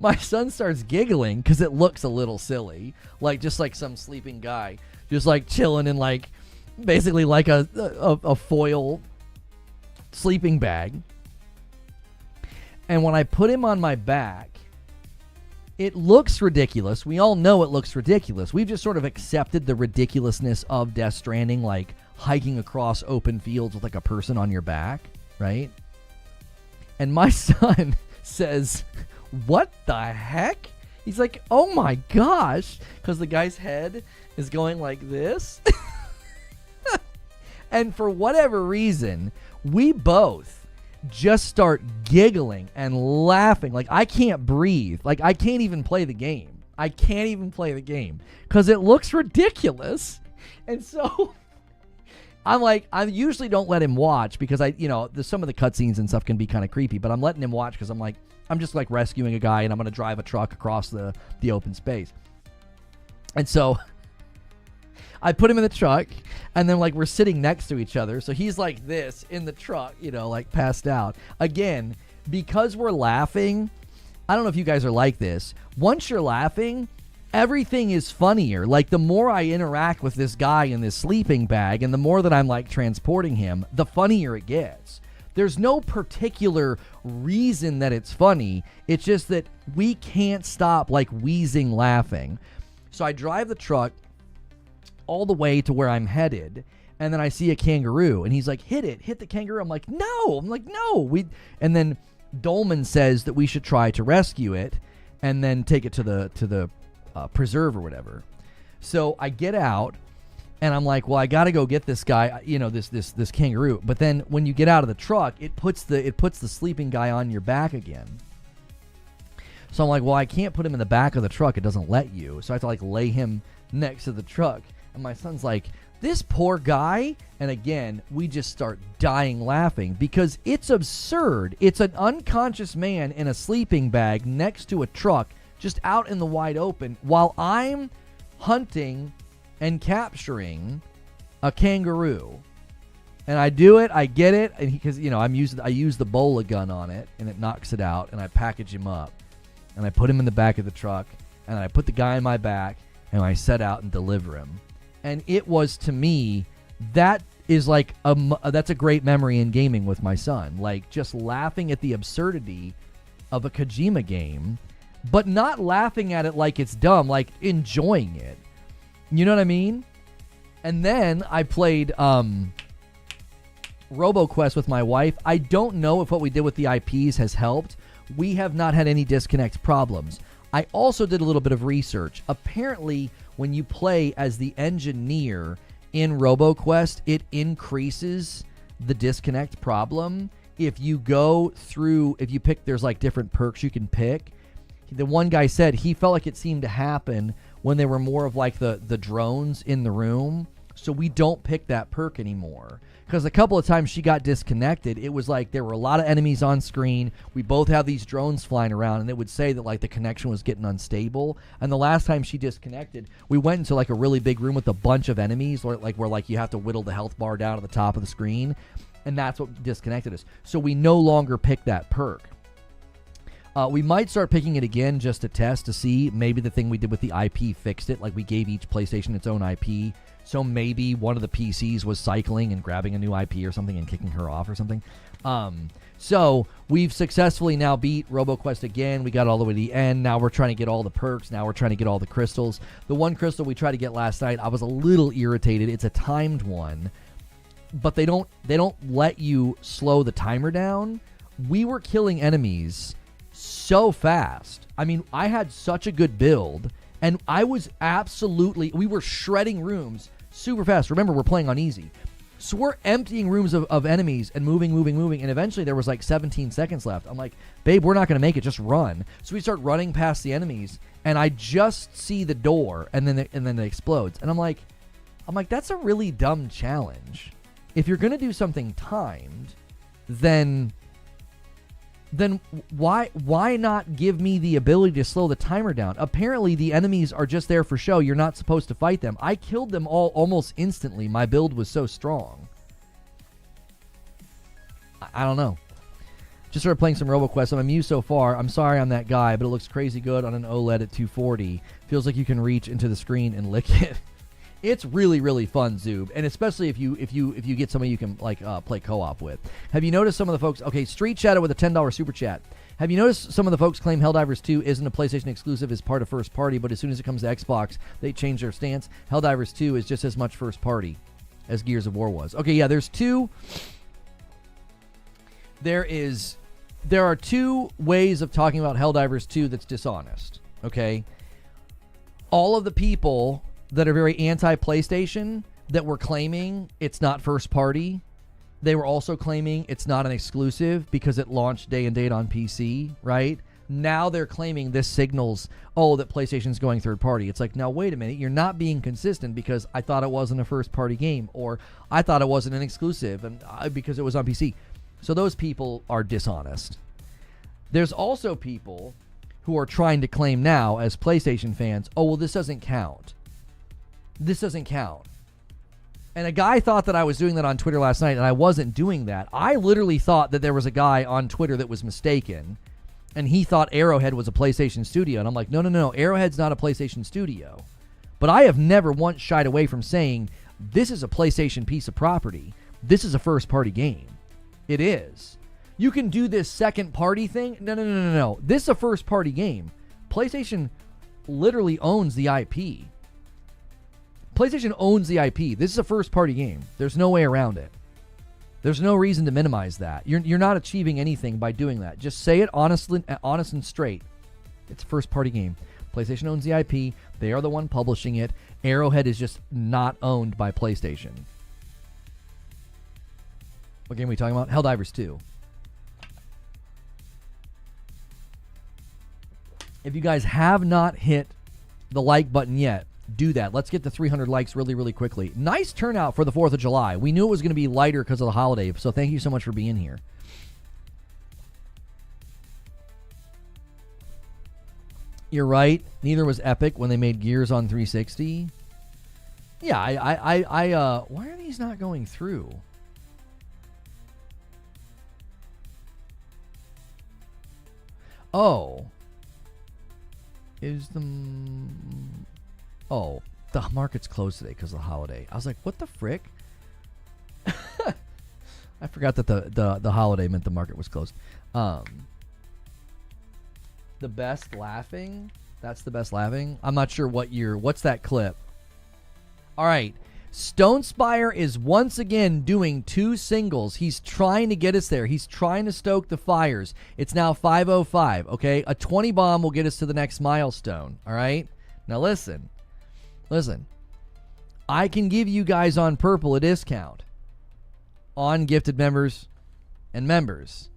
my son starts giggling because it looks a little silly. Like, just like some sleeping guy, just like chilling in like, basically like a foil sleeping bag. And when I put him on my back, it looks ridiculous. We all know it looks ridiculous. We've just sort of accepted the ridiculousness of Death Stranding, like hiking across open fields with like a person on your back, right? And my son says, "What the heck?" He's like, "Oh my gosh," because the guy's head is going like this. And for whatever reason, we both just start giggling and laughing. Like, I can't breathe. Like, I can't even play the game. I can't even play the game because it looks ridiculous. And so I'm like, I usually don't let him watch because some of the cutscenes and stuff can be kind of creepy, but I'm letting him watch because I'm like, I'm just like rescuing a guy and I'm going to drive a truck across the open space. And so I put him in the truck, and then like we're sitting next to each other. So he's like this in the truck, like passed out. Again, because we're laughing, I don't know if you guys are like this. Once you're laughing, everything is funnier. Like, the more I interact with this guy in this sleeping bag and the more that I'm like transporting him, the funnier it gets. There's no particular reason that it's funny. It's just that we can't stop like wheezing laughing. So I drive the truck all the way to where I'm headed, and then I see a kangaroo, and he's like, hit the kangaroo. I'm like, no. And then Dolman says that we should try to rescue it and then take it to the preserve or whatever. So I get out, and I'm like, well, I got to go get this guy, this kangaroo. But then when you get out of the truck, it puts the sleeping guy on your back again. So I'm like, well, I can't put him in the back of the truck. It doesn't let you. So I have to like lay him next to the truck. And my son's like, this poor guy. And again, we just start dying laughing because it's absurd. It's an unconscious man in a sleeping bag next to a truck just out in the wide open while I'm hunting and capturing a kangaroo. And I do it, I get it, and because I use the bola gun on it, and it knocks it out, and I package him up, and I put him in the back of the truck, and I put the guy in my back, and I set out and deliver him. And it was, to me, that is like that's a great memory in gaming with my son, like just laughing at the absurdity of a Kojima game, but not laughing at it like it's dumb, like enjoying it. You know what I mean? And then I played RoboQuest with my wife. I don't know if what we did with the IPs has helped. We have not had any disconnect problems. I also did a little bit of research. Apparently, when you play as the engineer in RoboQuest, it increases the disconnect problem. If you pick, there's like different perks you can pick. The one guy said he felt like it seemed to happen when they were more of like the drones in the room. So we don't pick that perk anymore. Because a couple of times she got disconnected, it was like there were a lot of enemies on screen. We both have these drones flying around, and it would say that like the connection was getting unstable. And the last time she disconnected, we went into like a really big room with a bunch of enemies, where you have to whittle the health bar down to the top of the screen. And that's what disconnected us. So we no longer pick that perk. We might start picking it again just to test to see. Maybe the thing we did with the IP fixed it. Like we gave each PlayStation its own IP. So maybe one of the PCs was cycling and grabbing a new IP or something and kicking her off or something. So we've successfully now beat RoboQuest again. We got all the way to the end. Now we're trying to get all the perks. Now we're trying to get all the crystals. The one crystal we tried to get last night, I was a little irritated. It's a timed one, but they don't let you slow the timer down. We were killing enemies so fast. I mean, I had such a good build, and we were shredding rooms super fast. Remember, we're playing on easy. So we're emptying rooms of enemies and moving, and eventually there was like 17 seconds left. I'm like, babe, we're not going to make it, just run. So we start running past the enemies, and I just see the door, and then it explodes. And I'm like, that's a really dumb challenge. If you're going to do something timed, then why not give me the ability to slow the timer down? Apparently, the enemies are just there for show. You're not supposed to fight them. I killed them all almost instantly. My build was so strong. I don't know. Just started playing some RoboQuest. I'm amused so far. I'm sorry I'm that guy, but it looks crazy good on an OLED at 240. Feels like you can reach into the screen and lick it. It's really, really fun, Zoob, and especially if you get somebody you can play co-op with. Have you noticed some of the folks? Okay, Street Shadow with a $10 super chat. Have you noticed some of the folks claim Helldivers 2 isn't a PlayStation exclusive as part of first party, but as soon as it comes to Xbox, they change their stance? Helldivers 2 is just as much first party as Gears of War was. Okay, yeah, there are two ways of talking about Helldivers 2 that's dishonest, okay? All of the people that are very anti-PlayStation that were claiming it's not first party, they were also claiming it's not an exclusive because it launched day and date on PC, right? Now they're claiming this signals, that PlayStation's going third party. It's like, now wait a minute, you're not being consistent because I thought it wasn't a first party game, or I thought it wasn't an exclusive and because it was on PC. So those people are dishonest. There's also people who are trying to claim now as PlayStation fans, this doesn't count. This doesn't count. And a guy thought that I was doing that on Twitter last night, and I wasn't doing that. I literally thought that there was a guy on Twitter that was mistaken, and he thought Arrowhead was a PlayStation studio. And I'm like, no, Arrowhead's not a PlayStation studio. But I have never once shied away from saying, this is a PlayStation piece of property. This is a first-party game. It is. You can do this second-party thing. No. This is a first-party game. PlayStation literally owns the IP. PlayStation owns the IP. This is a first-party game. There's no way around it. There's no reason to minimize that. You're not achieving anything by doing that. Just say it honest and straight. It's a first-party game. PlayStation owns the IP. They are the one publishing it. Arrowhead is just not owned by PlayStation. What game are we talking about? Helldivers 2. If you guys have not hit the like button yet, do that. Let's get to 300 likes really, really quickly. Nice turnout for the 4th of July. We knew it was going to be lighter because of the holiday, so thank you so much for being here. You're right. Neither was Epic when they made Gears on 360. Yeah, why are these not going through? The market's closed today because of the holiday. I was like, what the frick? I forgot that the holiday meant the market was closed. The best laughing? That's the best laughing? I'm not sure what's that clip? All right. Stonespire is once again doing 2 singles. He's trying to get us there. He's trying to stoke the fires. It's now 5:05, okay? A 20 bomb will get us to the next milestone, all right? Now listen. I can give you guys on Purple a discount on gifted members and members.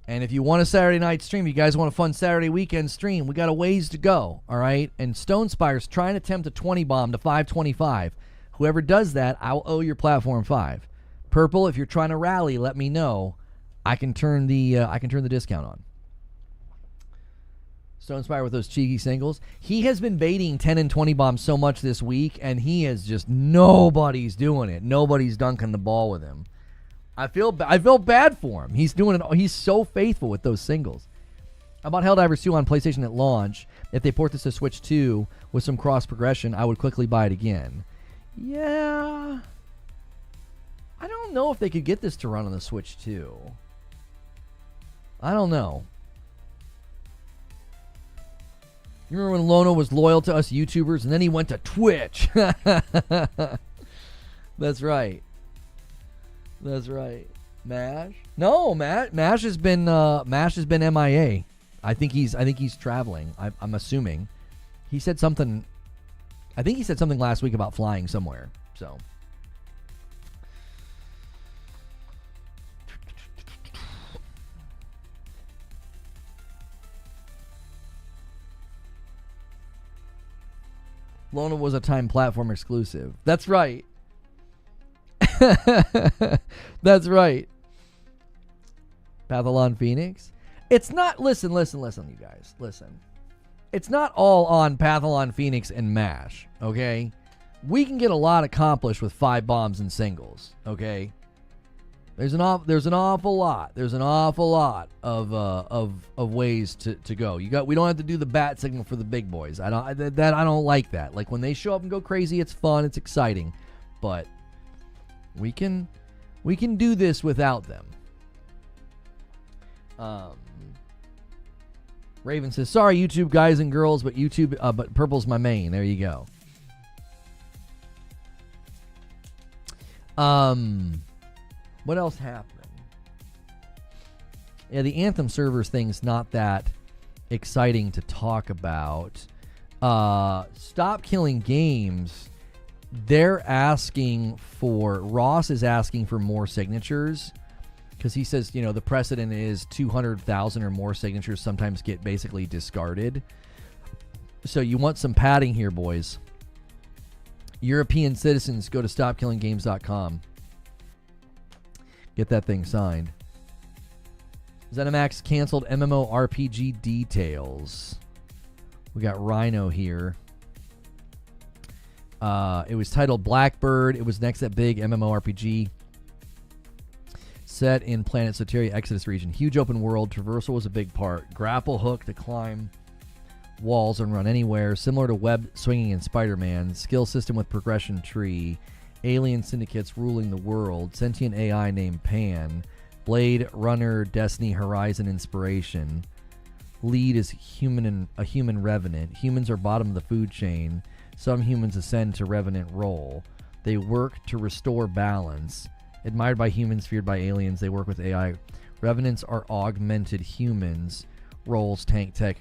And if you want a Saturday night stream, you guys want a fun Saturday weekend stream, we got a ways to go, all right? And Stonespire's trying to attempt a 20 bomb to 525. Whoever does that, I'll owe your platform 5. Purple, if you're trying to rally, let me know. I can turn the discount on. Stonespire with those cheeky singles. He has been baiting 10 and 20 bombs so much this week, and he is just, nobody's doing it. Nobody's dunking the ball with him. I feel bad for him. He's doing it. He's so faithful with those singles. How about Helldivers 2 on PlayStation at launch? If they port this to Switch 2 with some cross progression, I would quickly buy it again. Yeah. I don't know if they could get this to run on the Switch 2. I don't know. You remember when Lono was loyal to us YouTubers and then he went to Twitch? That's right. MASH? No, MASH has been MIA. I think he's traveling. I'm assuming. He said something. I think he said something last week about flying somewhere. So. Lona was a Time Platform exclusive. That's right. That's right. Pathalon Phoenix. It's not. Listen, you guys. Listen. It's not all on Pathalon Phoenix and MASH. Okay, we can get a lot accomplished with 5 bombs and singles. Okay, there's an awful lot. There's an awful lot of ways to go. We don't have to do the bat signal for the big boys. I don't like that. Like when they show up and go crazy, it's fun, it's exciting, but we can do this without them. Raven says, sorry, YouTube guys and girls, but but purple's my main. There you go. What else happened? Yeah, the Anthem servers thing's not that exciting to talk about. Stop Killing Games, they're asking for, Ross is asking for more signatures, because he says, you know, the precedent is 200,000 or more signatures sometimes get basically discarded. So you want some padding here, boys. European citizens, go to stopkillinggames.com. Get that thing signed. ZeniMax canceled MMORPG details. We got Rhino here. It was titled Blackbird. It was next at big MMORPG. Set in Planet Soteria Exodus region. Huge open world. Traversal was a big part. Grapple hook to climb walls and run anywhere. Similar to web swinging in Spider-Man. Skill system with progression tree. Alien syndicates ruling the world. Sentient AI named Pan. Blade Runner Destiny Horizon inspiration. Lead is a human revenant. Humans are bottom of the food chain. Some humans ascend to revenant role. They work to restore balance. Admired by humans, feared by aliens, they work with AI. Revenants are augmented humans. Roles, tank tech,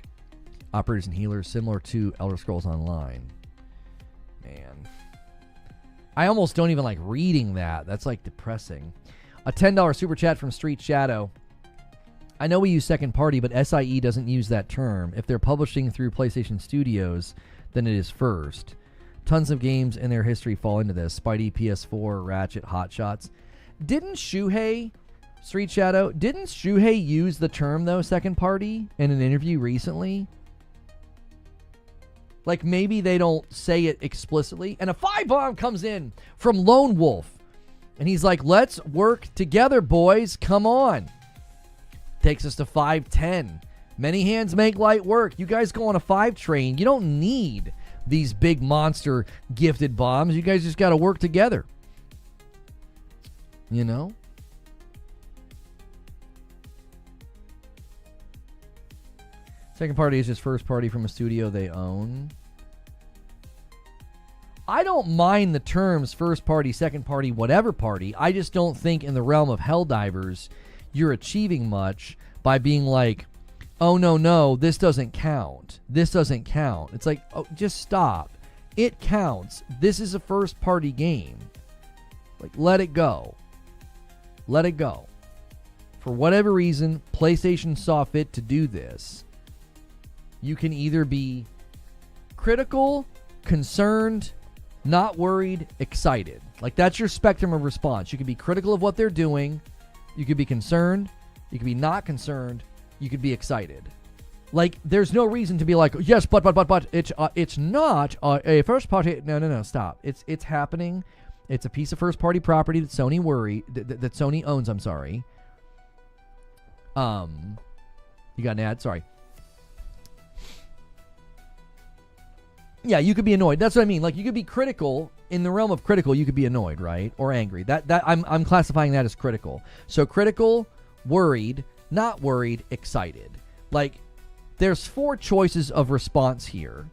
operators and healers, similar to Elder Scrolls Online. Man. I almost don't even like reading that. That's like depressing. A $10 super chat from Street Shadow. I know we use second party, but SIE doesn't use that term. If they're publishing through PlayStation Studios, then it is first. Tons of games in their history fall into this. Spidey, PS4, Ratchet, Hot Shots. Didn't Shuhei, Street Shadow, didn't Shuhei use the term, though, second party, in an interview recently? Like, maybe they don't say it explicitly. And a 5-bomb comes in from Lone Wolf. And he's like, let's work together, boys. Come on. Takes us to 5-10. Many hands make light work. You guys go on a 5 train. You don't need these big monster gifted bombs. You guys just got to work together. You know? Second party is just first party from a studio they own. I don't mind the terms first party, second party, whatever party. I just don't think in the realm of Helldivers you're achieving much by being like, oh, no, this doesn't count. This doesn't count. It's like, oh, just stop. It counts. This is a first party game. Like, let it go. Let it go. For whatever reason, PlayStation saw fit to do this. You can either be critical, concerned, not worried, excited. Like, that's your spectrum of response. You can be critical of what they're doing. You could be concerned. You could be not concerned. You could be excited. Like, there's no reason to be like, yes, but it's not a first party. No, stop. It's happening. It's a piece of first party property that Sony that Sony owns. I'm sorry. You got an ad? Sorry. Yeah, you could be annoyed. That's what I mean. Like, you could be critical. In the realm of critical, you could be annoyed, right? Or angry. That I'm classifying that as critical. So critical, worried, not worried, excited. Like, there's 4 choices of response here.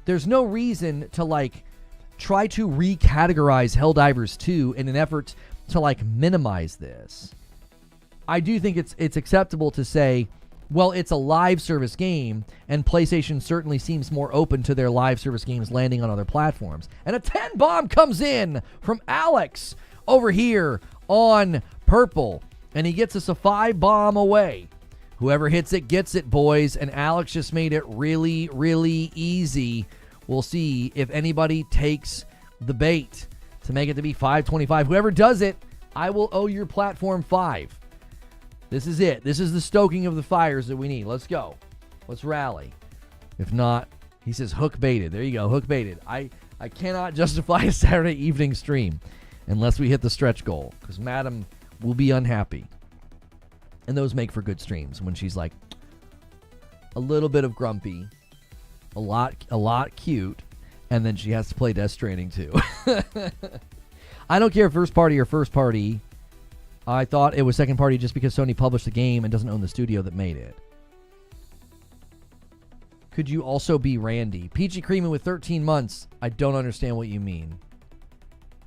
There's no reason to, like, try to recategorize Helldivers 2 in an effort to, like, minimize this. I do think it's acceptable to say, well, it's a live service game, and PlayStation certainly seems more open to their live service games landing on other platforms. And a 10-bomb comes in from Alex over here on purple, and he gets us a 5-bomb away. Whoever hits it gets it, boys, and Alex just made it really, really easy. We'll see if anybody takes the bait to make it to be 525. Whoever does it, I will owe your platform 5. This is it. This is the stoking of the fires that we need. Let's go. Let's rally. If not, he says hook baited. There you go. Hook baited. I cannot justify a Saturday evening stream unless we hit the stretch goal, because Madam will be unhappy. And those make for good streams when she's like a little bit of grumpy, a lot cute, and then she has to play Death Stranding too. I don't care if first party or first party. I thought it was second party just because Sony published the game and doesn't own the studio that made it. Could you also be Randy? Peachy Creamy with 13 months. I don't understand what you mean.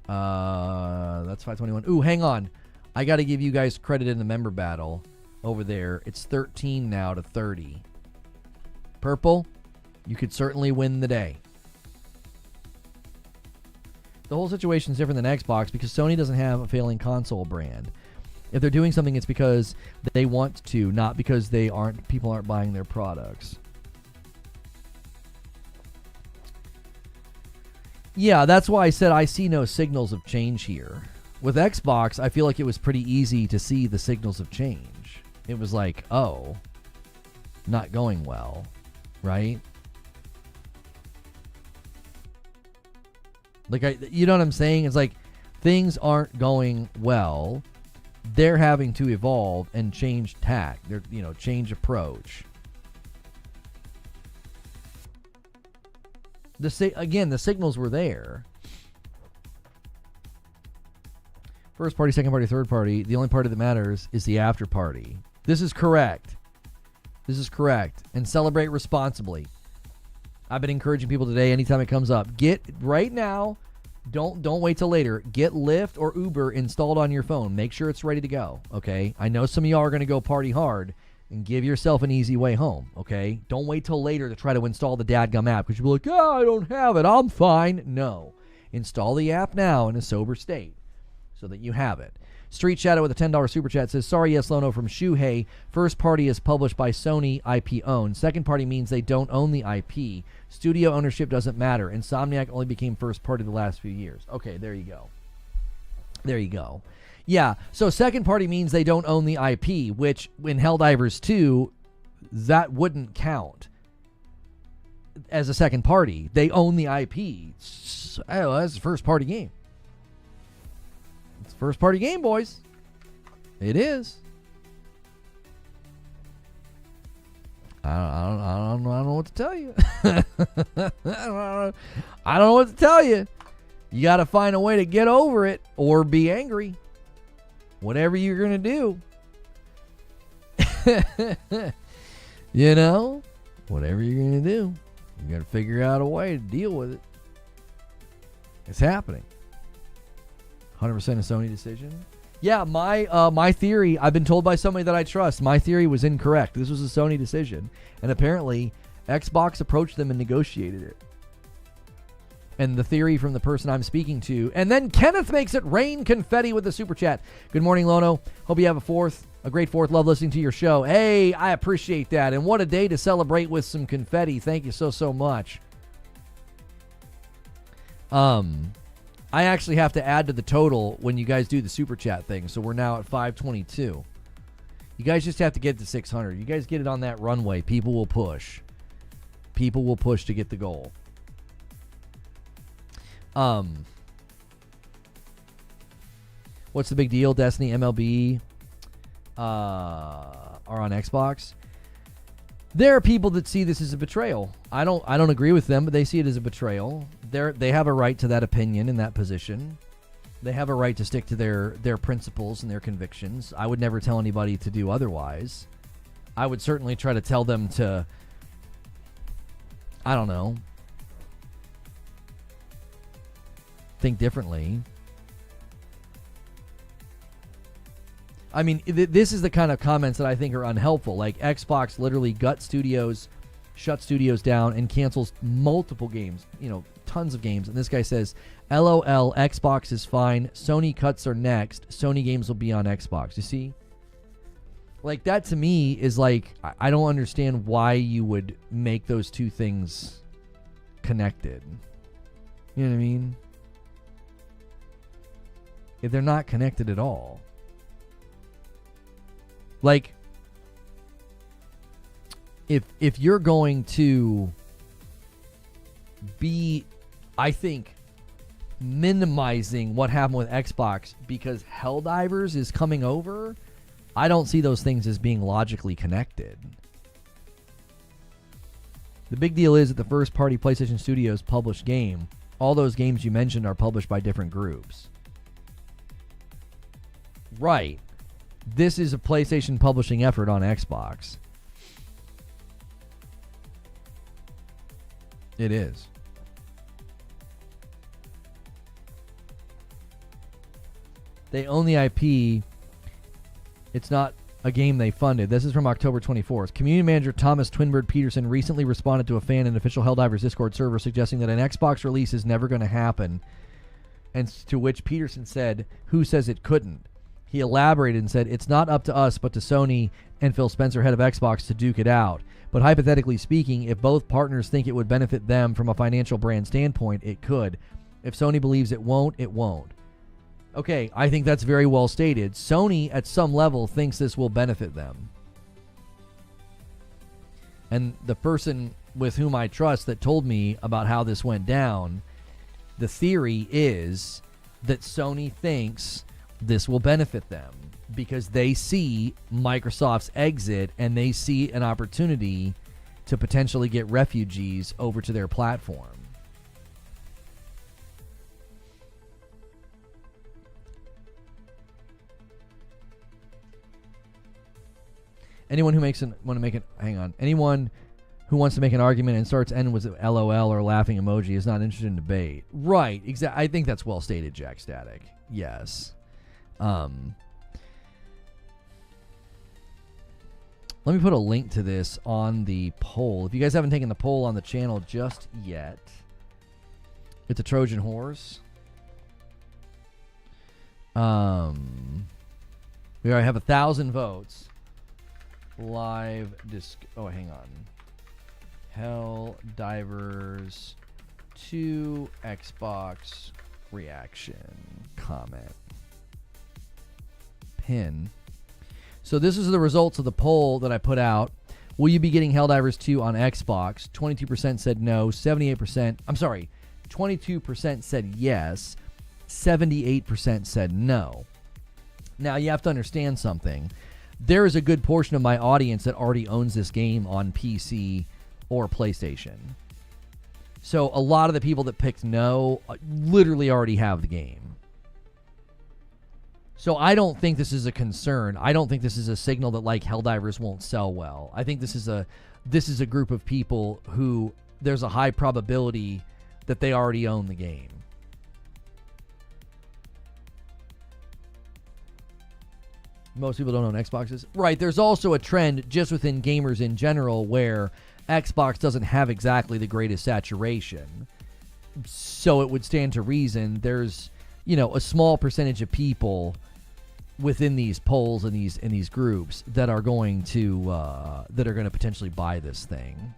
That's 521. Ooh, hang on. I got to give you guys credit in the member battle over there. It's 13 now to 30. Purple, you could certainly win the day. The whole situation is different than Xbox because Sony doesn't have a failing console brand. If they're doing something, it's because they want to, not because people aren't buying their products. Yeah, that's why I said I see no signals of change here. With Xbox, I feel like it was pretty easy to see the signals of change. It was like, oh, not going well, right? Like, you know what I'm saying? It's like things aren't going well. They're having to evolve and change tack. They're, change approach. Again, the signals were there. First party, second party, third party. The only party that matters is the after party. This is correct. And celebrate responsibly. I've been encouraging people today, anytime it comes up, get right now. Don't wait till later. Get Lyft or Uber installed on your phone. Make sure it's ready to go. Okay. I know some of y'all are going to go party hard and give yourself an easy way home. Okay. Don't wait till later to try to install the dadgum app because you'll be like, I don't have it. I'm fine. No. Install the app now in a sober state so that you have it. Street Shadow with a $10 super chat says, sorry, yes, Lono from Shuhei. First party is published by Sony, IP owned. Second party means they don't own the IP. Studio ownership doesn't matter. Insomniac only became first party the last few years. Okay, there you go. Yeah, so second party means they don't own the IP, which in Helldivers 2, that wouldn't count as a second party. They own the IP. So, that's a first party game. It's a first party game, boys. It is. I don't know what to tell you. I don't know what to tell you. You got to find a way to get over it or be angry. Whatever you're going to do. Whatever you're going to do. You got to figure out a way to deal with it. It's happening. 100% a Sony decision. Yeah, my theory, I've been told by somebody that I trust, my theory was incorrect. This was a Sony decision. And apparently, Xbox approached them and negotiated it. And the theory from the person I'm speaking to. And then Kenneth makes it rain confetti with the super chat. Good morning, Lono. Hope you have a great fourth. Love listening to your show. Hey, I appreciate that. And what a day to celebrate with some confetti. Thank you so much. I actually have to add to the total when you guys do the super chat thing. So we're now at 522. You guys just have to get to 600. You guys get it on that runway. People will push. People will push to get the goal. What's the big deal? Destiny, MLB are on Xbox. There are people that see this as a betrayal. I don't agree with them, but they see it as a betrayal. They have a right to that opinion and that position. They have a right to stick to their principles and their convictions. I would never tell anybody to do otherwise. I would certainly try to tell them to, I don't know, think differently. I mean, this is the kind of comments that I think are unhelpful. Like, Xbox literally shuts studios down and cancels multiple games, tons of games. And this guy says, LOL, Xbox is fine. Sony cuts are next. Sony games will be on Xbox. You see? Like, that to me is like, I don't understand why you would make those two things connected. You know what I mean? If they're not connected at all. Like, if you're going to be, I think, minimizing what happened with Xbox because Helldivers is coming over, I don't see those things as being logically connected. The big deal is that the first party PlayStation Studios published game, all those games you mentioned are published by different groups. Right. This is a PlayStation publishing effort on Xbox. It is. They own the IP. It's not a game they funded. This is from October 24th. Community manager Thomas Twinbird Peterson recently responded to a fan in an official Helldivers Discord server suggesting that an Xbox release is never going to happen, and to which Peterson said, "Who says it couldn't?" He elaborated and said, "It's not up to us but to Sony and Phil Spencer, head of Xbox, to duke it out. But hypothetically speaking, if both partners think it would benefit them from a financial brand standpoint, it could. If Sony believes it won't, it won't." Okay, I think that's very well stated. Sony, at some level, thinks this will benefit them. And the person with whom I trust that told me about how this went down, the theory is that Sony thinks this will benefit them because they see Microsoft's exit and they see an opportunity to potentially get refugees over to their platform. Anyone who anyone who wants to make an argument and starts ending with LOL or laughing emoji is not interested in debate. Right, exactly. I think that's well stated, Jack Static. Yes. Let me put a link to this on the poll. If you guys haven't taken the poll on the channel just yet, it's a Trojan horse. We already have 1,000 votes. Live disc. Oh, hang on. Helldivers 2 Xbox reaction comment. Pin. So this is the results of the poll that I put out. Will you be getting Helldivers 2 on Xbox? 22% said no. 22% said yes. 78% said no. Now, you have to understand something. There is a good portion of my audience that already owns this game on PC or PlayStation. So a lot of the people that picked no literally already have the game. So I don't think this is a concern. I don't think this is a signal that like Helldivers won't sell well. I think this is a group of people who there's a high probability that they already own the game. Most people don't own Xboxes. Right, there's also a trend just within gamers in general where Xbox doesn't have exactly the greatest saturation. So it would stand to reason there's, a small percentage of people within these polls and these groups that are going to potentially buy this thing.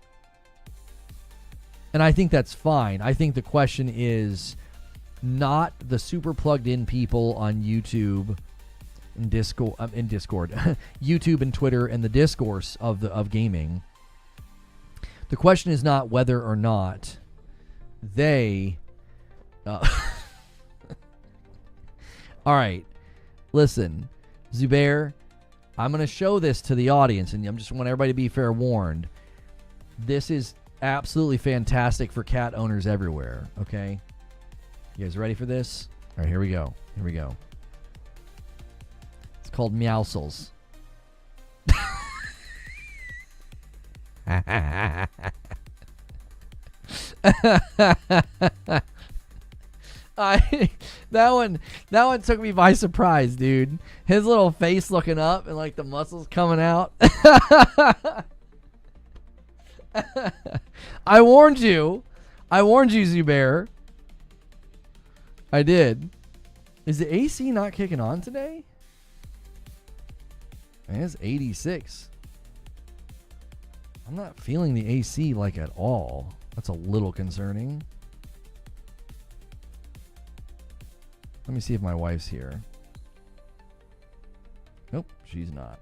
And I think that's fine. I think the question is not the super plugged in people on YouTube in Discord, YouTube and Twitter and the discourse of gaming. The question is not whether or not they. All right, listen, Zubair, I'm going to show this to the audience, and I just want everybody to be fair warned. This is absolutely fantastic for cat owners everywhere. Okay, you guys ready for this? All right, here we go. It's called Meowsles. That one took me by surprise, dude. His little face looking up and like the muscles coming out. I warned you, Zubair. I did. Is the AC not kicking on today? Man, it's 86. I'm not feeling the AC like at all. That's a little concerning. Let me see if my wife's here. Nope, she's not.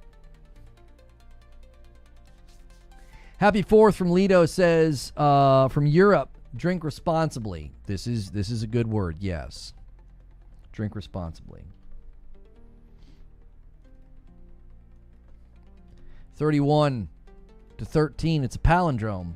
Happy 4th from Lido says, from Europe, drink responsibly. This is a good word, yes. Drink responsibly. 31 to 13, it's a palindrome.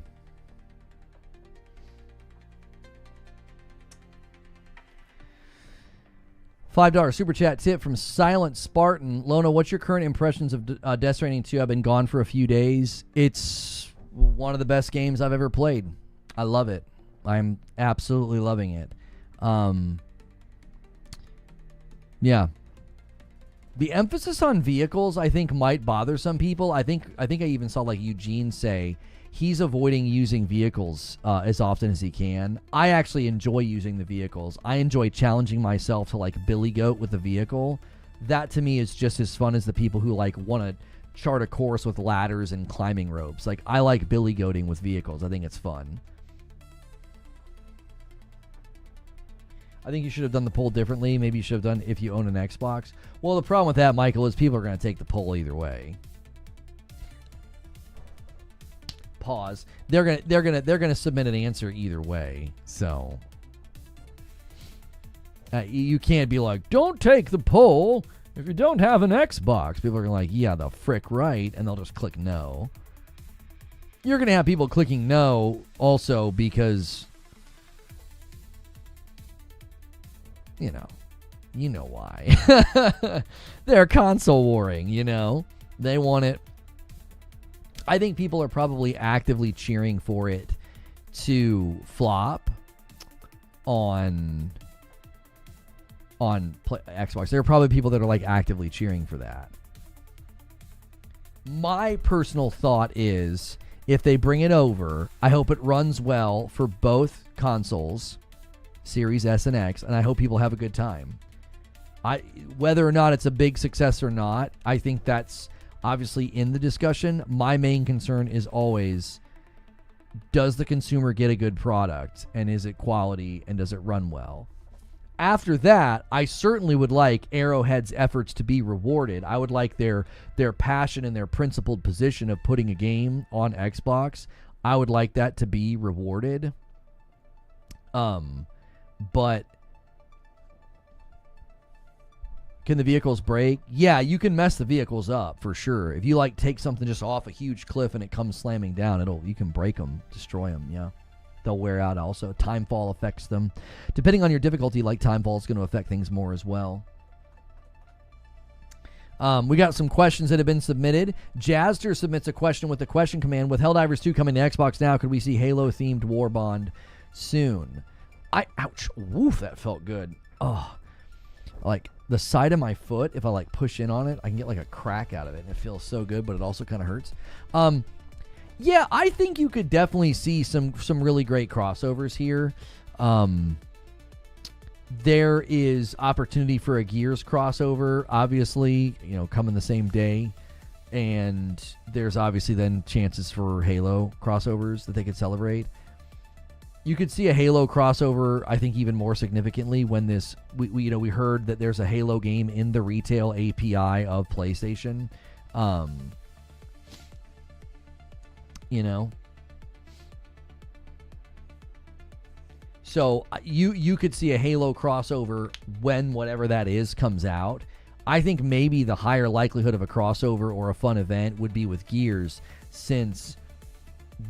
$5 super chat tip from Silent Spartan. Lona, what's your current impressions of Death Stranding 2? I've been gone for a few days. It's one of the best games I've ever played. I love it. I'm absolutely loving it. Yeah. The emphasis on vehicles, I think, might bother some people. I think I even saw like Eugene say he's avoiding using vehicles as often as he can. I actually enjoy using the vehicles. I enjoy challenging myself to like Billy Goat with the vehicle. That to me is just as fun as the people who like want to chart a course with ladders and climbing ropes. Like, I like Billy Goating with vehicles. I think it's fun. I think you should have done the poll differently. Maybe you should have done if you own an Xbox. Well, the problem with that, Michael, is people are going to take the poll either way. Pause. They're gonna submit an answer either way. So you can't be like, don't take the poll if you don't have an Xbox. People are gonna like, yeah, the frick right, and they'll just click no. You're gonna have people clicking no also because, you know why. They're console warring, They want it. I think people are probably actively cheering for it to flop on Xbox. There are probably people that are like actively cheering for that. My personal thought is, if they bring it over, I hope it runs well for both consoles, Series S and X, and I hope people have a good time. Whether or not it's a big success or not, I think that's obviously in the discussion. My main concern is always, does the consumer get a good product, and is it quality, and does it run well? After that, I certainly would like Arrowhead's efforts to be rewarded. I would like their passion and their principled position of putting a game on Xbox. I would like that to be rewarded. But can the vehicles break? Yeah, you can mess the vehicles up for sure. If you like take something just off a huge cliff and it comes slamming down, you can break them, destroy them. Yeah, they'll wear out. Also, timefall affects them. Depending on your difficulty, like timefall is going to affect things more as well. We got some questions that have been submitted. Jazzer submits a question with the question command: with Helldivers 2 coming to Xbox now, could we see Halo-themed Warbond soon? Ouch. Woof, that felt good. Oh, like the side of my foot, if I like push in on it, I can get like a crack out of it, and it feels so good, but it also kind of hurts. Yeah, I think you could definitely see some really great crossovers here. There is opportunity for a Gears crossover, obviously, coming the same day. And there's obviously then chances for Halo crossovers that they could celebrate. You could see a Halo crossover, I think, even more significantly when we heard that there's a Halo game in the retail API of PlayStation. So you could see a Halo crossover when whatever that is comes out. I think maybe the higher likelihood of a crossover or a fun event would be with Gears, since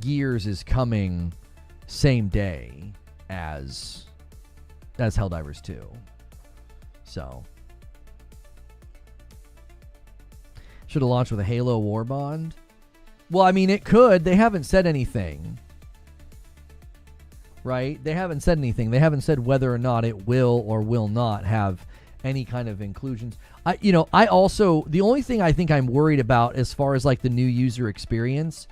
Gears is coming same day as Helldivers 2. So should have launched with a Halo Warbond. Well, I mean, it could. They haven't said anything. Right? They haven't said anything. They haven't said whether or not it will or will not have any kind of inclusions. I also, the only thing I think I'm worried about as far as like the new user experience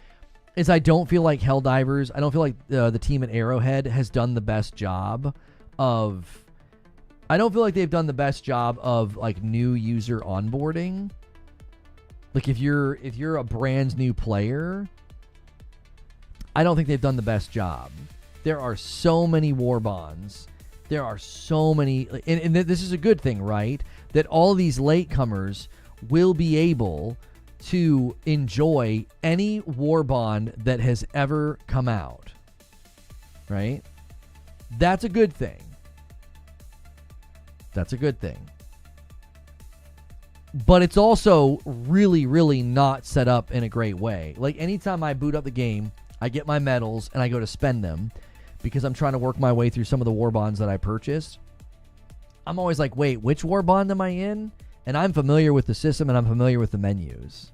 is I don't feel like Helldivers, I don't feel like the team at Arrowhead has done the best job of, I don't feel like they've done the best job of like new user onboarding. Like if you're a brand new player, I don't think they've done the best job. There are so many Warbonds. There are so many, and this is a good thing, right? That all of these latecomers will be able to enjoy any Warbond that has ever come out, right? That's a good thing. That's a good thing. But it's also really, really not set up in a great way. Like anytime I boot up the game, I get my medals and I go to spend them because I'm trying to work my way through some of the Warbonds that I purchased. I'm always like, wait, which Warbond am I in? And I'm familiar with the system and I'm familiar with the menus.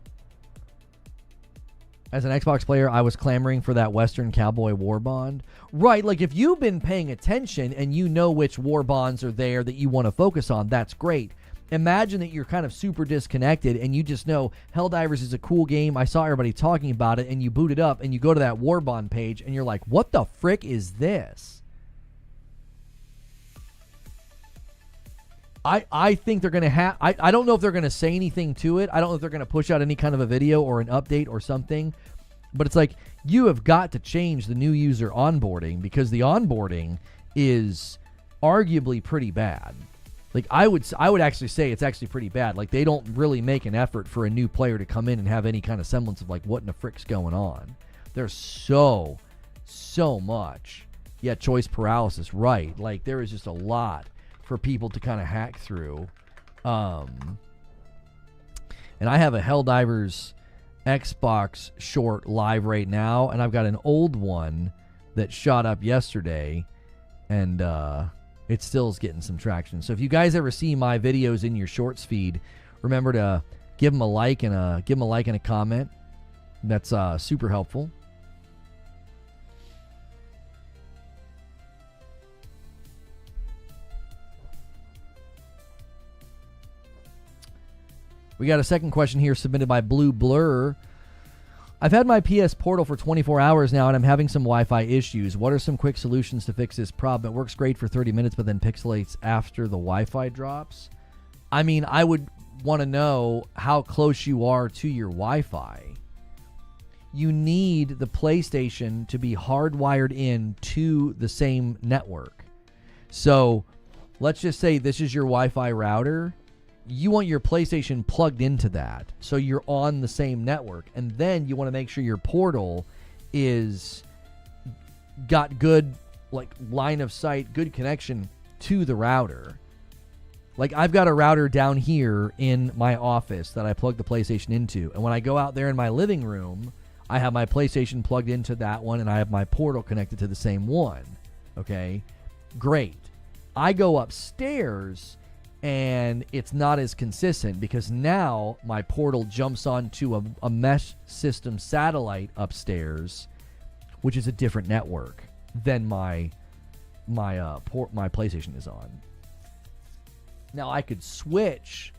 as an Xbox player, I was clamoring for that Western Cowboy War Bond. Right, like if you've been paying attention and you know which war bonds are there that you want to focus on, that's great. Imagine that you're kind of super disconnected and you just know Helldivers is a cool game. I saw everybody talking about it, and you boot it up and you go to that war bond page and you're like, what the frick is this? I think they're going to have... I don't know if they're going to say anything to it. I don't know if they're going to push out any kind of a video or an update or something. But it's like, you have got to change the new user onboarding, because the onboarding is arguably pretty bad. Like, I would actually say it's actually pretty bad. Like, they don't really make an effort for a new player to come in and have any kind of semblance of, like, what in the frick's going on. There's so much. Yeah, choice paralysis, right. Like, there is just a lot for people to kind of hack through. And I have a Helldivers Xbox short live right now, and I've got an old one that shot up yesterday, and it still is getting some traction. So if you guys ever see my videos in your shorts feed, remember to give them a like and a comment. That's super helpful. We got a second question here submitted by Blue Blur. I've had my PS Portal for 24 hours now, and I'm having some Wi-Fi issues. What are some quick solutions to fix this problem? It works great for 30 minutes, but then pixelates after the Wi-Fi drops. I mean, I would want to know how close you are to your Wi-Fi. You need the PlayStation to be hardwired in to the same network. So let's just say this is your Wi-Fi router. You want your PlayStation plugged into that, so you're on the same network. And then you want to make sure your Portal is got good, like, line of sight, good connection to the router. Like, I've got a router down here in my office that I plug the PlayStation into. And when I go out there in my living room, I have my PlayStation plugged into that one, and I have my Portal connected to the same one. Okay? Great. I go upstairs, and it's not as consistent, because now my Portal jumps onto a mesh system satellite upstairs, which is a different network than my PlayStation is on. Now I could switch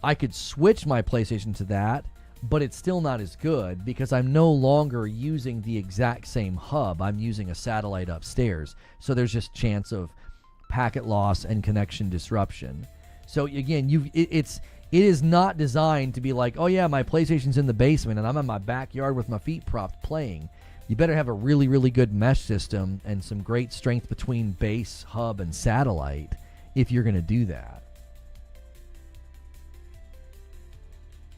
my PlayStation to that, but it's still not as good, because I'm no longer using the exact same hub. I'm using a satellite upstairs, so there's just chance of packet loss and connection disruption. So again, it is not designed to be like, oh yeah, my PlayStation's in the basement and I'm in my backyard with my feet propped playing. You better have a really, really good mesh system and some great strength between base, hub, and satellite if you're going to do that.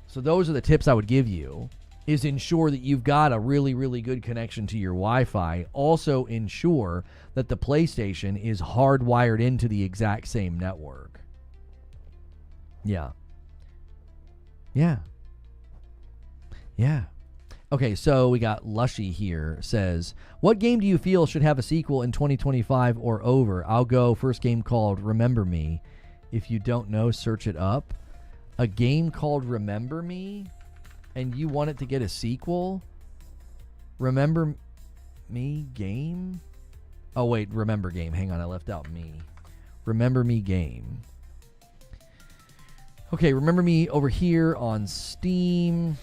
So those are the tips I would give you, is ensure that you've got a really, really good connection to your Wi-Fi. Also ensure that the PlayStation is hardwired into the exact same network. Yeah. Okay, so we got Lushy here, says, what game do you feel should have a sequel in 2025 or over? I'll go first game called Remember Me. If you don't know, search it up. A game called Remember Me? And you want it to get a sequel? Remember Me game? Oh, wait, Remember Game. Hang on, I left out Me. Remember Me game. Okay, Remember Me over here on Steam.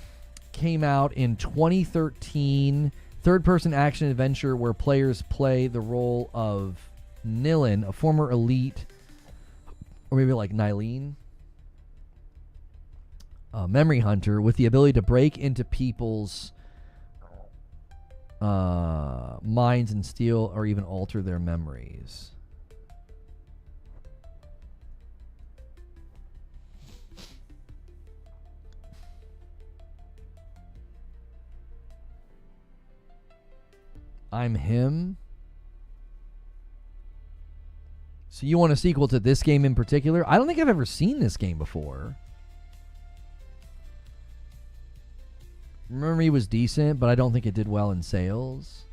Came out in 2013. Third-person action adventure where players play the role of Nilin, a former elite, or maybe like Nylene, memory hunter with the ability to break into people's minds and steal or even alter their memories. I'm him. So you want a sequel to this game in particular? I don't think I've ever seen this game before. Remember Me was decent, but I don't think it did well in sales.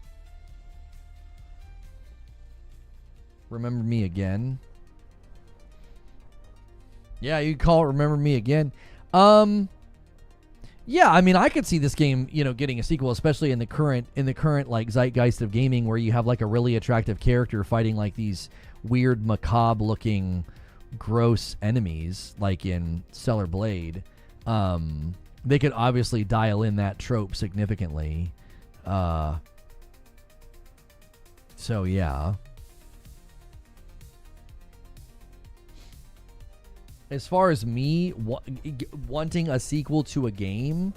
Remember Me Again. Yeah, you call it Remember Me Again. Yeah, I mean, I could see this game, getting a sequel, especially in the current like zeitgeist of gaming, where you have like a really attractive character fighting like these weird, macabre looking, gross enemies, like in Stellar Blade. They could obviously dial in that trope significantly. So yeah. As far as me wanting a sequel to a game,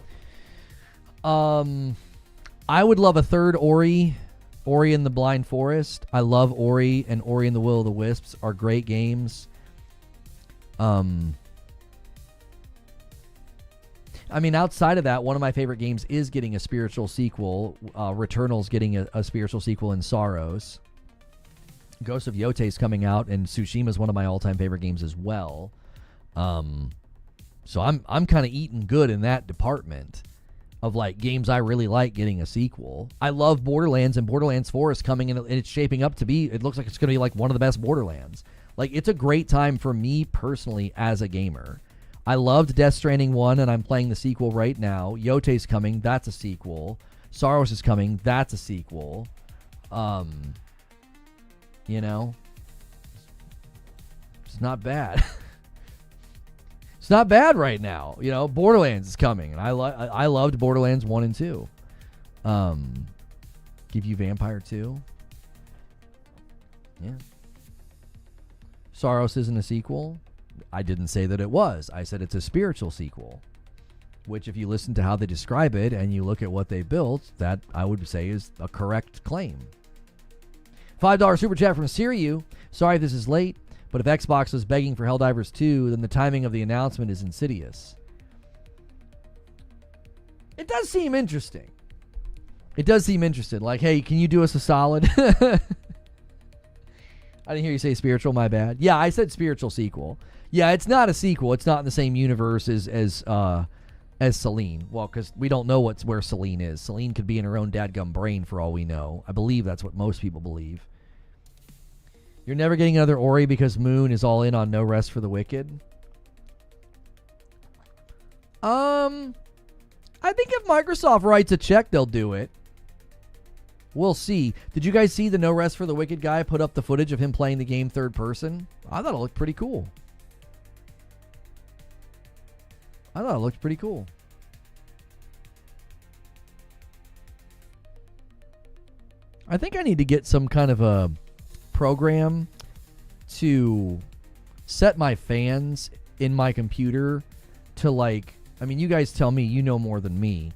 I would love a third Ori and the Blind Forest. I love Ori, and Ori and the Will of the Wisps are great games. I mean, outside of that, one of my favorite games is getting a spiritual sequel. Returnal's getting a spiritual sequel in Sorrows. Ghost of Yote's coming out, and Tsushima is one of my all-time favorite games as well. So I'm kind of eating good in that department of like games I really like getting a sequel. I love Borderlands, and Borderlands 4 is coming in, and it's shaping up to be, it looks like it's going to be like one of the best Borderlands. Like, it's a great time for me personally as a gamer. I loved Death Stranding 1, and I'm playing the sequel right now. Yote's coming, that's a sequel. Sorrows is coming, that's a sequel. It's not bad. It's not bad right now. Borderlands is coming, and I loved Borderlands 1 and 2. Give you Vampire 2. Yeah. Sorrows isn't a sequel. I didn't say that it was. I said it's a spiritual sequel, which if you listen to how they describe it and you look at what they built, that I would say is a correct claim. $5 super chat from Siriu. Sorry if this is late, but if Xbox was begging for Helldivers 2, then the timing of the announcement is insidious. It does seem interesting. Like, hey, can you do us a solid? I didn't hear you say spiritual, my bad. Yeah, I said spiritual sequel. Yeah, it's not a sequel. It's not in the same universe as Celine. Well, because we don't know where Celine is. Celine could be in her own dadgum brain for all we know. I believe that's what most people believe. You're never getting another Ori because Moon is all in on No Rest for the Wicked? I think if Microsoft writes a check, they'll do it. We'll see. Did you guys see the No Rest for the Wicked guy put up the footage of him playing the game third person? I thought it looked pretty cool. I think I need to get some kind of a program to set my fans in my computer to like, I mean, you guys tell me, you know more than me.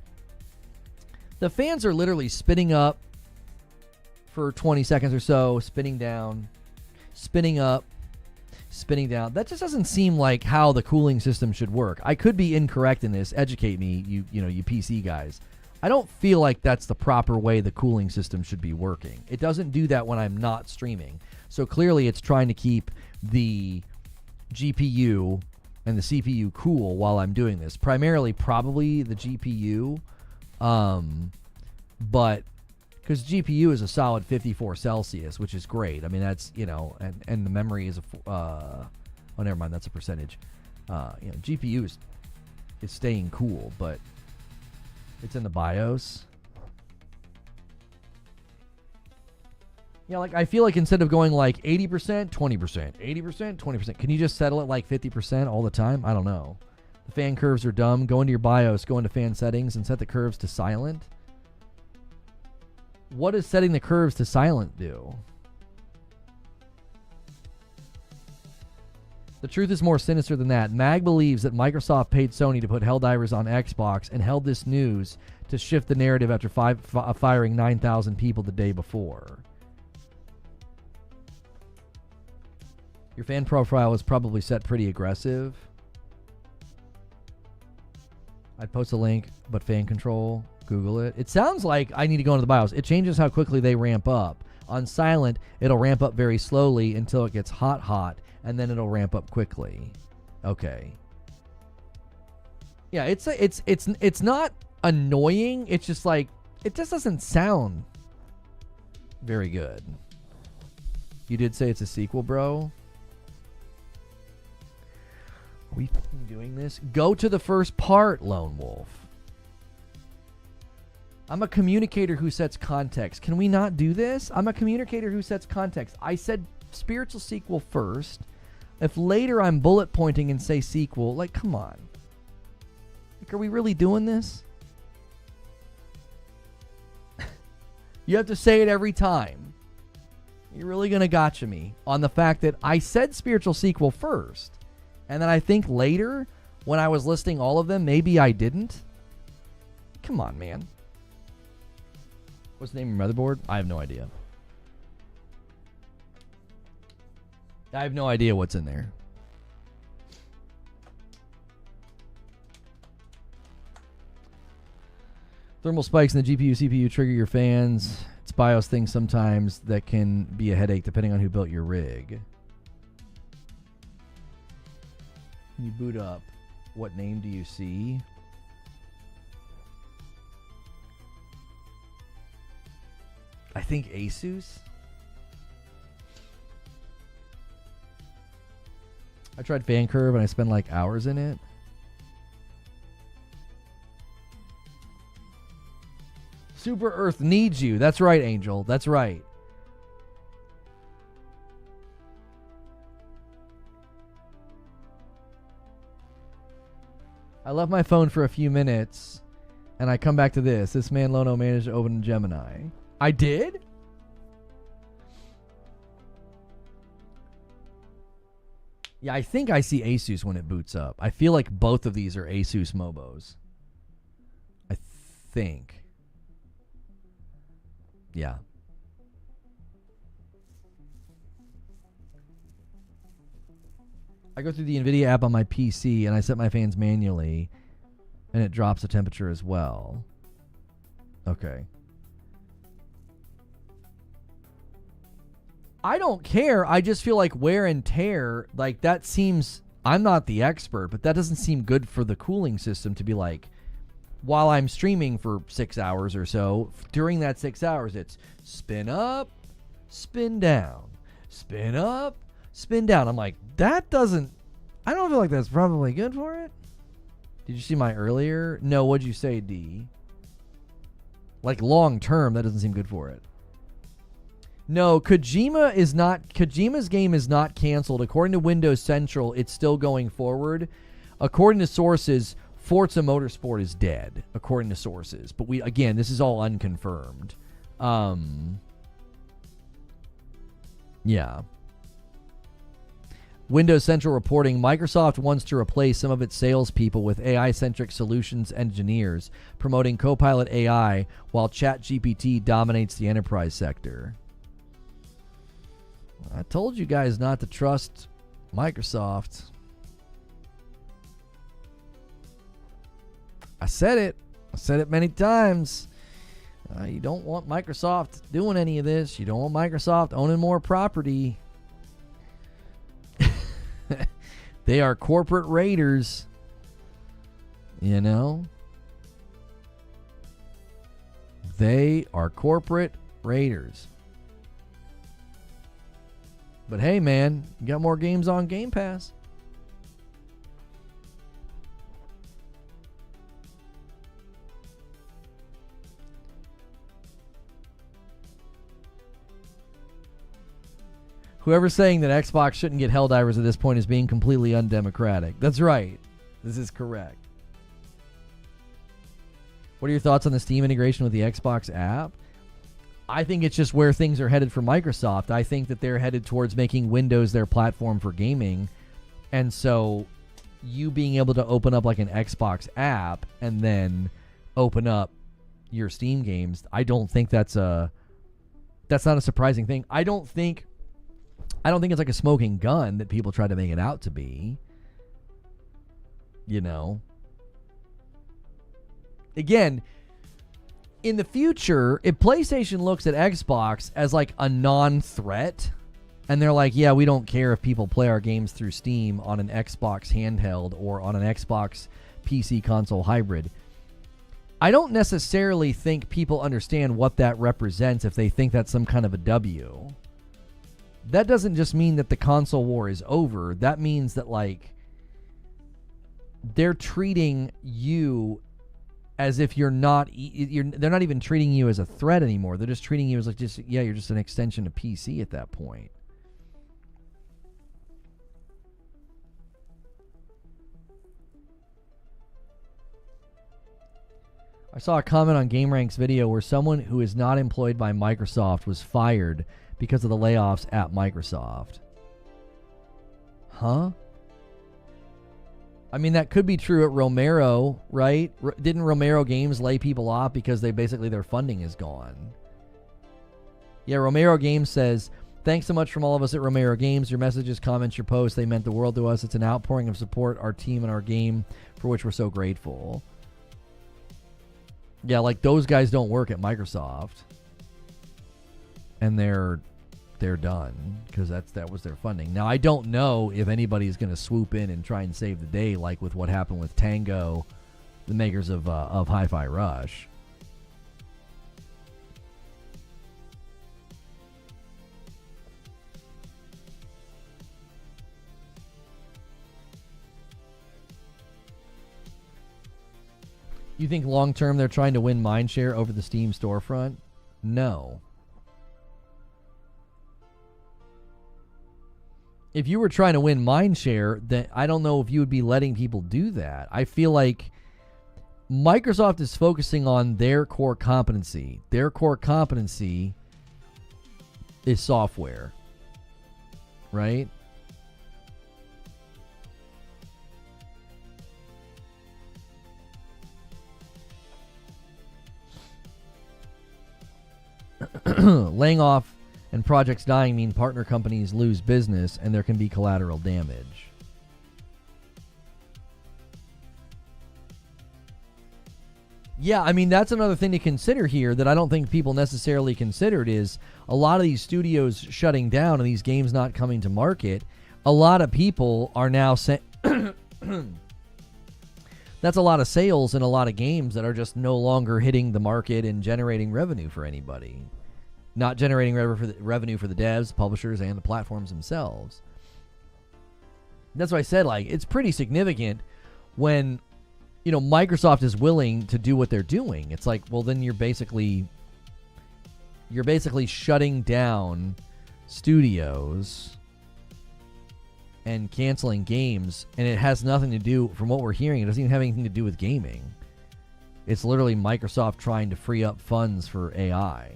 The fans are literally spinning up for 20 seconds or so, spinning down, spinning up, spinning down. That just doesn't seem like how the cooling system should work. I could be incorrect in this. Educate me, you PC guys. I don't feel like that's the proper way the cooling system should be working. It doesn't do that when I'm not streaming. So clearly it's trying to keep the GPU and the CPU cool while I'm doing this. Primarily probably the GPU, but because GPU is a solid 54 Celsius, which is great. I mean, that's, and the memory is never mind, that's a percentage. GPU is staying cool, but it's in the BIOS. Like, I feel like instead of going like 80%, 20%, 80%, 20%, can you just settle it like 50% all the time? I don't know. The fan curves are dumb. Go into your BIOS, go into fan settings, and set the curves to silent. What does setting the curves to silent do? The truth is more sinister than that. Mag believes that Microsoft paid Sony to put Helldivers on Xbox and held this news to shift the narrative after firing 9,000 people the day before. Your fan profile was probably set pretty aggressive. I'd post a link, but fan control, Google it. It sounds like I need to go into the BIOS. It changes how quickly they ramp up. On silent, it'll ramp up very slowly until it gets hot, and then it'll ramp up quickly. Okay. Yeah, it's not annoying. It's just like, it just doesn't sound very good. You did say it's a sequel, bro. Are we doing this? Go to the first part, Lone Wolf. I'm a communicator who sets context. Can we not do this? I'm a communicator who sets context. I said spiritual sequel first. If later I'm bullet pointing and say sequel, like, come on. Like, are we really doing this? You have to say it every time. You're really going to gotcha me on the fact that I said spiritual sequel first. And then I think later, when I was listing all of them, maybe I didn't. Come on, man. What's the name of your motherboard? I have no idea. I have no idea what's in there. Thermal spikes in the GPU, CPU trigger your fans. It's BIOS thing sometimes that can be a headache depending on who built your rig. You boot up. What name do you see? I think Asus. I tried fan curve and I spent like hours in it. Super Earth needs you. That's right, Angel. That's right. I left my phone for a few minutes and I come back to this. This man Lono managed to open Gemini. I did? Yeah, I think I see Asus when it boots up. I feel like both of these are Asus Mobos. I think. Yeah. I go through the NVIDIA app on my PC and I set my fans manually and it drops the temperature as well. Okay. I don't care. I just feel like wear and tear, like that seems, I'm not the expert, but that doesn't seem good for the cooling system to be like, while I'm streaming for 6 hours or so, during that 6 hours, it's spin up, spin down, spin up, spin down. I'm like, that doesn't, I don't feel like that's probably good for it. Did you see my earlier? No, what'd you say, D? Like long term, that doesn't seem good for it. No, Kojima's game is not canceled. According to Windows Central, it's still going forward. According to sources, Forza Motorsport is dead, according to sources. But again, this is all unconfirmed. Yeah. Windows Central reporting, Microsoft wants to replace some of its salespeople with AI-centric solutions engineers, promoting Copilot AI while ChatGPT dominates the enterprise sector. I told you guys not to trust Microsoft. I said it. I said it many times. You don't want Microsoft doing any of this. You don't want Microsoft owning more property. They are corporate raiders. You know? They are corporate raiders. But hey, man, you got more games on Game Pass. Whoever's saying that Xbox shouldn't get Helldivers at this point is being completely undemocratic. That's right. This is correct. What are your thoughts on the Steam integration with the Xbox app? I think it's just where things are headed for Microsoft. I think that they're headed towards making Windows their platform for gaming. And so you being able to open up like an Xbox app and then open up your Steam games, I don't think that's not a surprising thing. I don't think it's like a smoking gun that people try to make it out to be. You know? Again, in the future, if PlayStation looks at Xbox as like a non-threat, and they're like, yeah, we don't care if people play our games through Steam on an Xbox handheld or on an Xbox PC console hybrid, I don't necessarily think people understand what that represents if they think that's some kind of a W. That doesn't just mean that the console war is over. That means that, like, they're treating you as if you're not, they're not even treating you as a threat anymore. They're just treating you as like you're just an extension of PC at that point. I saw a comment on GameRank's video where someone who is not employed by Microsoft was fired because of the layoffs at Microsoft. Huh? I mean, that could be true at Romero, right? Didn't Romero Games lay people off because their funding is gone? Yeah, Romero Games says, thanks so much from all of us at Romero Games. Your messages, comments, your posts, they meant the world to us. It's an outpouring of support, our team and our game, for which we're so grateful. Yeah, like those guys don't work at Microsoft. And they're done because that was their funding. Now, I don't know if anybody's going to swoop in and try and save the day like with what happened with Tango, the makers of Hi-Fi Rush. You think long-term they're trying to win mindshare over the Steam storefront? No. If you were trying to win mindshare, then I don't know if you would be letting people do that. I feel like Microsoft is focusing on their core competency. Their core competency is software, right? Laying off and projects dying mean partner companies lose business and there can be collateral damage. Yeah, I mean, that's another thing to consider here that I don't think people necessarily considered is a lot of these studios shutting down and these games not coming to market. A lot of people are now saying that's a lot of sales and a lot of games that are just no longer hitting the market and generating revenue for anybody. Not generating revenue for the devs, publishers, and the platforms themselves. That's why I said, like, it's pretty significant when, you know, Microsoft is willing to do what they're doing. It's like, well, then you're basically shutting down studios and canceling games, and it has nothing to do, from what we're hearing, it doesn't even have anything to do with gaming. It's literally Microsoft trying to free up funds for AI.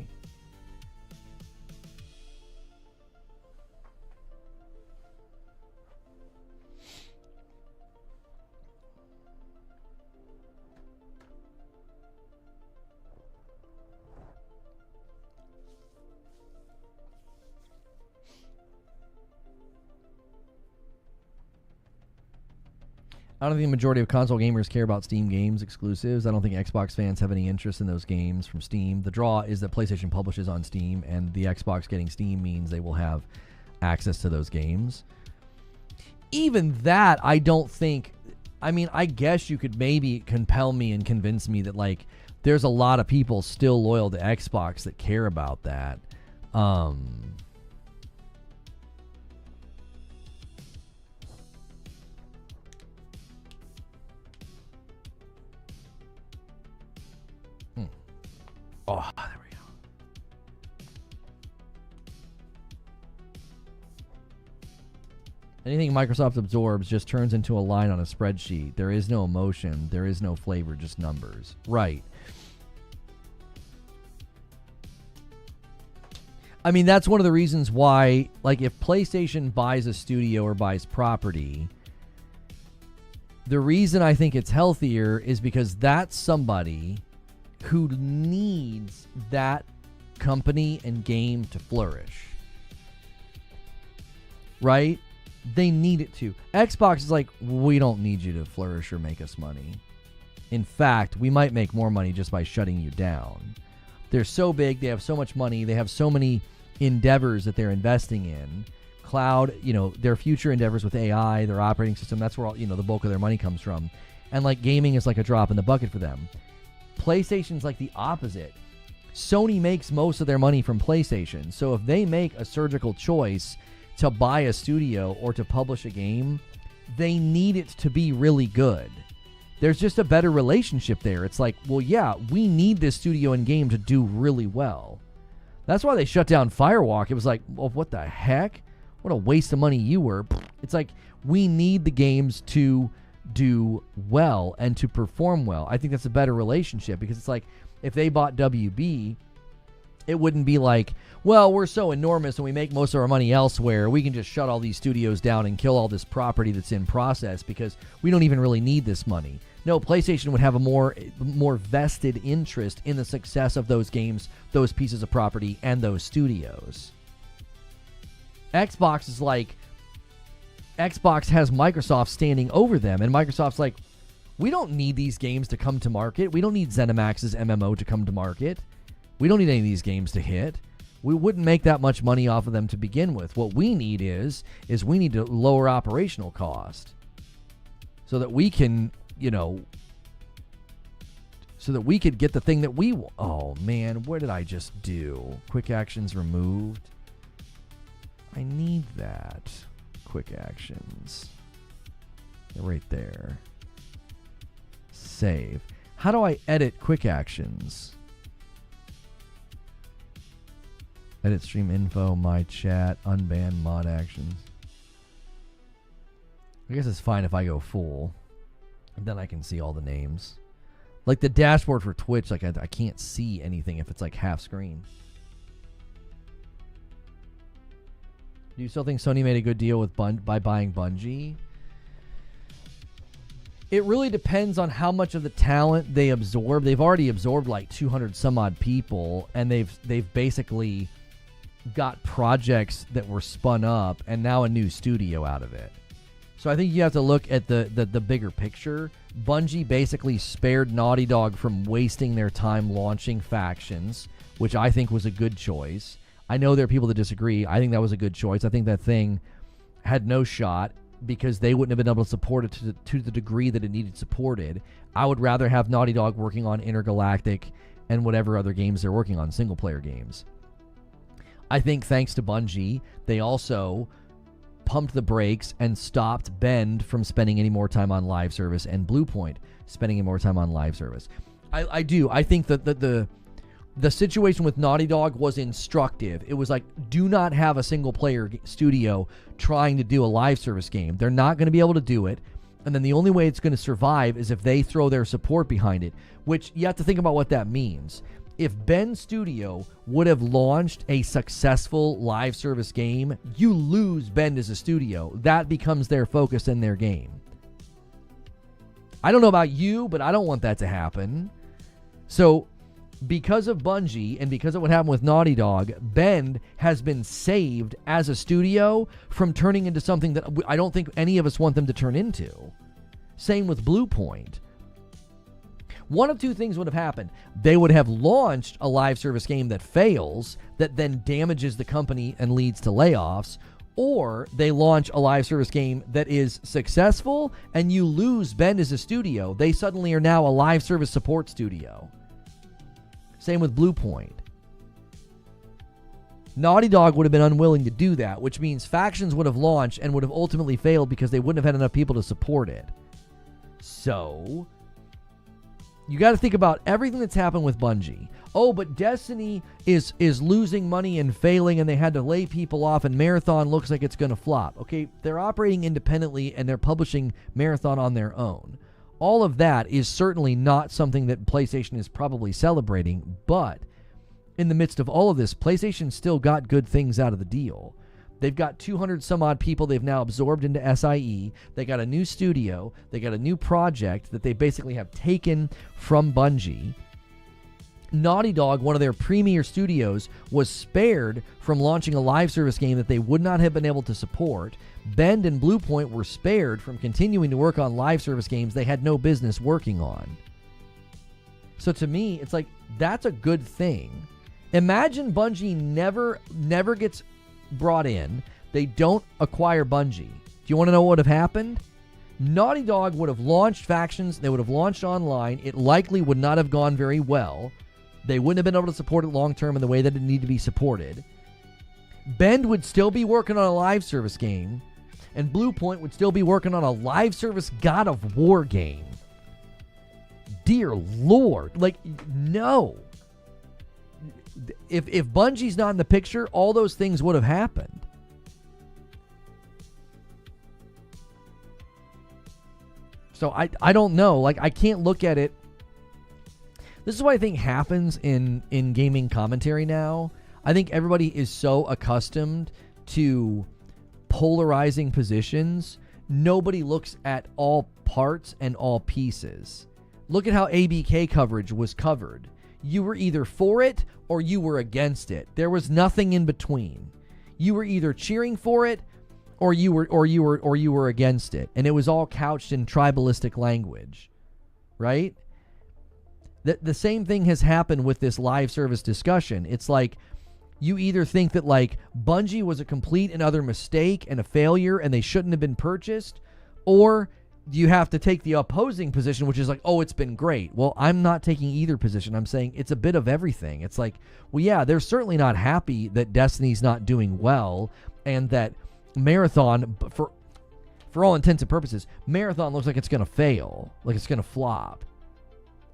I don't think the majority of console gamers care about Steam games exclusives. I don't think Xbox fans have any interest in those games from Steam. The draw is that PlayStation publishes on Steam, and the Xbox getting Steam means they will have access to those games. Even that, I don't think... I mean, I guess you could maybe compel me and convince me that, like, there's a lot of people still loyal to Xbox that care about that. Oh, there we go. Anything Microsoft absorbs just turns into a line on a spreadsheet. There is no emotion. There is no flavor, just numbers. Right. I mean, that's one of the reasons why, like, if PlayStation buys a studio or buys property, the reason I think it's healthier is because that's somebody who needs that company and game to flourish. Right? They need it to. Xbox is like, we don't need you to flourish or make us money. In fact, we might make more money just by shutting you down. They're so big, they have so much money, they have so many endeavors that they're investing in. Cloud, you know, their future endeavors with AI, their operating system, that's where all, you know, the bulk of their money comes from. And like gaming is like a drop in the bucket for them. PlayStation's like the opposite. Sony makes most of their money from PlayStation. So if they make a surgical choice to buy a studio or to publish a game, they need it to be really good. there's just a better relationship there. It's like, well, yeah, we need this studio and game to do really well. That's why they shut down Firewalk. It was like, well, what the heck? What a waste of money you were. It's like, we need the games to do well and to perform well. I think that's a better relationship, because it's like, if they bought WB, it wouldn't be like, well, we're so enormous and we make most of our money elsewhere, we can just shut all these studios down and kill all this property that's in process because we don't even really need this money. No, PlayStation would have a more vested interest in the success of those games, those pieces of property, and those studios. Xbox is like, Xbox has Microsoft standing over them, and Microsoft's like, we don't need these games to come to market. We don't need ZeniMax's MMO to come to market. We don't need any of these games to hit. We wouldn't make that much money off of them to begin with. What we need is we need to lower operational cost so that we can, so that we could get the thing that we want. Oh, man, what did I just do? Quick actions removed. I need that. Quick actions. Right there. Save. How do I edit quick actions? Edit stream info, my chat, unban mod actions. I guess it's fine if I go full. Then I can see all the names. Like the dashboard for Twitch, like I can't see anything if it's like half screen. Do you still think Sony made a good deal with by buying Bungie? It really depends on how much of the talent they absorb. They've already absorbed like 200 some odd people, and they've basically got projects that were spun up and now a new studio out of it. So I think you have to look at the bigger picture. Bungie basically spared Naughty Dog from wasting their time launching Factions, which I think was a good choice. I know there are people that disagree. I think that was a good choice. I think that thing had no shot because they wouldn't have been able to support it to the degree that it needed supported. I would rather have Naughty Dog working on Intergalactic and whatever other games they're working on, single-player games. I think thanks to Bungie, they also pumped the brakes and stopped Bend from spending any more time on live service and Bluepoint spending any more time on live service. I do. I think that the situation with Naughty Dog was instructive. It was like, do not have a single-player studio trying to do a live service game. They're not going to be able to do it. And then the only way it's going to survive is if they throw their support behind it, which you have to think about what that means. If Bend Studio would have launched a successful live service game, you lose Bend as a studio. That becomes their focus in their game. I don't know about you, but I don't want that to happen. So, because of Bungie and because of what happened with Naughty Dog, Bend has been saved as a studio from turning into something that I don't think any of us want them to turn into. Same with Bluepoint. One of two things would have happened. They would have launched a live service game that fails, that then damages the company and leads to layoffs, or they launch a live service game that is successful and you lose Bend as a studio. They suddenly are now a live service support studio. Same with Bluepoint. Naughty Dog would have been unwilling to do that, which means Factions would have launched and would have ultimately failed because they wouldn't have had enough people to support it. So, you got to think about everything that's happened with Bungie. Oh, but Destiny is losing money and failing, and they had to lay people off, and Marathon looks like it's going to flop. Okay, they're operating independently, and they're publishing Marathon on their own. All of that is certainly not something that PlayStation is probably celebrating, but in the midst of all of this, PlayStation still got good things out of the deal. They've got 200 some odd people they've now absorbed into SIE. They got a new studio. They got a new project that they basically have taken from Bungie. Naughty Dog, one of their premier studios, was spared from launching a live service game that they would not have been able to support. Bend and Bluepoint were spared from continuing to work on live service games they had no business working on. So to me, it's like, that's a good thing. Imagine Bungie never gets brought in. They don't acquire Bungie. Do you want to know what would have happened? Naughty Dog would have launched Factions. They would have launched online. It likely would not have gone very well. They wouldn't have been able to support it long term in the way that it needed to be supported. Bend would still be working on a live service game, and Bluepoint would still be working on a live service God of War game. dear Lord. Like, no. If Bungie's not in the picture, all those things would have happened. So I don't know. Like, I can't look at it. This is what I think happens in gaming commentary now. I think everybody is so accustomed to polarizing positions. Nobody looks at all parts and all pieces. Look at how ABK coverage was covered. You were either for it or you were against it. There was nothing in between. You were either cheering for it or you were against it. And it was all couched in tribalistic language. Right? The same thing has happened with this live service discussion. It's like you either think that like Bungie was a complete and utter mistake and a failure and they shouldn't have been purchased, or you have to take the opposing position, which is like, oh, it's been great. Well, I'm not taking either position. I'm saying it's a bit of everything. It's like, well, yeah, they're certainly not happy that Destiny's not doing well and that Marathon, for all intents and purposes, Marathon looks like it's going to fail, like it's going to flop.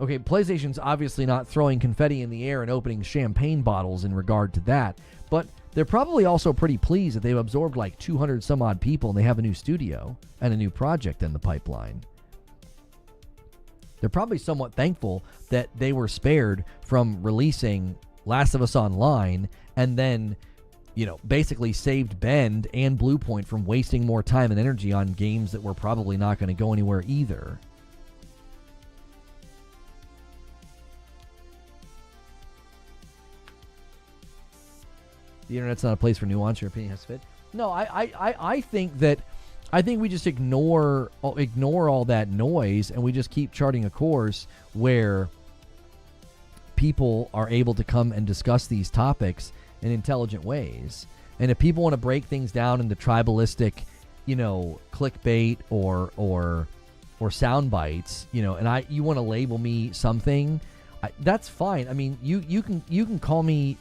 Okay, PlayStation's obviously not throwing confetti in the air and opening champagne bottles in regard to that, but they're probably also pretty pleased that they've absorbed like 200 some odd people and they have a new studio and a new project in the pipeline. They're probably somewhat thankful that they were spared from releasing Last of Us Online and then, you know, basically saved Bend and Bluepoint from wasting more time and energy on games that were probably not going to go anywhere either. The internet's not a place for nuance. Your opinion has to fit. No, I think we just ignore all that noise and we just keep charting a course where people are able to come and discuss these topics in intelligent ways. And if people want to break things down into tribalistic, you know, clickbait or sound bites, you know, and you want to label me something, that's fine. I mean, you can call me.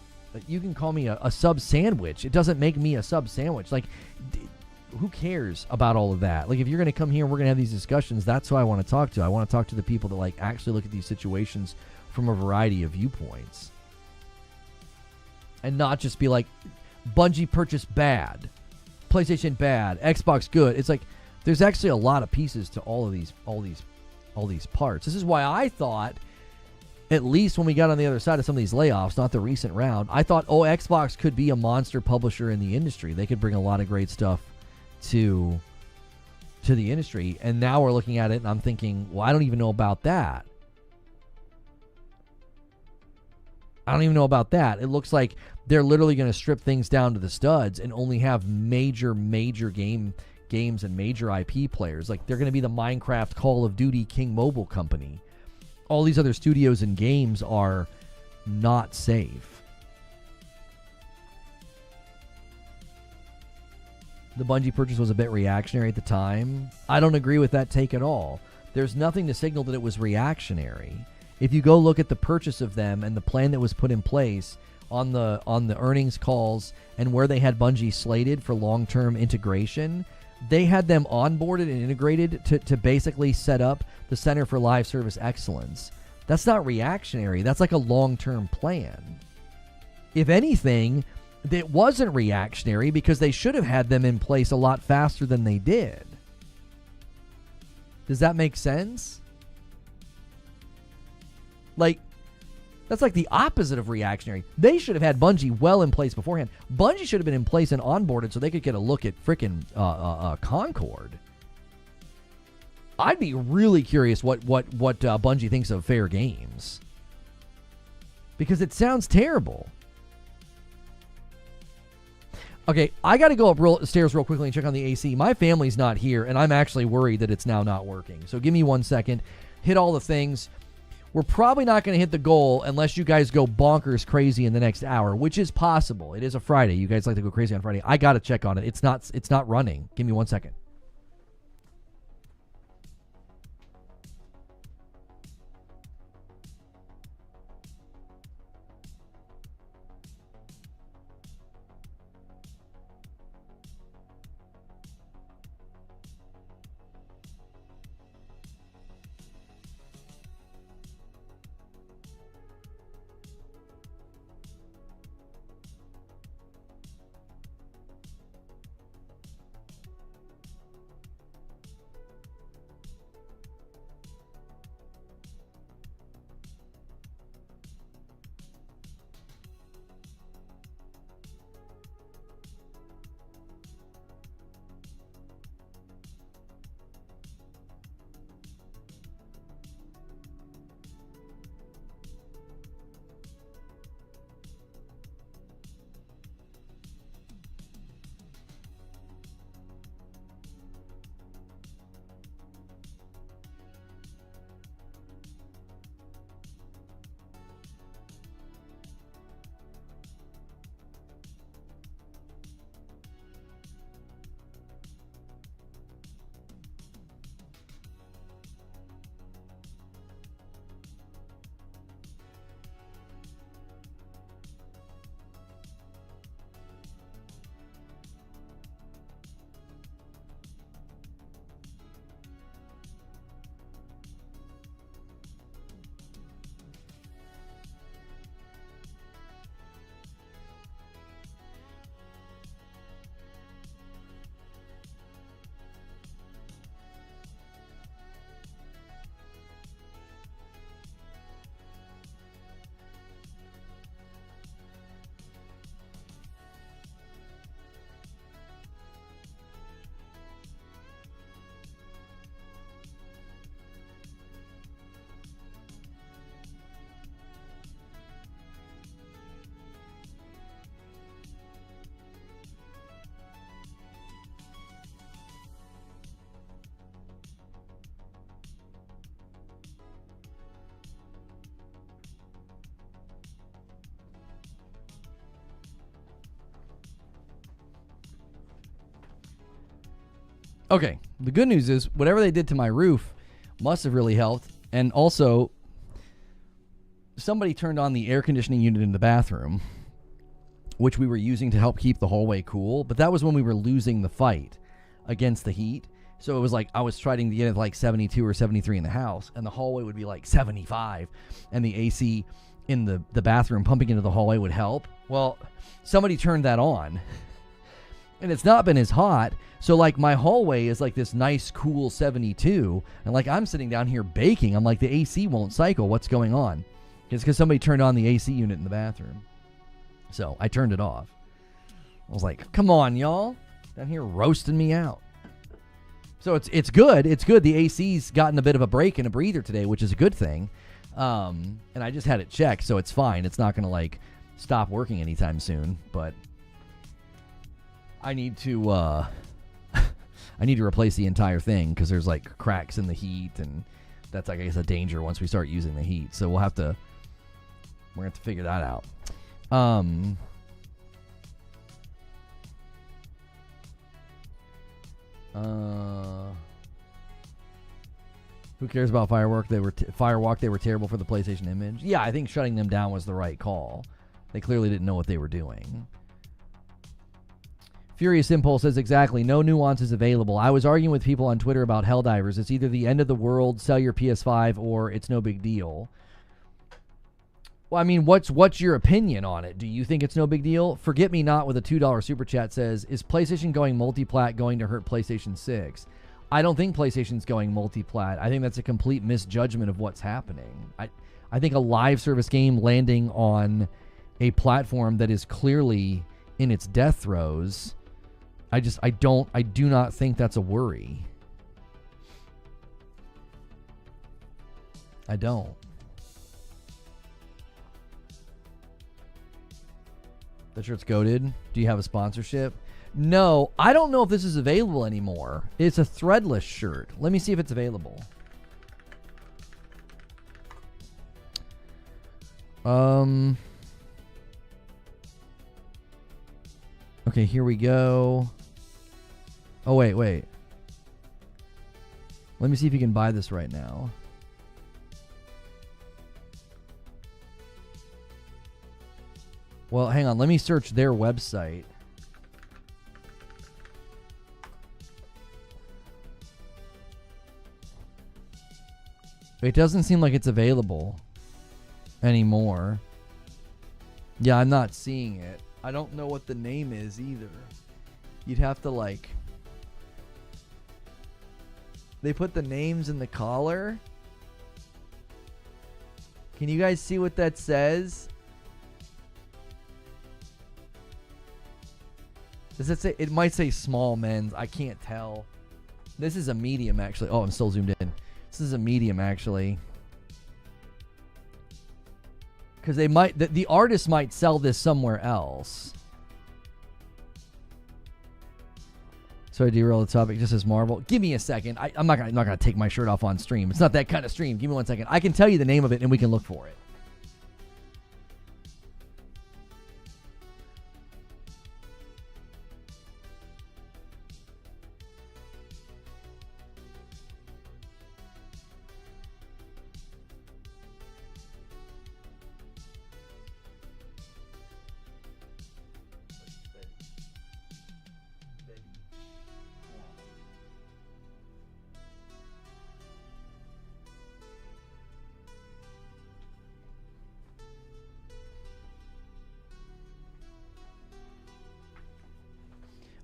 You can call me a sub sandwich. It doesn't make me a sub sandwich. Like, who cares about all of that? Like, if you're going to come here and we're going to have these discussions, that's who I want to talk to. I want to talk to the people that, like, actually look at these situations from a variety of viewpoints. And not just be like, Bungie purchase bad, PlayStation bad, Xbox good. It's like, there's actually a lot of pieces to all these parts. This is why I thought, at least when we got on the other side of some of these layoffs, not the recent round, I thought, Xbox could be a monster publisher in the industry. They could bring a lot of great stuff to the industry. And now we're looking at it and I'm thinking, well, I don't even know about that. It looks like they're literally going to strip things down to the studs and only have major games and major IP players. Like, they're going to be the Minecraft, Call of Duty, King Mobile company. All these other studios and games are not safe. The Bungie purchase was a bit reactionary at the time. I don't agree with that take at all. There's nothing to signal that it was reactionary. If you go look at the purchase of them and the plan that was put in place on the earnings calls and where they had Bungie slated for long-term integration, they had them onboarded and integrated to basically set up the Center for Live Service Excellence. That's not reactionary. That's like a long-term plan. If anything, it wasn't reactionary because they should have had them in place a lot faster than they did. Does that make sense? Like, that's like the opposite of reactionary. They should have had Bungie well in place beforehand. Bungie should have been in place and onboarded so they could get a look at frickin' Concord. I'd be really curious what Bungie thinks of Fair Games. Because it sounds terrible. Okay, I got to go upstairs real quickly and check on the AC. My family's not here, and I'm actually worried that it's now not working. So give me 1 second. Hit all the things. We're probably not going to hit the goal unless you guys go bonkers crazy in the next hour, which is possible. It is a Friday. You guys like to go crazy on Friday. I got to check on it. It's not running. Give me 1 second. Okay, the good news is whatever they did to my roof must have really helped. And also, somebody turned on the air conditioning unit in the bathroom, which we were using to help keep the hallway cool. But that was when we were losing the fight against the heat. So it was like I was trying to get it like 72 or 73 in the house, and the hallway would be like 75, and the AC in the bathroom pumping into the hallway would help. Well, somebody turned that on, and it's not been as hot. So like my hallway is like this nice cool 72, and like I'm sitting down here baking. I'm like, the AC won't cycle. What's going on? It's because somebody turned on the AC unit in the bathroom. So I turned it off. I was like, come on, y'all. Down here roasting me out. So it's good. It's good. The AC's gotten a bit of a break and a breather today, which is a good thing. And I just had it checked, so it's fine. It's not going to like stop working anytime soon. But I need to I need to replace the entire thing because there's like cracks in the heat, and that's I guess a danger once we start using the heat. So we're gonna have to figure that out. Who cares about Firewalk? They were terrible for the PlayStation image. Yeah, I think shutting them down was the right call. They clearly didn't know what they were doing. Furious Impulse says exactly, no nuances available. I was arguing with people on Twitter about Helldivers. It's either the end of the world, sell your PS5, or it's no big deal. Well, I mean, what's your opinion on it? Do you think it's no big deal? Forget Me Not with a $2 super chat says, is PlayStation going multiplat going to hurt PlayStation 6? I don't think PlayStation's going multiplat. I think that's a complete misjudgment of what's happening. I think a live service game landing on a platform that is clearly in its death throes, I do not think that's a worry. I don't. That shirt's goated. Do you have a sponsorship? No, I don't know if this is available anymore. It's a threadless shirt. Let me see if it's available. Okay, here we go. Oh, wait. Let me see if you can buy this right now. Well, hang on. Let me search their website. It doesn't seem like it's available anymore. Yeah, I'm not seeing it. I don't know what the name is either. You'd have to like... They put the names in the collar. Can you guys see what that says? Does it say... It might say small men's. I can't tell. This is a medium, actually. Oh, I'm still zoomed in. This is a medium, actually. Because they might... The artist might sell this somewhere else. So I derailed the topic just as Marvel. Give me a second. I'm not gonna take my shirt off on stream. It's not that kind of stream. Give me 1 second. I can tell you the name of it and we can look for it.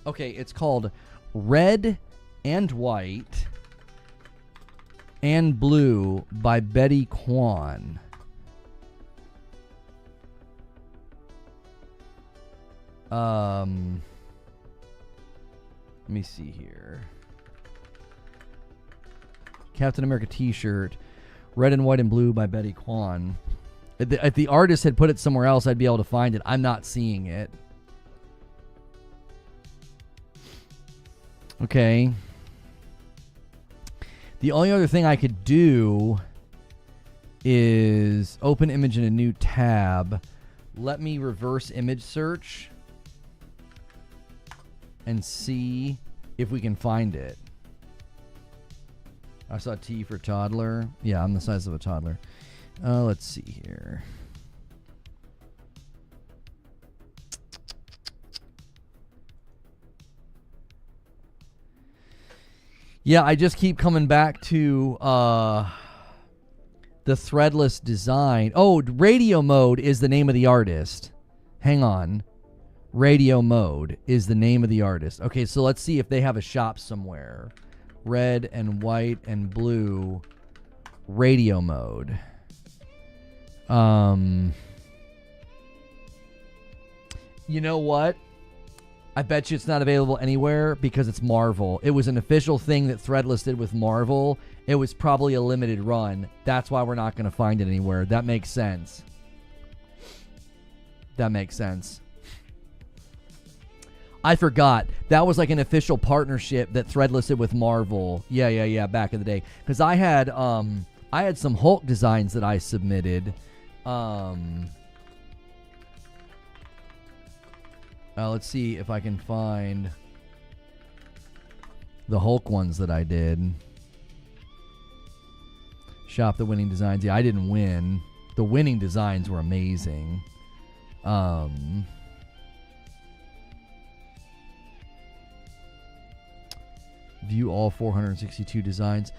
Okay, it's called Red and White and Blue by Betty Kwan. Let me see here. Captain America t-shirt, Red and White and Blue by Betty Kwan. If the artist had put it somewhere else, I'd be able to find it. I'm not seeing it. Okay. The only other thing I could do is open image in a new tab. Let me reverse image search and see if we can find it. I saw T for toddler. Yeah, I'm the size of a toddler. Let's see here. Yeah, I just keep coming back to the threadless design. Oh, Radio Mode is the name of the artist. Hang on. Radio Mode is the name of the artist. Okay, so let's see if they have a shop somewhere. Red and white and blue. Radio Mode. You know what? I bet you it's not available anywhere because it's Marvel. It was an official thing that Threadless did with Marvel. It was probably a limited run. That's why we're not going to find it anywhere. That makes sense. That makes sense. I forgot. That was like an official partnership that Threadless did with Marvel. Yeah, back in the day. Because I had some Hulk designs that I submitted. Let's see if I can find the Hulk ones that I did. Shop the winning designs. Yeah, I didn't win. The winning designs were amazing. View all 462 designs.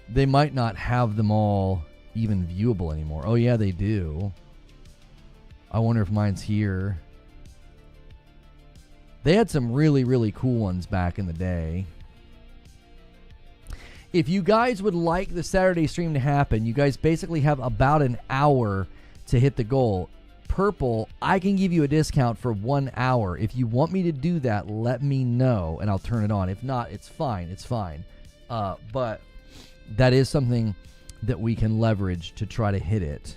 They might not have them all even viewable anymore. Oh, yeah, they do. I wonder if mine's here. They had some really, really cool ones back in the day. If you guys would like the Saturday stream to happen, you guys basically have about an hour to hit the goal. Purple, I can give you a discount for 1 hour. If you want me to do that, let me know, and I'll turn it on. If not, it's fine. It's fine. But that is something that we can leverage to try to hit it.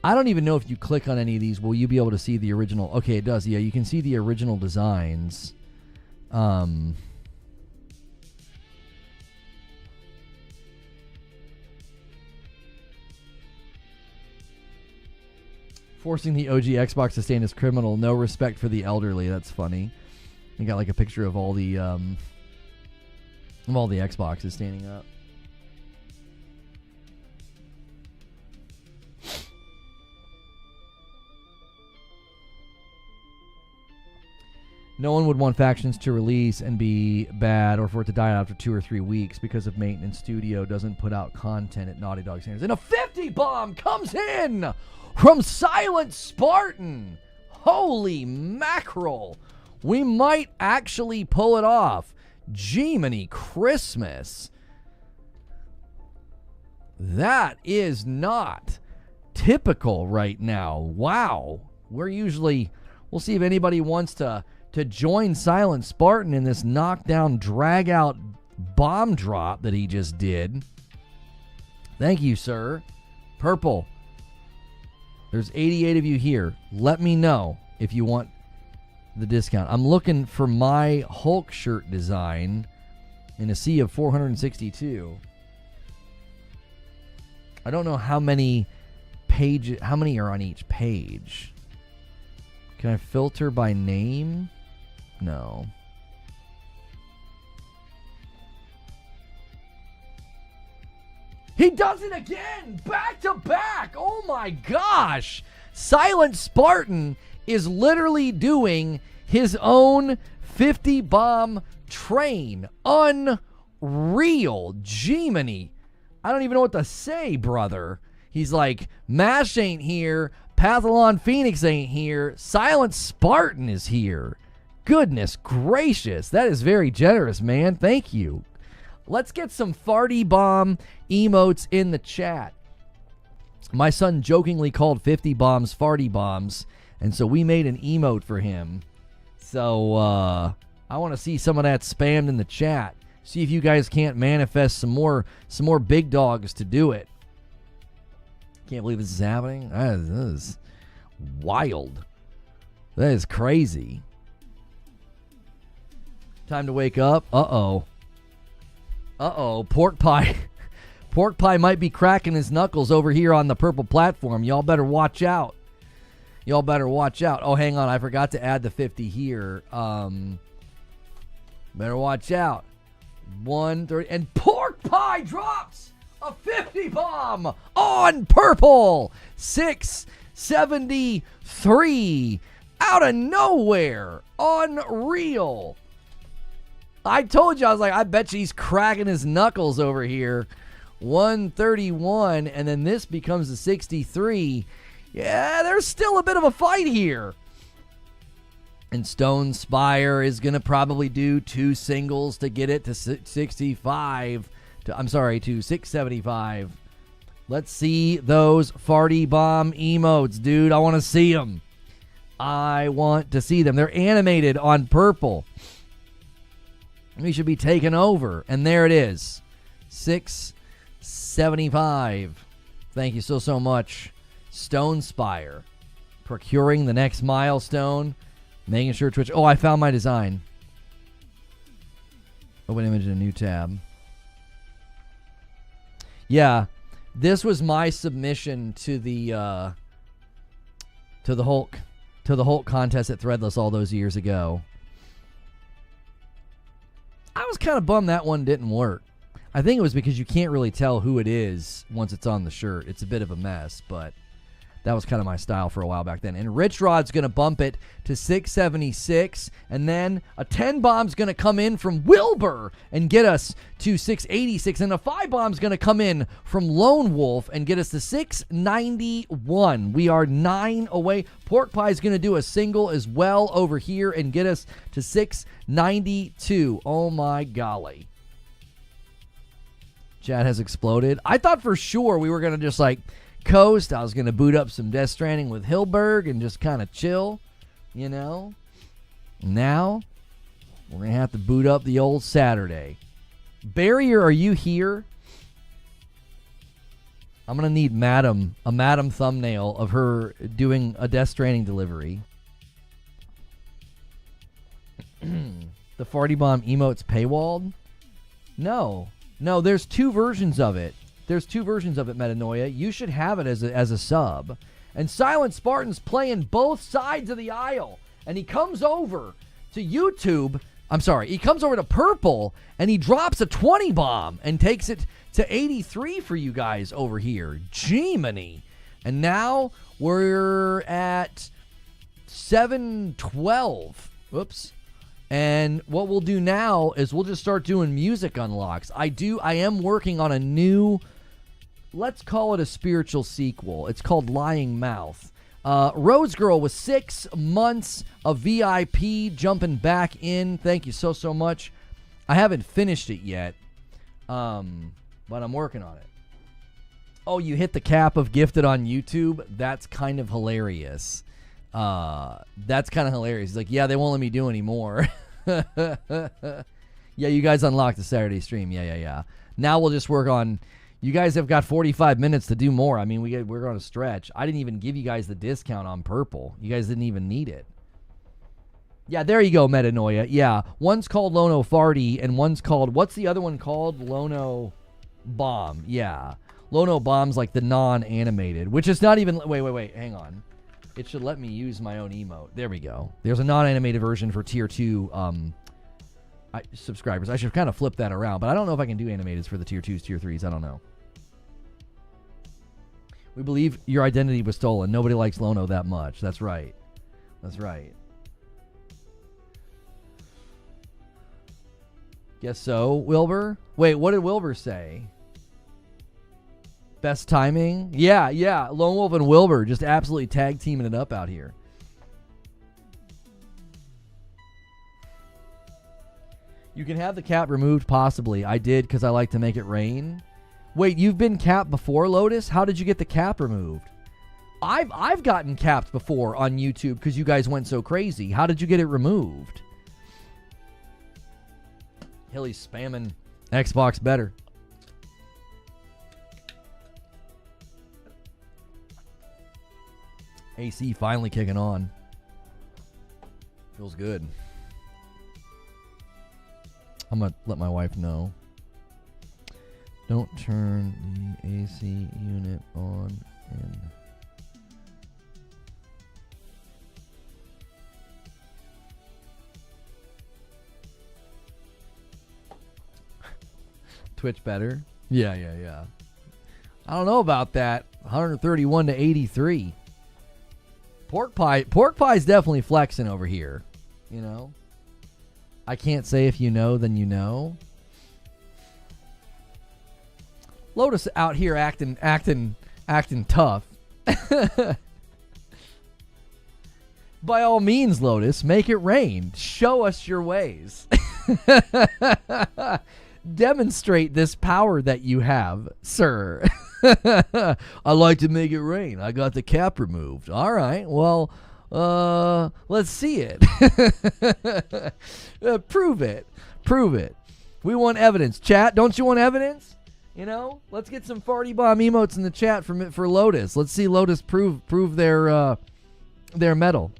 I don't even know if you click on any of these, will you be able to see the original? Okay, it does. Yeah, you can see the original designs. Forcing the OG Xbox to stand is criminal. No respect for the elderly. That's funny. You got like a picture of all the Xboxes standing up. No one would want Factions to release and be bad or for it to die after 2 or 3 weeks because of maintenance. Studio doesn't put out content at Naughty Dog standards. And a 50 bomb comes in from Silent Spartan. Holy mackerel. We might actually pull it off. Jiminy Christmas. That is not typical right now. Wow. We'll see if anybody wants to join Silent Spartan in this knockdown, drag-out bomb drop that he just did. Thank you, sir. Purple. There's 88 of you here. Let me know if you want the discount. I'm looking for my Hulk shirt design in a sea of 462. I don't know how many are on each page. Can I filter by name? No. He does it again! Back to back! Oh my gosh! Silent Spartan is literally doing his own 50 bomb train. Unreal. Jiminy. I don't even know what to say, brother. He's like, MASH ain't here. Pathalon Phoenix ain't here. Silent Spartan is here. Goodness gracious. That is very generous, man. Thank you. Let's get some farty bomb emotes in the chat. My son jokingly called 50 bombs farty bombs, and so we made an emote for him. So I want to see some of that spammed in the chat. See if you guys can't manifest some more big dogs to do it. Can't believe this is happening. That is wild. That is crazy. Time to wake up. Uh-oh. Pork Pie. Pork Pie might be cracking his knuckles over here on the purple platform. Y'all better watch out. Oh, hang on. I forgot to add the 50 here. Better watch out. 130. And Pork Pie drops a 50 bomb on purple. 673. Out of nowhere. Unreal. I told you, I was like, I bet you he's cracking his knuckles over here. 131, and then this becomes a 63. Yeah, there's still a bit of a fight here. And Stone Spire is going to probably do 2 singles to get it to 65. To 675. Let's see those farty bomb emotes, dude. I want to see them. I want to see them. They're animated on purple. We should be taking over. And there it is. 675. Thank you so much. Stone Spire. Procuring the next milestone. Making sure Twitch. Oh, I found my design. Open image in a new tab. Yeah. This was my submission to the Hulk contest at Threadless all those years ago. I was kind of bummed that one didn't work. I think it was because you can't really tell who it is once it's on the shirt. It's a bit of a mess, but that was kind of my style for a while back then. And Rich Rod's going to bump it to 676, and then a 10 bomb's going to come in from Wilbur and get us to 686, and a 5 bomb's going to come in from Lone Wolf and get us to 691. We are 9 away. Pork Pie's going to do a single as well over here and get us to 692. Oh my golly. Chat has exploded. I thought for sure we were going to just like coast. I was going to boot up some Death Stranding with Hilberg and just kind of chill, you know. Now, we're going to have to boot up the old Saturday. Barrier, are you here? I'm going to need a Madam thumbnail of her doing a Death Stranding delivery. The Farty Bomb emote's paywalled? No, there's 2 versions of it. There's 2 versions of it, Metanoia. You should have it as a sub. And Silent Spartan's playing both sides of the aisle. And he comes over to YouTube. I'm sorry. He comes over to Purple, and he drops a 20 bomb and takes it to 83 for you guys over here. Gemini. And now we're at 712. Whoops. And what we'll do now is we'll just start doing music unlocks. I am working on a new, let's call it a spiritual sequel. It's called Lying Mouth. Rose Girl with 6 months of VIP jumping back in. Thank you so much. I haven't finished it yet, but I'm working on it. Oh, you hit the cap of gifted on YouTube? That's kind of hilarious. He's like, yeah, they won't let me do any more. Yeah, you guys unlocked the Saturday stream. Yeah. Now we'll just work on. You guys have got 45 minutes to do more. I mean, we're on a stretch. I didn't even give you guys the discount on Purple. You guys didn't even need it. Yeah, there you go, Metanoia. Yeah, one's called Lono Farty, and one's called, what's the other one called? Lono Bomb. Yeah, Lono Bomb's like the non-animated, which is not even. Wait. Hang on. It should let me use my own emote. There we go. There's a non-animated version for Tier 2 subscribers. I should kind of flip that around, but I don't know if I can do animateds for the Tier 2s, Tier 3s. I don't know. We believe your identity was stolen. Nobody likes Lono that much. That's right. Guess so, Wilbur? Wait, what did Wilbur say? Best timing? Yeah. Lone Wolf and Wilbur just absolutely tag teaming it up out here. You can have the cap removed, possibly. I did because I like to make it rain. Wait, you've been capped before, Lotus? How did you get the cap removed? I've gotten capped before on YouTube because you guys went so crazy. How did you get it removed? Hilly's spamming Xbox better. AC finally kicking on. Feels good. I'm going to let my wife know. Don't turn the AC unit on in. Twitch better. Yeah. I don't know about that. 131 to 83. Pork pie's definitely flexing over here. You know? I can't say if you know, then you know. Lotus out here acting tough. By all means, Lotus, make it rain. Show us your ways. Demonstrate this power that you have, sir. I like to make it rain. I got the cap removed. All right, well, let's see it. Prove it. We want evidence. Chat, don't you want evidence? You know, let's get some farty bomb emotes in the chat for Lotus. Let's see Lotus prove their mettle.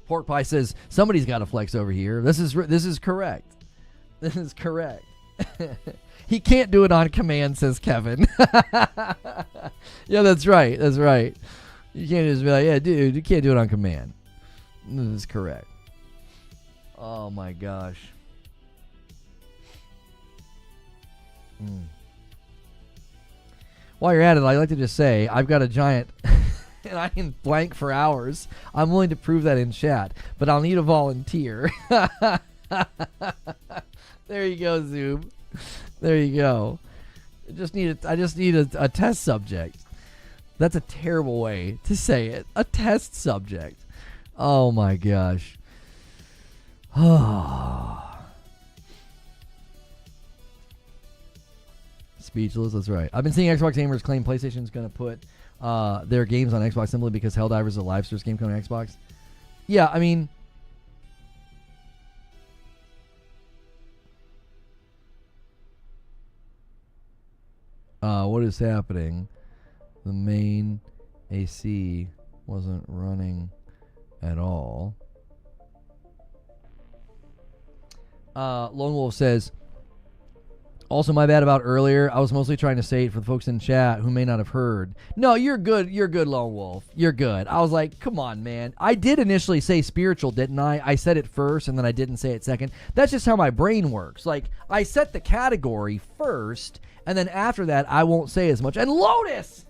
Pork Pie says somebody's got to flex over here. This is correct. This is correct. He can't do it on command, says Kevin. Yeah, that's right. You can't just be like, yeah, dude, you can't do it on command. This is correct. Oh my gosh. While you're at it, I'd like to just say I've got a giant and I can blank for hours. I'm willing to prove that in chat, but I'll need a volunteer. There you go, Zoom. There you go. I just need a test subject. That's a terrible way to say it. A test subject. Oh my gosh. Speechless, that's right. I've been seeing Xbox gamers claim PlayStation's going to put their games on Xbox simply because Helldivers is a live service game coming to Xbox. Yeah, I mean, what is happening? The main AC wasn't running at all. Lone Wolf says, also, my bad about earlier. I was mostly trying to say it for the folks in chat who may not have heard. No, you're good. You're good, Lone Wolf. You're good. I was like, come on, man. I did initially say spiritual, didn't I? I said it first, and then I didn't say it second. That's just how my brain works. Like, I set the category first, and then after that, I won't say as much. And Lotus!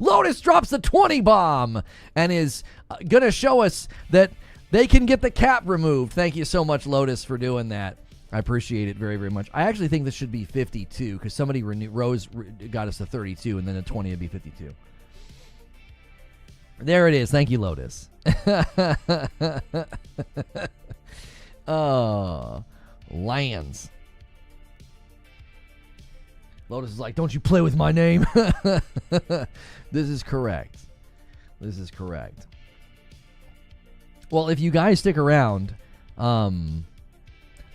Lotus drops the 20 bomb and is going to show us that they can get the cap removed. Thank you so much, Lotus, for doing that. I appreciate it very, very much. I actually think this should be 52 because somebody Rose got us to 32, and then a 20 would be 52. There it is. Thank you, Lotus. Oh, lands. Lotus is like, don't you play with my name. This is correct. This is correct. Well, if you guys stick around,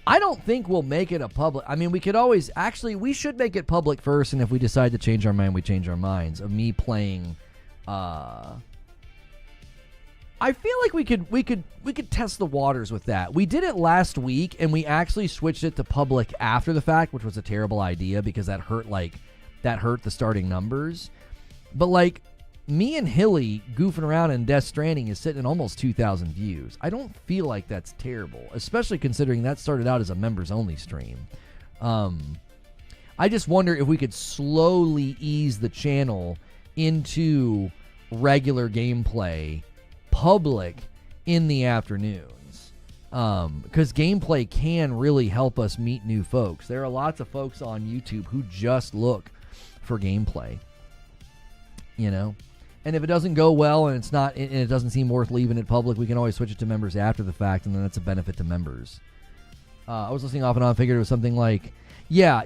I don't think we'll make it a public. I mean, we could always actually. We should make it public first, and if we decide to change our mind, we change our minds. Of me playing, I feel like we could test the waters with that. We did it last week, and we actually switched it to public after the fact, which was a terrible idea because that hurt the starting numbers. But like, me and Hilly goofing around in Death Stranding is sitting at almost 2,000 views. I don't feel like that's terrible, especially considering that started out as a members-only stream. I just wonder if we could slowly ease the channel into regular gameplay, public, in the afternoons. Because gameplay can really help us meet new folks. There are lots of folks on YouTube who just look for gameplay. You know? And if it doesn't go well and it doesn't seem worth leaving it public, we can always switch it to members after the fact, and then that's a benefit to members. I was listening off and on, figured it was something like, yeah.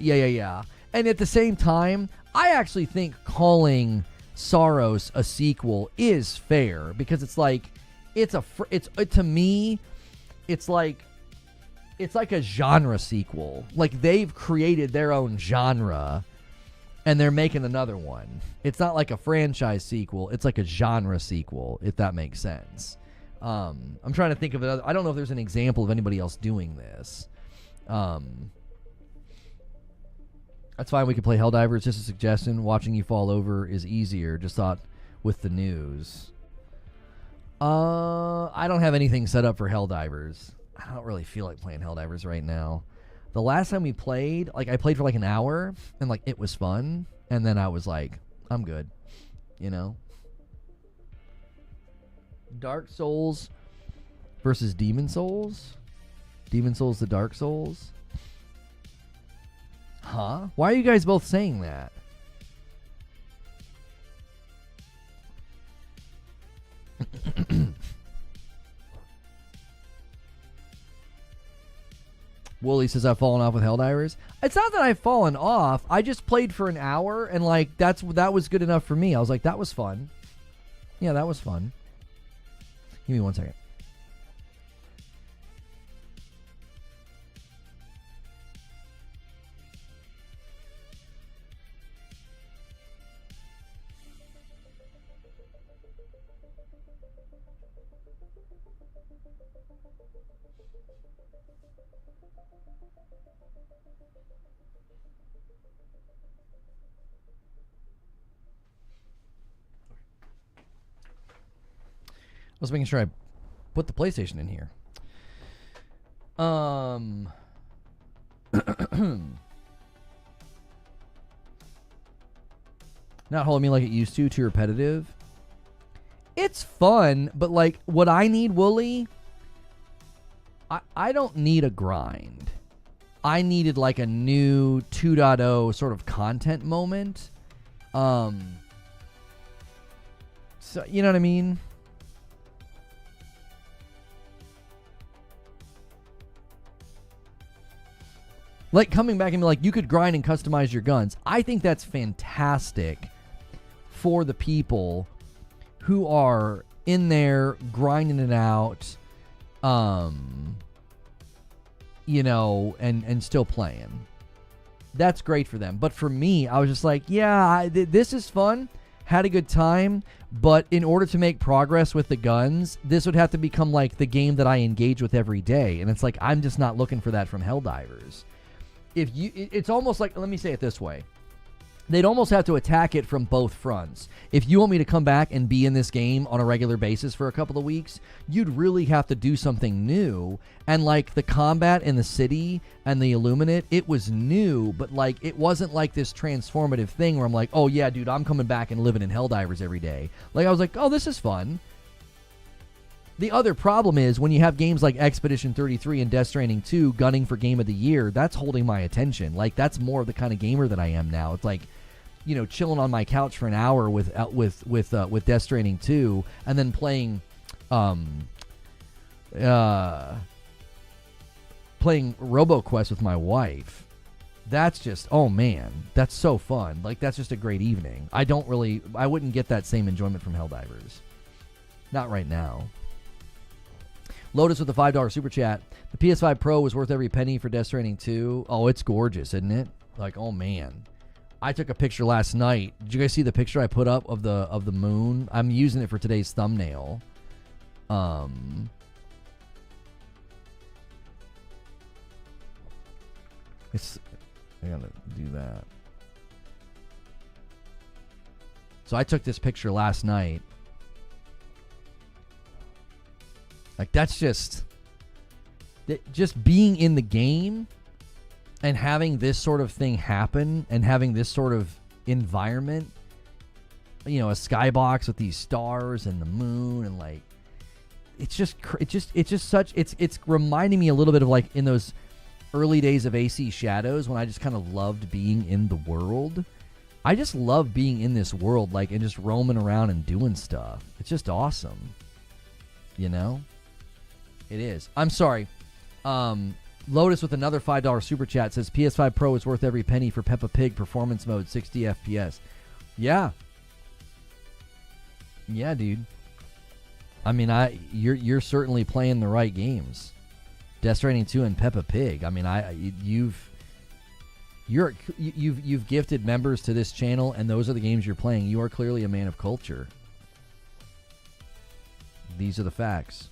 And at the same time, I actually think calling Saros a sequel is fair because it's like, to me, it's like a genre sequel. Like they've created their own genre. And they're making another one. It's not like a franchise sequel. It's like a genre sequel, if that makes sense. I'm trying to think of it. I don't know if there's an example of anybody else doing this. That's fine. We can play Helldivers. Just a suggestion. Watching you fall over is easier. Just thought with the news. I don't have anything set up for Helldivers. I don't really feel like playing Helldivers right now. The last time we played, like, I played for like an hour, and like it was fun, and then I was like, I'm good, you know. Dark Souls versus Demon Souls. Demon Souls to Dark Souls. Huh? Why are you guys both saying that? Wooly says I've fallen off with Helldivers. It's not that I've fallen off. I just played for an hour, and like that was good enough for me. I was like, that was fun. Yeah, that was fun. Give me 1 second. I was making sure I put the PlayStation in here. Not holding me like it used to, too repetitive. It's fun, but like what I need, Wooly, I don't need a grind. I needed like a new 2.0 sort of content moment. So you know what I mean? Like coming back and be like, you could grind and customize your guns. I think that's fantastic for the people who are in there grinding it out, you know, and still playing. That's great for them. But for me, I was just like, yeah, this is fun. Had a good time. But in order to make progress with the guns, this would have to become like the game that I engage with every day. And it's like, I'm just not looking for that from Helldivers. It's almost like, let me say it this way. They'd almost have to attack it from both fronts. If you want me to come back and be in this game on a regular basis for a couple of weeks, you'd really have to do something new. And like the combat in the city and the Illuminate, it was new, but like it wasn't like this transformative thing where I'm like, oh yeah, dude, I'm coming back and living in Helldivers every day. Like I was like, oh, this is fun. The other problem is when you have games like Expedition 33 and Death Stranding 2 gunning for Game of the Year, that's holding my attention. Like, that's more of the kind of gamer that I am now. It's like, you know, chilling on my couch for an hour with Death Stranding 2 and then playing RoboQuest with my wife. That's just, oh man, that's so fun. Like, that's just a great evening. I wouldn't get that same enjoyment from Helldivers. Not right now. Lotus with the $5 super chat. The PS5 Pro was worth every penny for Death Stranding 2. Oh, it's gorgeous, isn't it? Like, oh man. I took a picture last night. Did you guys see the picture I put up of the moon? I'm using it for today's thumbnail. I gotta do that. So I took this picture last night. Like, that's just being in the game and having this sort of thing happen and having this sort of environment, you know, a skybox with these stars and the moon and like, it's reminding me a little bit of like in those early days of AC Shadows when I just kind of loved being in the world. I just love being in this world, like, and just roaming around and doing stuff. It's just awesome. You know? It is. I'm sorry. Lotus with another $5 super chat says PS5 Pro is worth every penny for Peppa Pig performance mode, 60 FPS. Yeah. Yeah, dude. I mean, you're certainly playing the right games. Death Stranding 2 and Peppa Pig. I mean, you've gifted members to this channel, and those are the games you're playing. You are clearly a man of culture. These are the facts.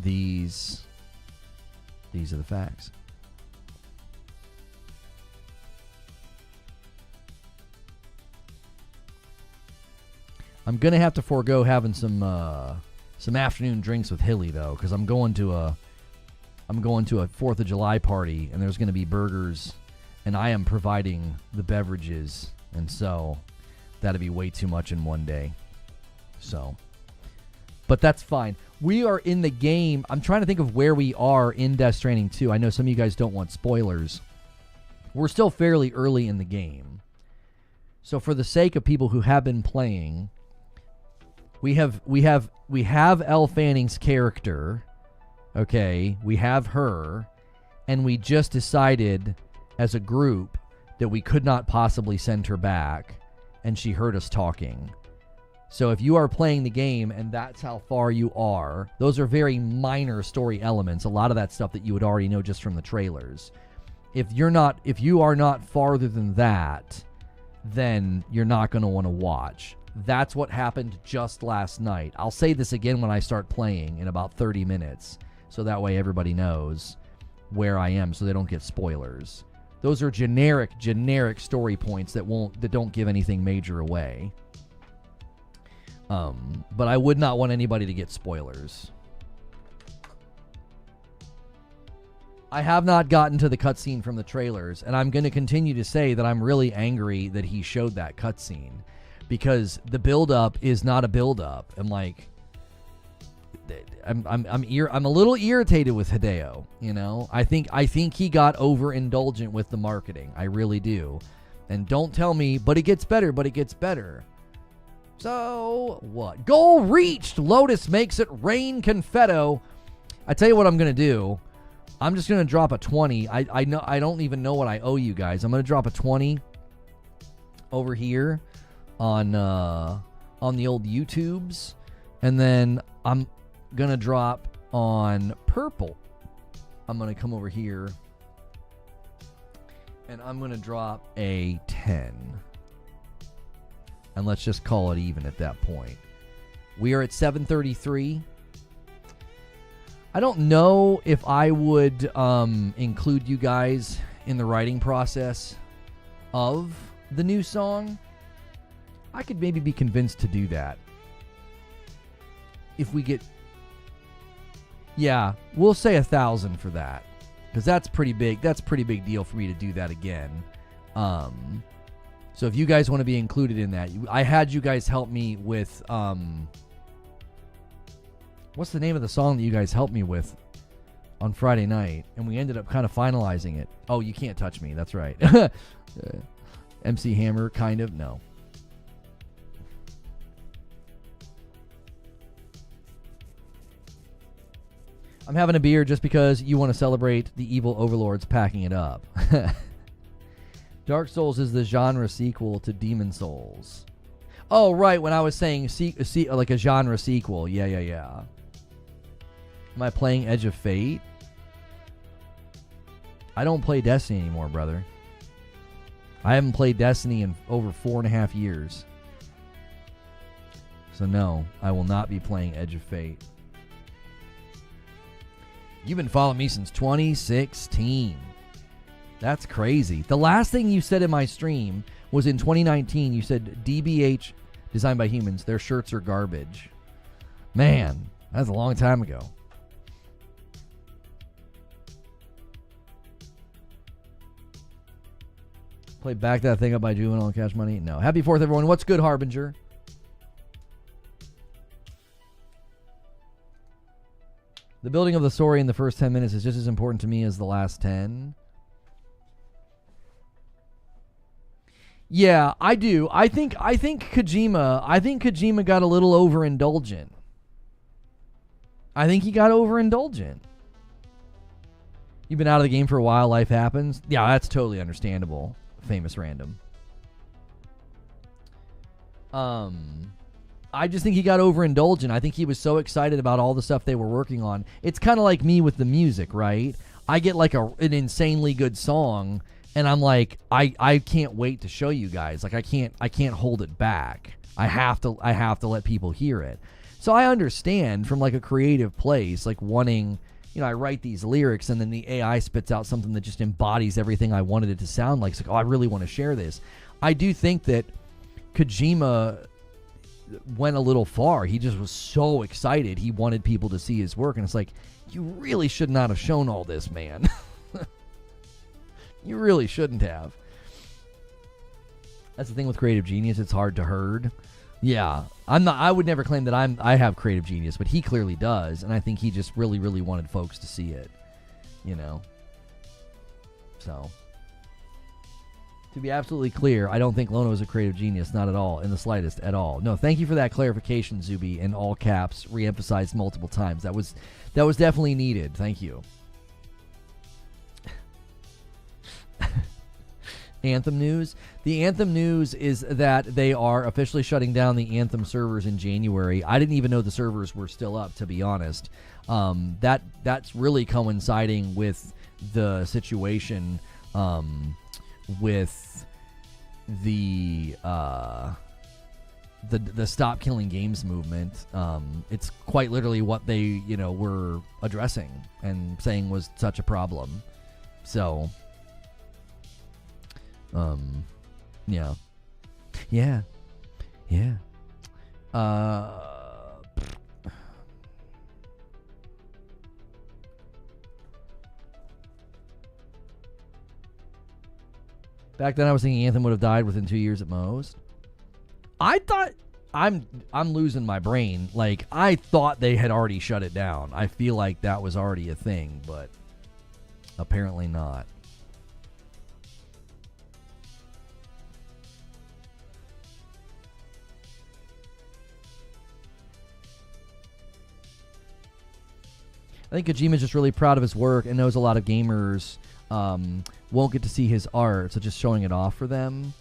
These are the facts. I'm gonna have to forego having some afternoon drinks with Hilly though, because I'm going to I'm going to a 4th of July party, and there's going to be burgers, and I am providing the beverages, and so that'd be way too much in one day. So, but that's fine. We are in the game. I'm trying to think of where we are in Death Stranding 2. I know some of you guys don't want spoilers. We're still fairly early in the game. So for the sake of people who have been playing, we have Elle Fanning's character. Okay, we have her, and we just decided as a group that we could not possibly send her back, and she heard us talking. So if you are playing the game and that's how far you are, those are very minor story elements. A lot of that stuff that you would already know just from the trailers. If you are not farther than that, then you're not going to want to watch. That's what happened just last night. I'll say this again when I start playing in about 30 minutes, so that way everybody knows where I am, so they don't get spoilers. Those are generic story points that don't give anything major away. But I would not want anybody to get spoilers. I have not gotten to the cutscene from the trailers, and I'm going to continue to say that I'm really angry that he showed that cutscene, because the build-up is not a build-up. I'm like, I'm a little irritated with Hideo. You know, I think he got overindulgent with the marketing. I really do. And don't tell me, but it gets better. But it gets better. So what? Goal reached. Lotus makes it rain confetto. I tell you what I'm gonna do. I'm just gonna drop a 20. I know I don't even know what I owe you guys. I'm gonna drop a 20 over here on the old YouTubes, and then I'm gonna drop on purple. I'm gonna come over here, and I'm gonna drop a 10. And let's just call it even at that point. We are at 733. I don't know if I would include you guys in the writing process of the new song. I could maybe be convinced to do that. If we get... Yeah, we'll say 1,000 for that. Because that's pretty big. That's a pretty big deal for me to do that again. So if you guys want to be included in that, I had you guys help me with, what's the name of the song that you guys helped me with on Friday night? And we ended up kind of finalizing it. Oh, You Can't Touch Me. That's right. MC Hammer, kind of. No. I'm having a beer just because you want to celebrate the evil overlords packing it up. Dark Souls is the genre sequel to Demon Souls. Oh, right, when I was saying like a genre sequel. Yeah. Am I playing Edge of Fate? I don't play Destiny anymore, brother. I haven't played Destiny in over 4.5 years. So no, I will not be playing Edge of Fate. You've been following me since 2016. That's crazy. The last thing you said in my stream was in 2019. You said DBH, designed by humans, their shirts are garbage. Man, that's a long time ago. Play Back That Thing Up by Juvenile and Cash Money? No. Happy 4th, everyone. What's good, Harbinger? The building of the story in the first 10 minutes is just as important to me as the last 10. Yeah, I do. I think Kojima got a little overindulgent. I think he got overindulgent. You've been out of the game for a while, life happens. Yeah, that's totally understandable. Famous random. I just think he got overindulgent. I think he was so excited about all the stuff they were working on. It's kind of like me with the music, right? I get like an insanely good song, and I'm like, I can't wait to show you guys. Like I can't hold it back. I have to let people hear it. So I understand from like a creative place, like wanting, I write these lyrics and then the AI spits out something that just embodies everything I wanted it to sound like. It's like, oh, I really want to share this. I do think that Kojima, went a little far. He just was so excited. He wanted people to see his work. And it's like, you really should not have shown all this, man. You really shouldn't have. That's the thing with creative genius. It's hard to herd. Yeah, I would never claim that I have creative genius, but he clearly does, and I think he just really, really wanted folks to see it, you know. So, to be absolutely clear, I don't think Lono is a creative genius, not at all, in the slightest, at all. No, thank you for that clarification, Zuby, in all caps, re-emphasized multiple times. That was definitely needed. Thank you. Anthem news. The Anthem news is that they are officially shutting down the Anthem servers in January. I didn't even know the servers were still up, to be honest. That's really coinciding with the situation with the Stop Killing Games movement. It's quite literally what they were addressing and saying was such a problem. So. Yeah. Back then I was thinking Anthem would have died within 2 years at most. I thought, I'm losing my brain. Like, I thought they had already shut it down. I feel like that was already a thing, but apparently not. I think Kojima's just really proud of his work and knows a lot of gamers won't get to see his art, so just showing it off for them.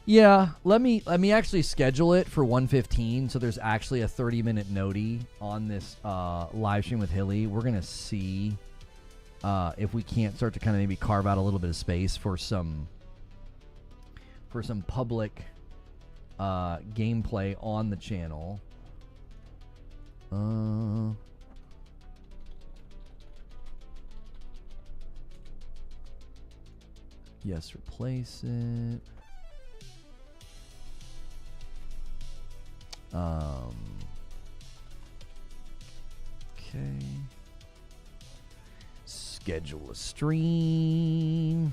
Yeah, let me actually schedule it for 1:15, so there's actually a 30-minute noti on this live stream with Hilly. We're gonna see if we can't start to kind of maybe carve out a little bit of space for some public gameplay on the channel. Yes, replace it. Okay. Schedule a stream.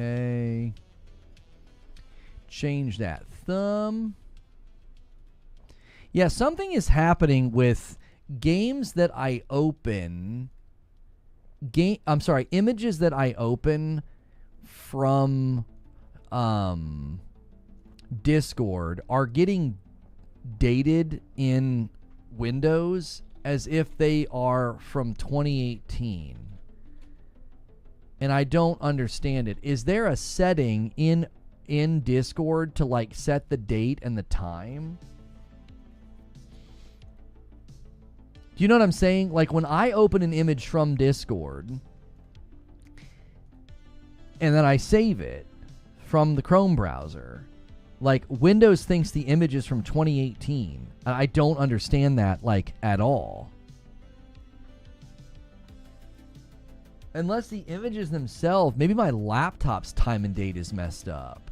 Okay. Change that thumb. Yeah, something is happening with games that I open. Images that I open from Discord are getting dated in Windows as if they are from 2018. And I don't understand it. Is there a setting in Discord to like set the date and the time? Do you know what I'm saying? Like when I open an image from Discord and then I save it from the Chrome browser, like Windows thinks the image is from 2018. And I don't understand that like at all. Unless the images themselves, maybe my laptop's time and date is messed up.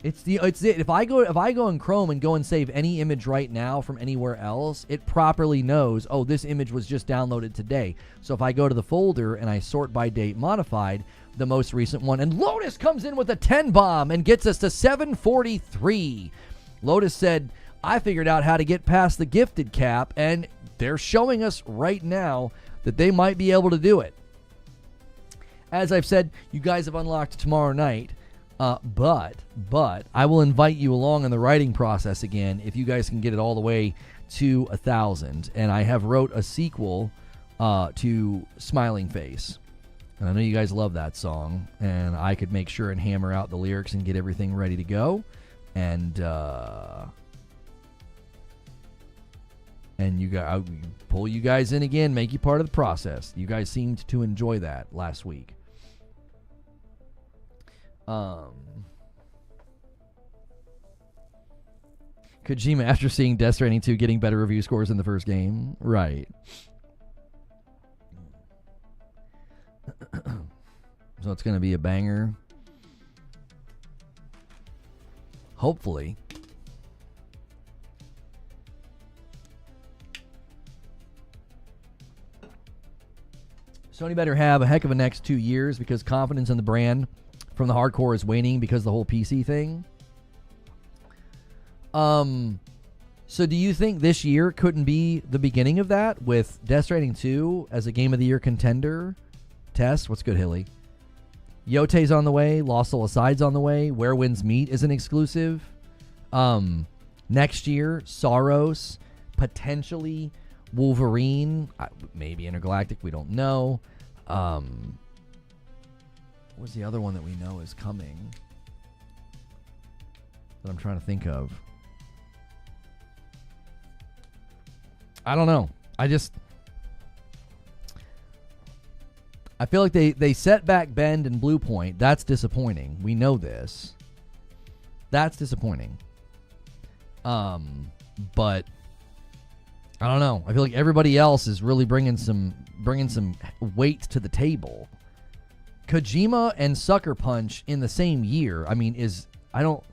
It's it. If I go in Chrome and go and save any image right now from anywhere else, it properly knows, oh, this image was just downloaded today. So if I go to the folder and I sort by date modified, the most recent one, and Lotus comes in with a 10 bomb and gets us to 743. Lotus said, I figured out how to get past the gifted cap, and they're showing us right now that they might be able to do it. As I've said, you guys have unlocked tomorrow night, but I will invite you along in the writing process again if you guys can get it all the way to 1,000. And I have wrote a sequel to Smiling Face. And I know you guys love that song, and I could make sure and hammer out the lyrics and get everything ready to go. And you guys, I'll pull you guys in again, make you part of the process. You guys seemed to enjoy that last week. Kojima, after seeing Death Stranding 2 getting better review scores in the first game. Right. So it's going to be a banger. Hopefully. Sony better have a heck of a next 2 years because confidence in the brand from the hardcore is waning because of the whole PC thing. So do you think this year couldn't be the beginning of that with Death Stranding 2 as a Game of the Year contender? Test, what's good, Hilly? Yote's on the way. Lost Soul Aside's on the way. Where Winds Meet is an exclusive. Next year, Soros, potentially Wolverine, maybe Intergalactic, we don't know. What's the other one that we know is coming that I'm trying to think of? I don't know. I feel like they set back Bend and Blue Point. That's disappointing. We know this. That's disappointing. But I don't know. I feel like everybody else is really bringing some weight to the table. Kojima and Sucker Punch in the same year. I mean, I don't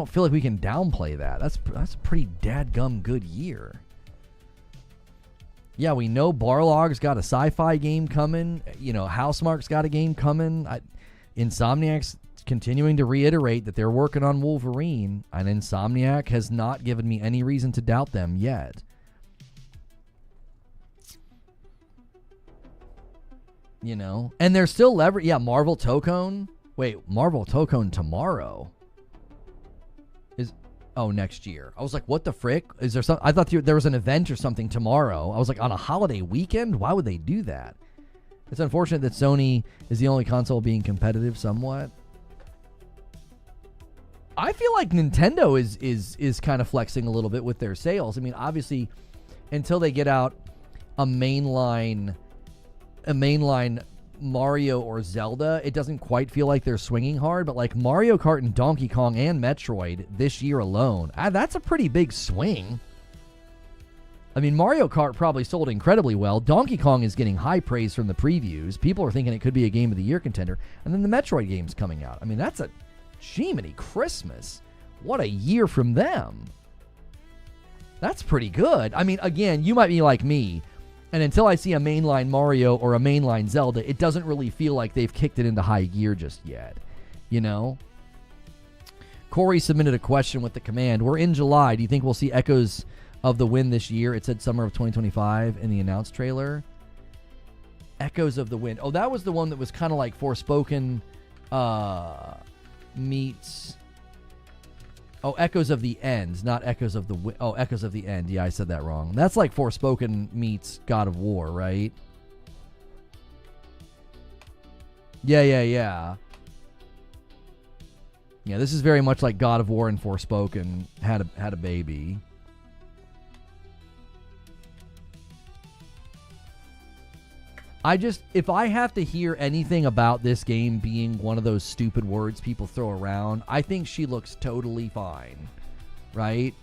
feel like we can downplay that. That's a pretty dadgum good year. Yeah, we know Barlog's got a sci-fi game coming. You know, Housemarque's got a game coming. Insomniac's continuing to reiterate that they're working on Wolverine, and Insomniac has not given me any reason to doubt them yet. You know, and they're still yeah, Marvel Tokone. Wait, Marvel Tokone tomorrow is next year. I was like, what the frick? Is there some? I thought there was an event or something tomorrow. I was like, on a holiday weekend? Why would they do that? It's unfortunate that Sony is the only console being competitive somewhat. I feel like Nintendo is kind of flexing a little bit with their sales. I mean, obviously, until they get out a mainline Mario or Zelda, it doesn't quite feel like they're swinging hard, but like Mario Kart and Donkey Kong and Metroid this year alone, that's a pretty big swing. I mean, Mario Kart probably sold incredibly well. Donkey Kong is getting high praise from the previews. People are thinking it could be a Game of the Year contender. And then the Metroid game's coming out. I mean, that's a Jiminy Christmas. What a year from them. That's pretty good. I mean, again, you might be like me, and until I see a mainline Mario or a mainline Zelda, it doesn't really feel like they've kicked it into high gear just yet. You know? Corey submitted a question with the command. We're in July. Do you think we'll see echoes of the Wind this year? It said summer of 2025 in the announced trailer. Echoes of the Wind. Oh, that was the one that was kind of like Forspoken meets... Oh, Echoes of the End, not Echoes of the... Echoes of the End. Yeah, I said that wrong. That's like Forspoken meets God of War, right? Yeah. Yeah, this is very much like God of War and Forspoken had a baby. If I have to hear anything about this game being one of those stupid words people throw around, I think she looks totally fine, right?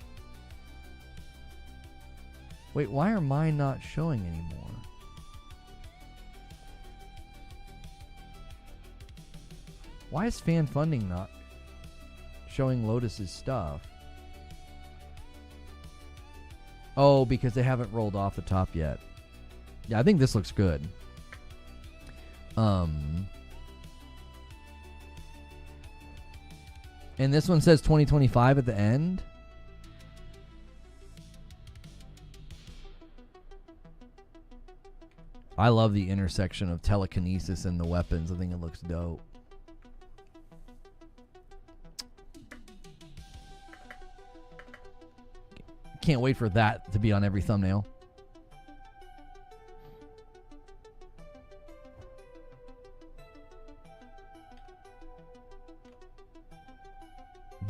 Wait, why are mine not showing anymore? Why is fan funding not showing Lotus's stuff? Oh, because they haven't rolled off the top yet. Yeah, I think this looks good. And this one says 2025 at the end. I love the intersection of telekinesis and the weapons. I think it looks dope. Can't wait for that to be on every thumbnail.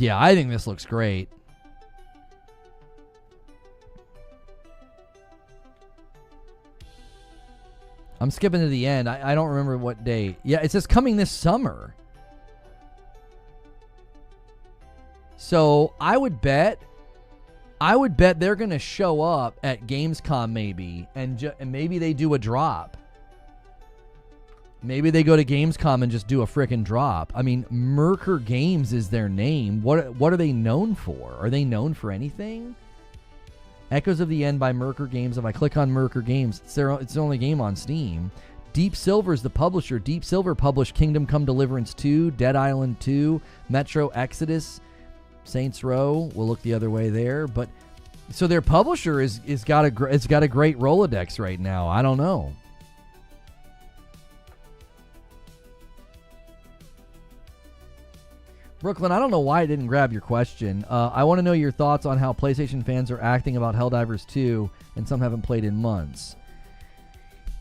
Yeah, I think this looks great. I'm skipping to the end. I don't remember what date. Yeah, it says coming this summer. So I would bet they're going to show up at Gamescom maybe, and maybe they do a drop. Maybe they go to Gamescom and just do a frickin' drop. I mean, Merkur Games is their name. What are they known for? Are they known for anything? Echoes of the End by Merkur Games. If I click on Merkur Games, it's the only game on Steam. Deep Silver is the publisher. Deep Silver published Kingdom Come Deliverance 2, Dead Island 2, Metro Exodus, Saints Row. We'll look the other way there. But so their publisher is got a great Rolodex right now. I don't know. Brooklyn, I don't know why I didn't grab your question. I want to know your thoughts on how PlayStation fans are acting about Helldivers 2, and some haven't played in months.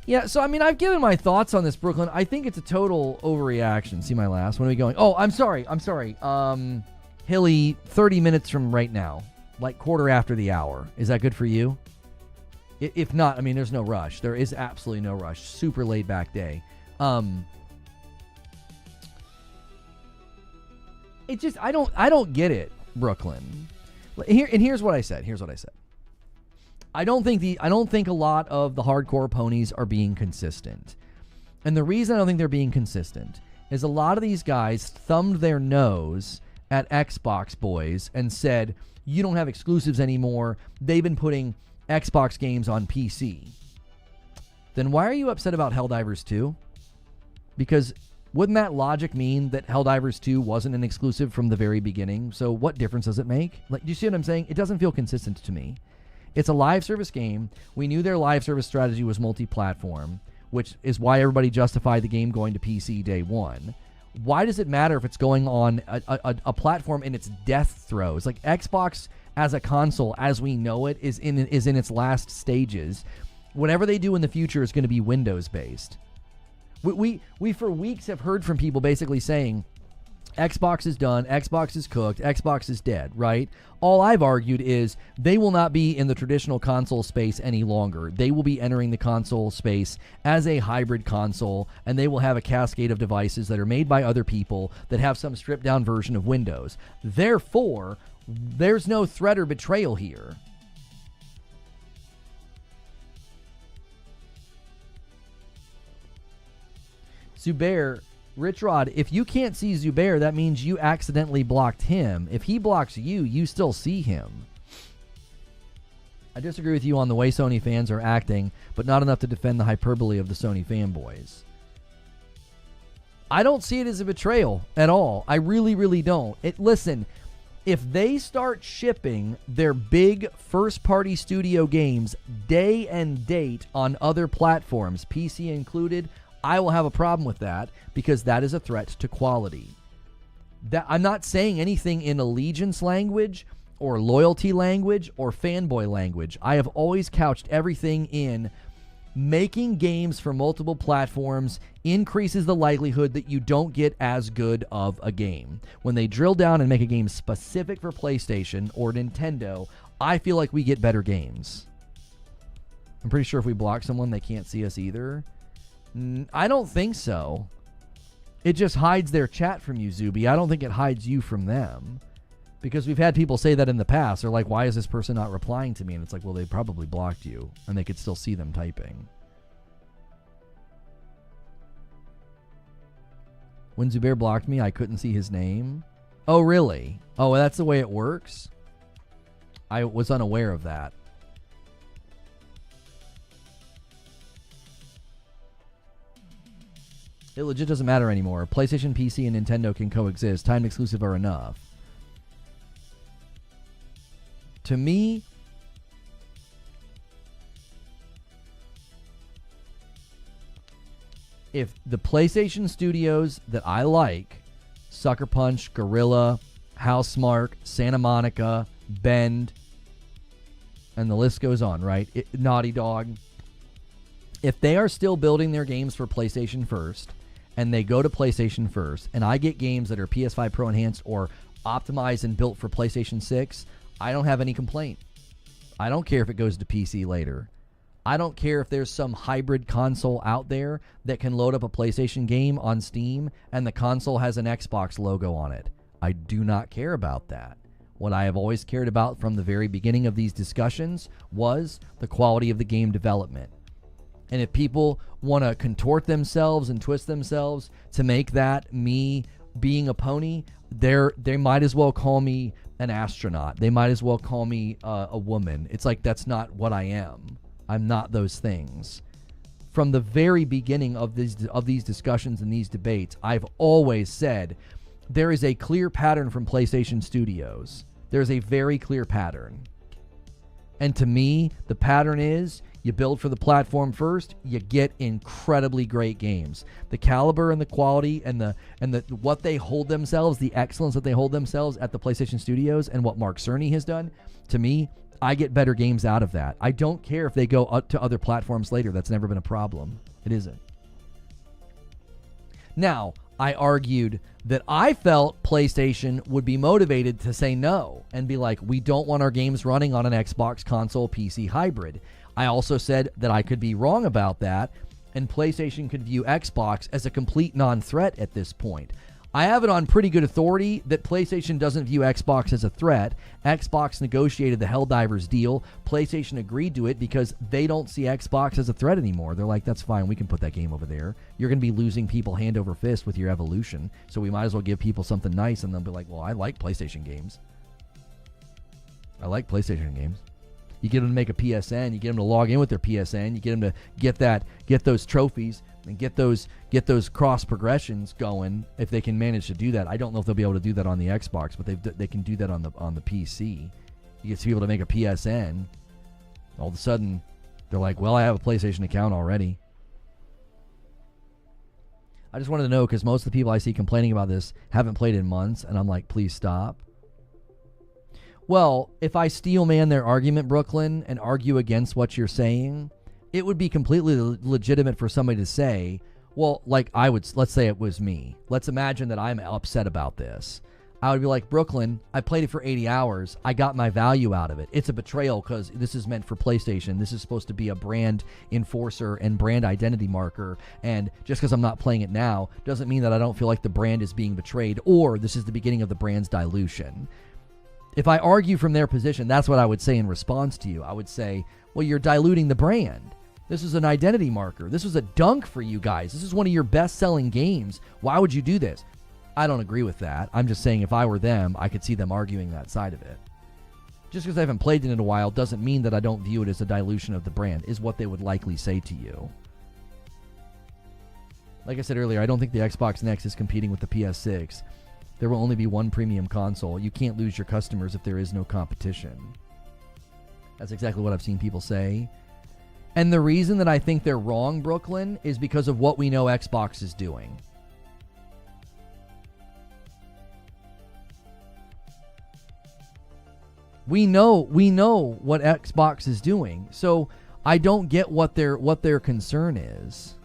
Yeah, so I mean, I've given my thoughts on this, Brooklyn. I think it's a total overreaction. See my last? When are we going? Oh, I'm sorry. Hilly, 30 minutes from right now, like quarter after the hour. Is that good for you? If not, I mean, there's no rush. There is absolutely no rush. Super laid back day. It just I don't get it, Brooklyn. Here's what I said. I don't think a lot of the hardcore ponies are being consistent. And the reason I don't think they're being consistent is a lot of these guys thumbed their nose at Xbox boys and said, "You don't have exclusives anymore. They've been putting Xbox games on PC." Then why are you upset about Helldivers 2? Because wouldn't that logic mean that Helldivers 2 wasn't an exclusive from the very beginning? So what difference does it make? Like, do you see what I'm saying? It doesn't feel consistent to me. It's a live service game. We knew their live service strategy was multi-platform, which is why everybody justified the game going to PC day one. Why does it matter if it's going on a platform in its death throes? Like, Xbox as a console, as we know it, is in its last stages. Whatever they do in the future is going to be Windows-based. We for weeks have heard from people basically saying, Xbox is done, Xbox is cooked, Xbox is dead, right? All I've argued is they will not be in the traditional console space any longer. They will be entering the console space as a hybrid console, and they will have a cascade of devices that are made by other people that have some stripped-down version of Windows. Therefore, there's no threat or betrayal here. Zubair, Rich Rod, if you can't see Zubair, that means you accidentally blocked him. If he blocks you, you still see him. I disagree with you on the way Sony fans are acting, but not enough to defend the hyperbole of the Sony fanboys. I don't see it as a betrayal at all. I really, really don't. Listen, if they start shipping their big first-party studio games day and date on other platforms, PC included, I will have a problem with that because that is a threat to quality. That I'm not saying anything in allegiance language or loyalty language or fanboy language. I have always couched everything in making games for multiple platforms increases the likelihood that you don't get as good of a game. When they drill down and make a game specific for PlayStation or Nintendo, I feel like we get better games. I'm pretty sure if we block someone, they can't see us either. I don't think so. It just hides their chat from you, Zuby. I don't think it hides you from them. Because we've had people say that in the past. They're like, why is this person not replying to me? And it's like, well, they probably blocked you. And they could still see them typing. When Zubair blocked me, I couldn't see his name. Oh, really? Oh, that's the way it works? I was unaware of that. It legit doesn't matter anymore. PlayStation, PC, and Nintendo can coexist. Timed exclusive are enough. To me, if the PlayStation studios that I like, Sucker Punch, Guerrilla, Housemarque, Santa Monica, Bend, and the list goes on, right? Naughty Dog. If they are still building their games for PlayStation first, and they go to PlayStation first, and I get games that are PS5 Pro Enhanced or optimized and built for PlayStation 6, I don't have any complaint. I don't care if it goes to PC later. I don't care if there's some hybrid console out there that can load up a PlayStation game on Steam and the console has an Xbox logo on it. I do not care about that. What I have always cared about from the very beginning of these discussions was the quality of the game development. And if people want to contort themselves and twist themselves to make that me being a pony, they might as well call me an astronaut. They might as well call me a woman. It's like, that's not what I am. I'm not those things. From the very beginning of these discussions and these debates, I've always said there is a clear pattern from PlayStation Studios. There's a very clear pattern. And to me, the pattern is you build for the platform first, you get incredibly great games. The caliber and the quality and the what they hold themselves, the excellence that they hold themselves at the PlayStation Studios and what Mark Cerny has done, to me, I get better games out of that. I don't care if they go up to other platforms later. That's never been a problem. It isn't. Now, I argued that I felt PlayStation would be motivated to say no and be like, we don't want our games running on an Xbox console PC hybrid. I also said that I could be wrong about that and PlayStation could view Xbox as a complete non-threat at this point. I have it on pretty good authority that PlayStation doesn't view Xbox as a threat. Xbox negotiated the Helldivers deal. PlayStation agreed to it because they don't see Xbox as a threat anymore. They're like, that's fine, we can put that game over there. You're going to be losing people hand over fist with your Evolution, so we might as well give people something nice, and they'll be like, well, I like PlayStation games. I like PlayStation games. You get them to make a PSN, you get them to log in with their PSN, you get them to get those trophies, and get those cross progressions going if they can manage to do that. I don't know if they'll be able to do that on the Xbox, but they can do that on the PC. You get people to make a PSN. All of a sudden, they're like, well, I have a PlayStation account already. I just wanted to know because most of the people I see complaining about this haven't played in months, and I'm like, please stop. Well, if I steel man their argument, Brooklyn, and argue against what you're saying, it would be completely legitimate for somebody to say, well, like let's say it was me. Let's imagine that I'm upset about this. I would be like, Brooklyn, I played it for 80 hours. I got my value out of it. It's a betrayal because this is meant for PlayStation. This is supposed to be a brand enforcer and brand identity marker. And just because I'm not playing it now doesn't mean that I don't feel like the brand is being betrayed or this is the beginning of the brand's dilution. If I argue from their position, that's what I would say in response to you. I would say, well, you're diluting the brand. This is an identity marker. This was a dunk for you guys. This is one of your best-selling games. Why would you do this? I don't agree with that. I'm just saying if I were them, I could see them arguing that side of it. Just because I haven't played it in a while doesn't mean that I don't view it as a dilution of the brand, is what they would likely say to you. Like I said earlier, I don't think the Xbox Next is competing with the PS6. There will only be one premium console. You can't lose your customers if there is no competition. That's exactly what I've seen people say. And the reason that I think they're wrong, Brooklyn, is because of what we know Xbox is doing. We know what Xbox is doing. So I don't get what their concern is.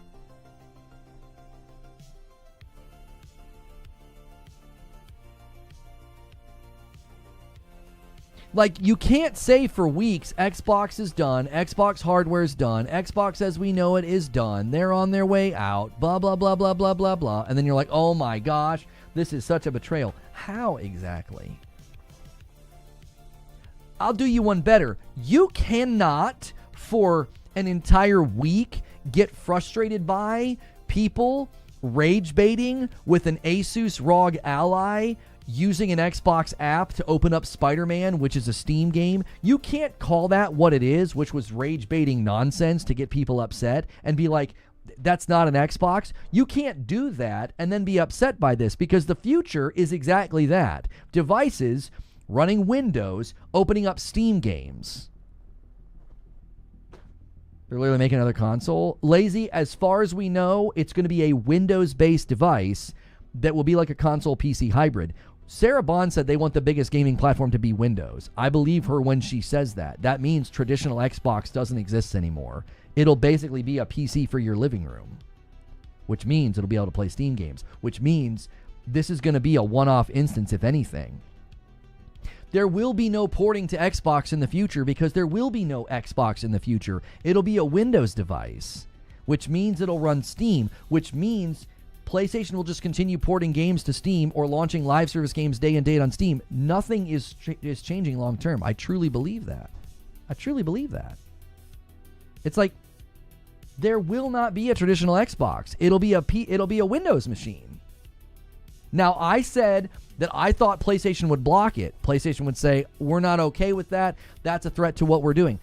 Like, you can't say for weeks, Xbox is done, Xbox hardware is done, Xbox as we know it is done, they're on their way out, blah, blah, blah, blah, blah, blah, blah. And then you're like, oh my gosh, this is such a betrayal. How exactly? I'll do you one better. You cannot, for an entire week, get frustrated by people rage baiting with an Asus ROG Ally using an Xbox app to open up Spider-Man, which is a Steam game. You can't call that what it is, which was rage baiting nonsense to get people upset, and be like, that's not an Xbox. You can't do that and then be upset by this, because the future is exactly that. Devices running Windows, opening up Steam games. They're literally making another console. Lazy, as far as we know, it's going to be a Windows-based device that will be like a console PC hybrid. Sarah Bond said they want the biggest gaming platform to be Windows. I believe her when she says that. That means traditional Xbox doesn't exist anymore. It'll basically be a PC for your living room, which means it'll be able to play Steam games, which means this is going to be a one-off instance, if anything. There will be no porting to Xbox in the future because there will be no Xbox in the future. It'll be a Windows device, which means it'll run Steam, which means PlayStation will just continue porting games to Steam or launching live service games day and date on Steam. Nothing is changing long term. I truly believe that. It's like there will not be a traditional Xbox. It'll be a Windows machine. Now, I said that I thought PlayStation would block it. PlayStation would say, we're not okay with that. That's a threat to what we're doing.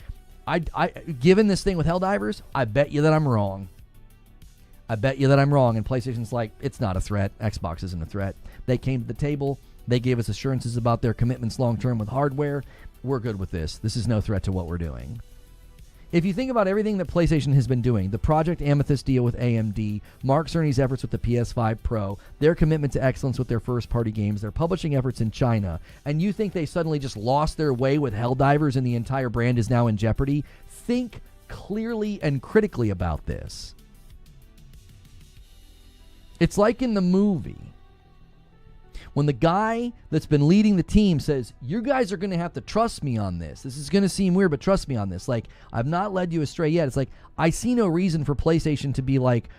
Given this thing with Helldivers, I bet you that I'm wrong. And PlayStation's like, it's not a threat. Xbox isn't a threat. They came to the table. They gave us assurances about their commitments long-term with hardware. We're good with this. This is no threat to what we're doing. If you think about everything that PlayStation has been doing, the Project Amethyst deal with AMD, Mark Cerny's efforts with the PS5 Pro, their commitment to excellence with their first-party games, their publishing efforts in China, and you think they suddenly just lost their way with Helldivers and the entire brand is now in jeopardy, think clearly and critically about this. It's like in the movie when the guy that's been leading the team says, you guys are going to have to trust me on this. This is going to seem weird, but trust me on this. Like, I've not led you astray yet. It's like, I see no reason for PlayStation to be like,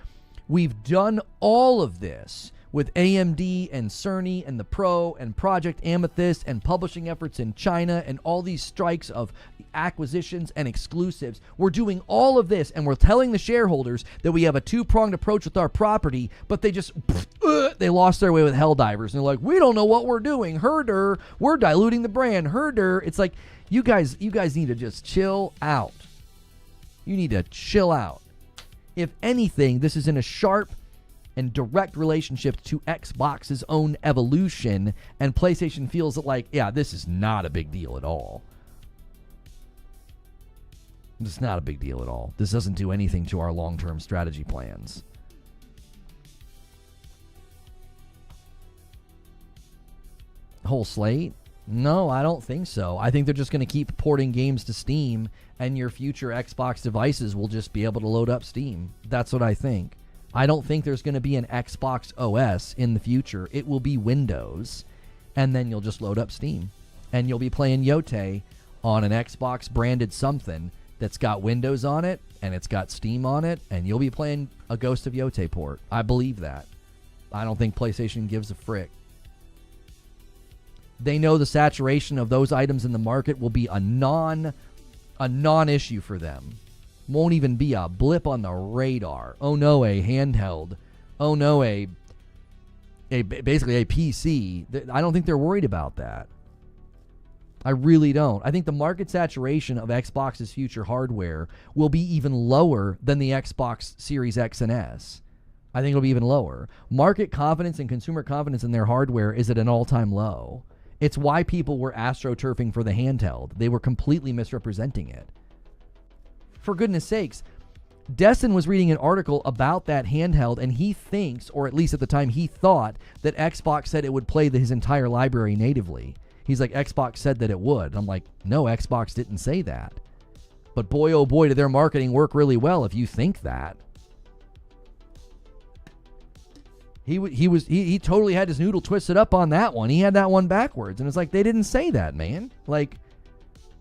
we've done all of this with AMD and Cerny and the Pro and Project Amethyst and publishing efforts in China and all these strikes of acquisitions and exclusives. We're doing all of this and we're telling the shareholders that we have a two-pronged approach with our property, but they just they lost their way with Helldivers and they're like, we don't know what we're doing. Herder, we're diluting the brand. Herder. It's like, you guys need to just chill out. You need to chill out. If anything, this is in a sharp and direct relationship to Xbox's own evolution, and PlayStation feels that, like, yeah, this is not a big deal at all. It's not a big deal at all. This doesn't do anything to our long-term strategy plans. Whole slate? No, I don't think so. I think they're just going to keep porting games to Steam, and your future Xbox devices will just be able to load up Steam. That's what I think. I don't think there's going to be an Xbox OS in the future. It will be Windows, and then you'll just load up Steam. And you'll be playing Yote on an Xbox branded something that's got Windows on it, and it's got Steam on it, and you'll be playing a Ghost of Yote port. I believe that. I don't think PlayStation gives a frick. They know the saturation of those items in the market will be a non-issue for them. Won't even be a blip on the radar. Oh no, a handheld. Oh no, basically a PC. I don't think they're worried about that. I really don't. I think the market saturation of Xbox's future hardware will be even lower than the Xbox Series X and S. I think it'll be even lower. Market confidence and consumer confidence in their hardware is at an all-time low. It's why people were astroturfing for the handheld. They were completely misrepresenting it. For goodness sakes, Destin was reading an article about that handheld, and he thinks, or at least at the time he thought, that Xbox said it would play his entire library natively. He's like, Xbox said that it would. I'm like, no, Xbox didn't say that. But boy, oh boy, did their marketing work really well if you think that. He totally had his noodle twisted up on that one. He had that one backwards, and it's like, they didn't say that, man. Like,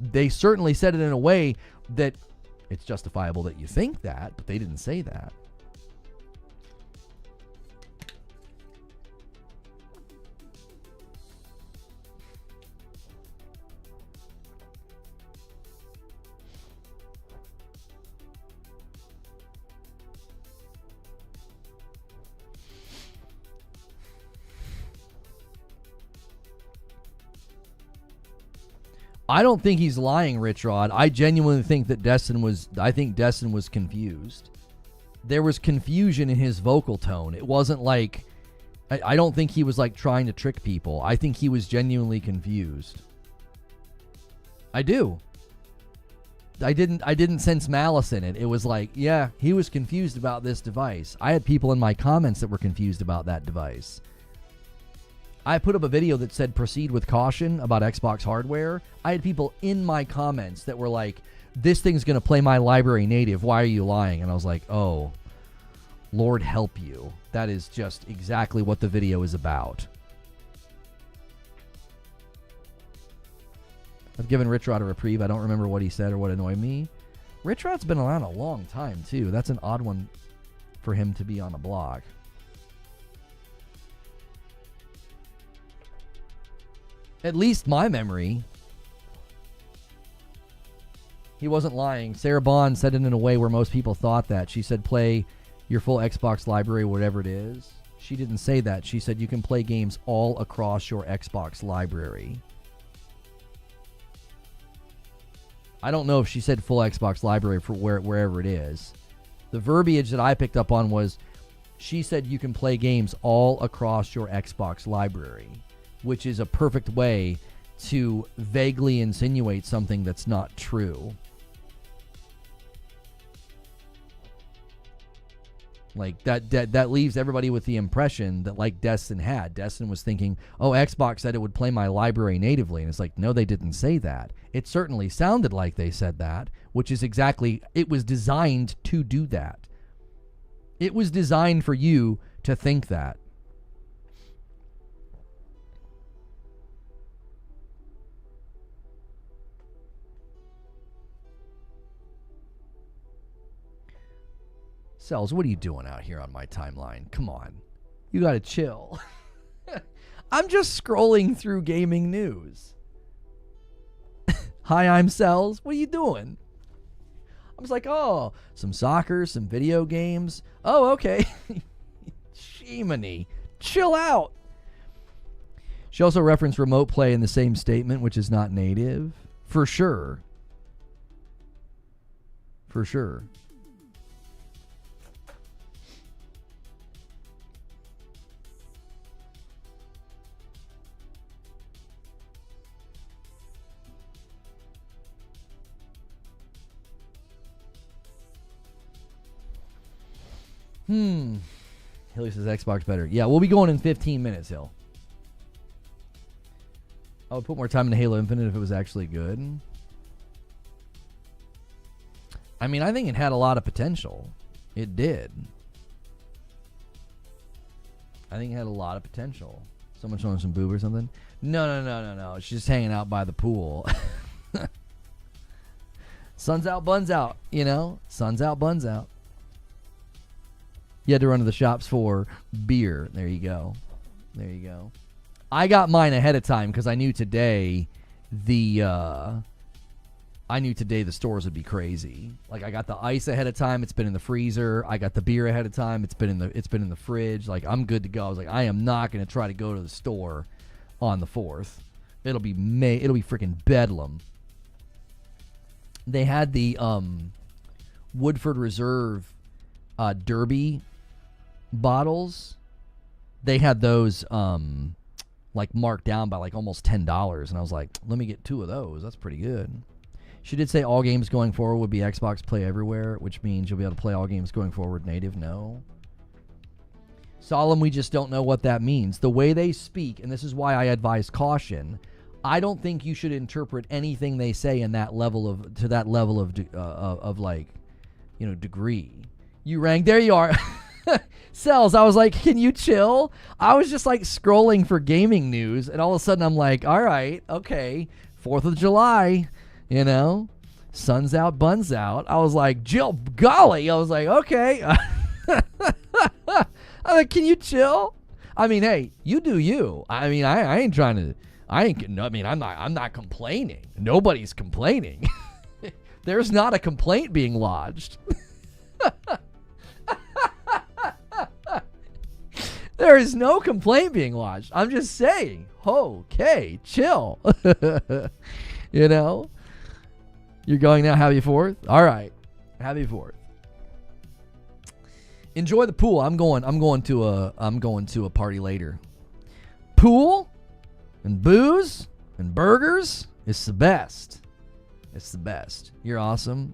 they certainly said it in a way that it's justifiable that you think that, but they didn't say that. I don't think he's lying, Rich Rod. I genuinely think that Destin was confused. There was confusion in his vocal tone. It wasn't like, I don't think he was like trying to trick people. I think he was genuinely confused. I do. I didn't sense malice in it. It was like, yeah, he was confused about this device. I had people in my comments that were confused about that device. I put up a video that said proceed with caution about Xbox hardware. I had people in my comments that were like, this thing's going to play my library native. Why are you lying? And I was like, oh, Lord help you. That is just exactly what the video is about. I've given Rich Rod a reprieve. I don't remember what he said or what annoyed me. Rich Rod's been around a long time, too. That's an odd one for him to be on a blog. At least my memory. He wasn't lying. Sarah Bond said it in a way where most people thought that. She said play your full Xbox library, whatever it is. She didn't say that. She said you can play games all across your Xbox library. I don't know if she said full Xbox library for wherever it is. The verbiage that I picked up on was she said you can play games all across your Xbox library, which is a perfect way to vaguely insinuate something that's not true. Like, that leaves everybody with the impression that, like Destin had. Destin was thinking, oh, Xbox said it would play my library natively. And it's like, no, they didn't say that. It certainly sounded like they said that, which is exactly, it was designed to do that. It was designed for you to think that. Cells, what are you doing out here on my timeline? Come on. You gotta chill. I'm just scrolling through gaming news. Hi, I'm Cells. What are you doing? I was like, oh, some soccer, some video games. Oh, okay. Shimony. Chill out. She also referenced remote play in the same statement, which is not native. For sure. For sure. Hilly says Xbox better. Yeah, we'll be going in 15 minutes, Hill. I would put more time into Halo Infinite if it was actually good. I mean, I think it had a lot of potential. It did. I think it had a lot of potential. Someone showing some boob or something? No. She's just hanging out by the pool. Sun's out, buns out. You know? Sun's out, buns out. You had to run to the shops for beer. There you go. There you go. I got mine ahead of time because I knew today the stores would be crazy. Like, I got the ice ahead of time. It's been in the freezer. I got the beer ahead of time. It's been in the fridge. Like, I'm good to go. I was like, I am not going to try to go to the store on the 4th. It'll be freaking bedlam. They had the Woodford Reserve Derby bottles. They had those like marked down by like almost $10, and I was like, let me get 2 of those. That's pretty good. She did say all games going forward would be Xbox Play Everywhere, which means you'll be able to play all games going forward native. No. Solemn, we just don't know what that means. The way they speak, and this is why I advise caution, I don't think you should interpret anything they say in that level of like, you know, degree. You rang. There you are. Cells, I was like, can you chill? I was just like scrolling for gaming news, and all of a sudden I'm like, all right, okay, 4th of July, you know, sun's out, buns out. I was like, Jill, golly. I was like, okay. I'm like, can you chill? I mean, hey, you do you. I mean, I ain't trying to, I'm not complaining. Nobody's complaining. There's not a complaint being lodged. There is no complaint being lodged. I'm just saying, okay, chill. You know? You're going now, happy 4th? All right. Happy 4th. Enjoy the pool. I'm going to a party later. Pool and booze and burgers. It's the best. It's the best. You're awesome.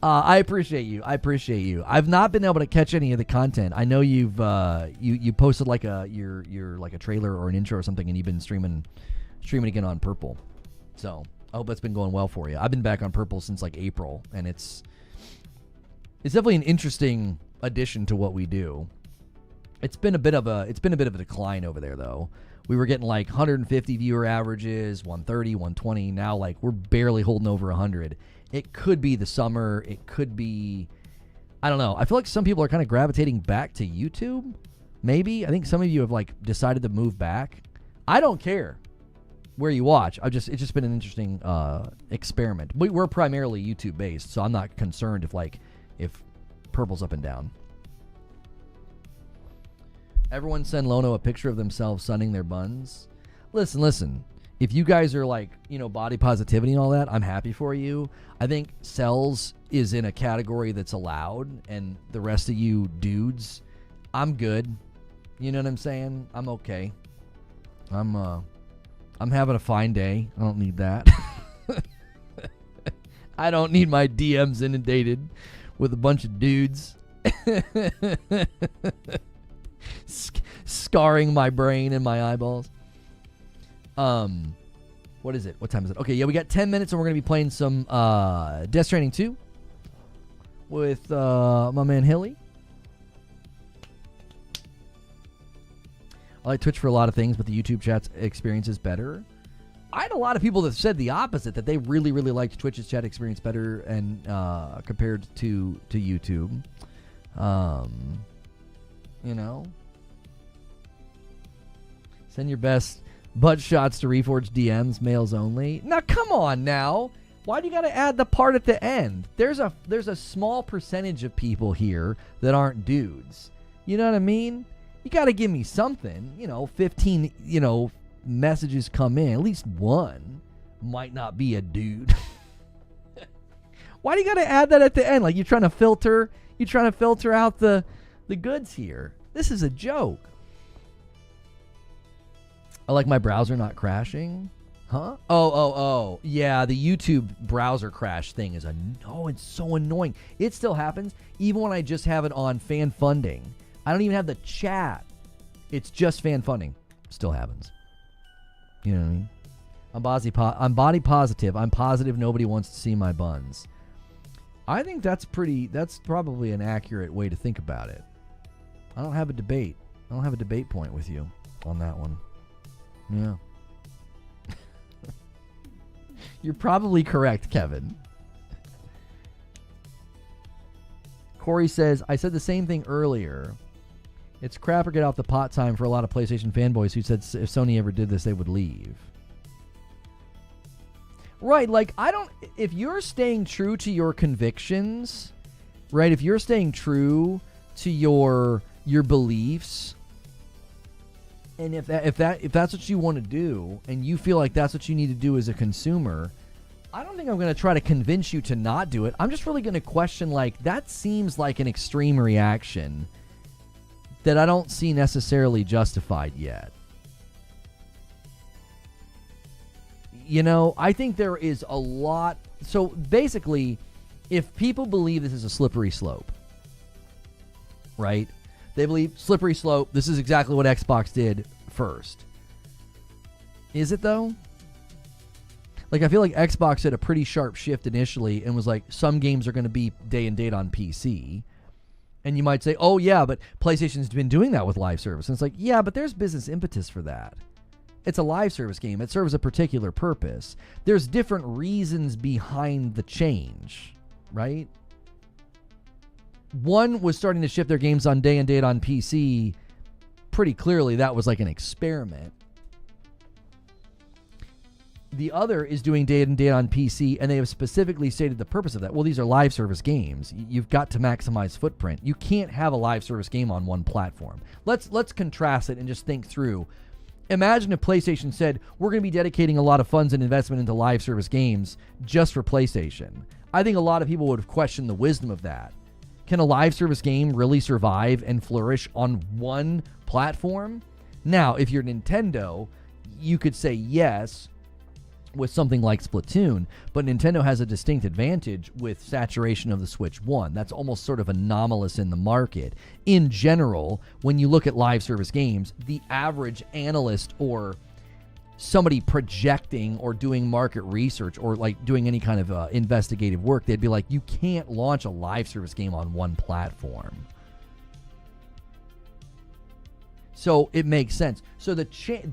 I appreciate you. I've not been able to catch any of the content. I know you've you posted like your like a trailer or an intro or something, and you've been streaming again on Purple. So I hope that's been going well for you. I've been back on Purple since like April, and it's It's definitely an interesting addition to what we do. It's been a bit of a decline over there, though. We were getting like 150 viewer averages, 130, 120. Now, like, we're barely holding over 100. It could be the summer. It could be, I don't know. I feel like some people are kind of gravitating back to YouTube. Maybe. I think some of you have, like, decided to move back. I don't care where you watch. It's just been an interesting experiment. We're primarily YouTube based, so I'm not concerned if purple's up and down. Everyone send Lono a picture of themselves sunning their buns. Listen. If you guys are like, body positivity and all that, I'm happy for you. I think cells is in a category that's allowed, and the rest of you dudes, I'm good. You know what I'm saying? I'm okay. I'm having a fine day. I don't need that. I don't need my DMs inundated with a bunch of dudes. Scarring my brain and my eyeballs. What is it? What time is it? Okay, yeah, we got 10 minutes and we're going to be playing some Death Stranding 2 with my man Hilly. I like Twitch for a lot of things, but the YouTube chat experience is better. I had a lot of people that said the opposite, that they really, really liked Twitch's chat experience better and compared to YouTube. Send your best butt shots to Reforge DMs, males only. Now, come on now. Why do you got to add the part at the end? There's a small percentage of people here that aren't dudes. You know what I mean? You got to give me something. 15, messages come in. At least one might not be a dude. Why do you got to add that at the end? Like you're trying to filter out the goods here. This is a joke. I like my browser not crashing. Huh? Oh. Yeah, the YouTube browser crash thing is it's so annoying. It still happens even when I just have it on fan funding. I don't even have the chat. It's just fan funding. Still happens. You know what I mean? I'm body positive. I'm positive nobody wants to see my buns. I think that's probably an accurate way to think about it. I don't have a debate point with you on that one. Yeah. You're probably correct, Kevin. Corey says, I said the same thing earlier. It's crap or get off the pot time for a lot of PlayStation fanboys who said if Sony ever did this, they would leave. Right, if you're staying true to your convictions, right, if you're staying true to your beliefs, and if that's what you want to do, and you feel like that's what you need to do as a consumer, I don't think I'm going to try to convince you to not do it. I'm just really going to question, that seems like an extreme reaction that I don't see necessarily justified yet. I think there is a lot. So basically, if people believe this is a slippery slope, right? They believe slippery slope, this is exactly what Xbox did first. Is it though? I feel like Xbox had a pretty sharp shift initially and was like, some games are going to be day and date on PC. And you might say, oh yeah, but PlayStation's been doing that with live service. And it's like, yeah, but there's business impetus for that. It's a live service game. It serves a particular purpose. There's different reasons behind the change, right? One was starting to ship their games on day and date on PC. Pretty clearly, that was like an experiment. The other is doing day and date on PC, and they have specifically stated the purpose of that. Well, these are live service games. You've got to maximize footprint. You can't have a live service game on one platform. Let's contrast it and just think through. Imagine if PlayStation said, we're going to be dedicating a lot of funds and investment into live service games just for PlayStation. I think a lot of people would have questioned the wisdom of that. Can a live service game really survive and flourish on one platform? Now, if you're Nintendo, you could say yes with something like Splatoon, but Nintendo has a distinct advantage with saturation of the Switch 1. That's almost sort of anomalous in the market. In general, when you look at live service games, the average analyst or somebody projecting or doing market research or like doing any kind of investigative work, they'd be like, you can't launch a live service game on one platform. So it makes sense. So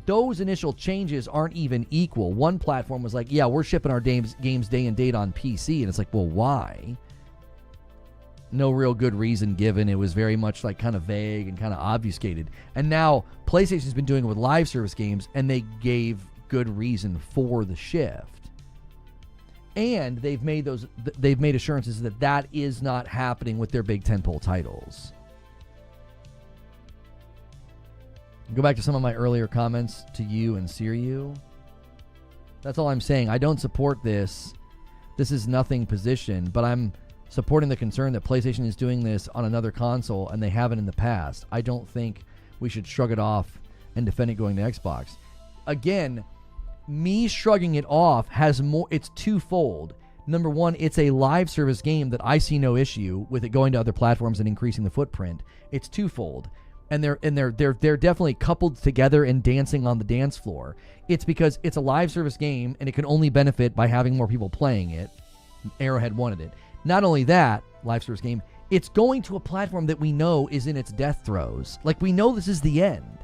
those initial changes aren't even equal. One platform was like, yeah, we're shipping our games day and date on PC. And it's like, well, why? No real good reason given. It was very much like kind of vague and kind of obfuscated. And now PlayStation's been doing it with live service games, and they gave good reason for the shift. And they've made assurances that is not happening with their big tentpole titles. Go back to some of my earlier comments to you and Siriu. That's all I'm saying. I don't support this. This is nothing position, but I'm supporting the concern that PlayStation is doing this on another console and they haven't in the past. I don't think we should shrug it off and defend it going to Xbox. Again, me shrugging it off has more, it's twofold. Number one, it's a live service game that I see no issue with it going to other platforms and increasing the footprint. It's twofold. And they're definitely coupled together and dancing on the dance floor. It's because it's a live service game and it can only benefit by having more people playing it. Arrowhead wanted it. Not only that, live service game, it's going to a platform that we know is in its death throes. Like, we know this is the end.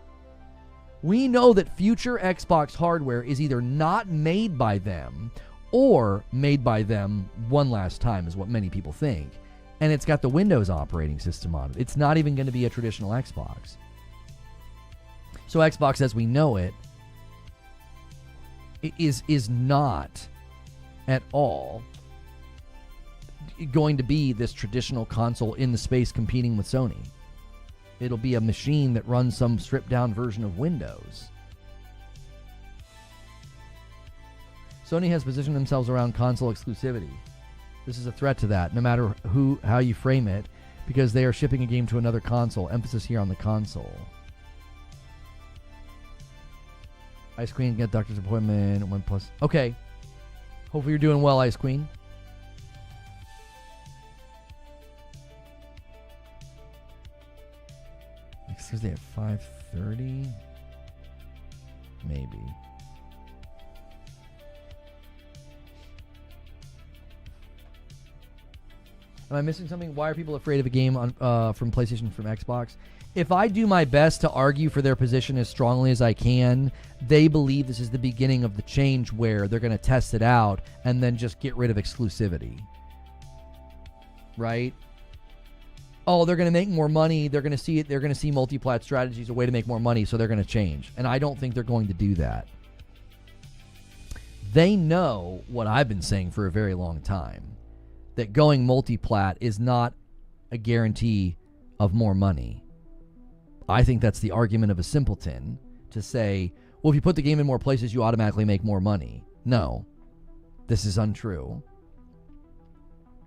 We know that future Xbox hardware is either not made by them or made by them one last time, is what many people think. And it's got the Windows operating system on it. It's not even going to be a traditional Xbox. So Xbox as we know it is not at all going to be this traditional console in the space competing with Sony. It'll be a machine that runs some stripped down version of Windows. Sony has positioned themselves around console exclusivity. This is a threat to that, no matter how you frame it, because they are shipping a game to another console. Emphasis here on the console. Ice Queen, get doctor's appointment, 1+. Okay. Hopefully you're doing well, Ice Queen. Next Thursday at 5:30? Maybe. Am I missing something? Why are people afraid of a game from PlayStation from Xbox? If I do my best to argue for their position as strongly as I can, they believe this is the beginning of the change where they're going to test it out and then just get rid of exclusivity. Right? Oh, they're going to make more money. They're going to see it. They're going to see multi-plat strategies, a way to make more money, so they're going to change. And I don't think they're going to do that. They know what I've been saying for a very long time, that going multi-plat is not a guarantee of more money. I think that's the argument of a simpleton to say, well, if you put the game in more places, you automatically make more money. No, this is untrue.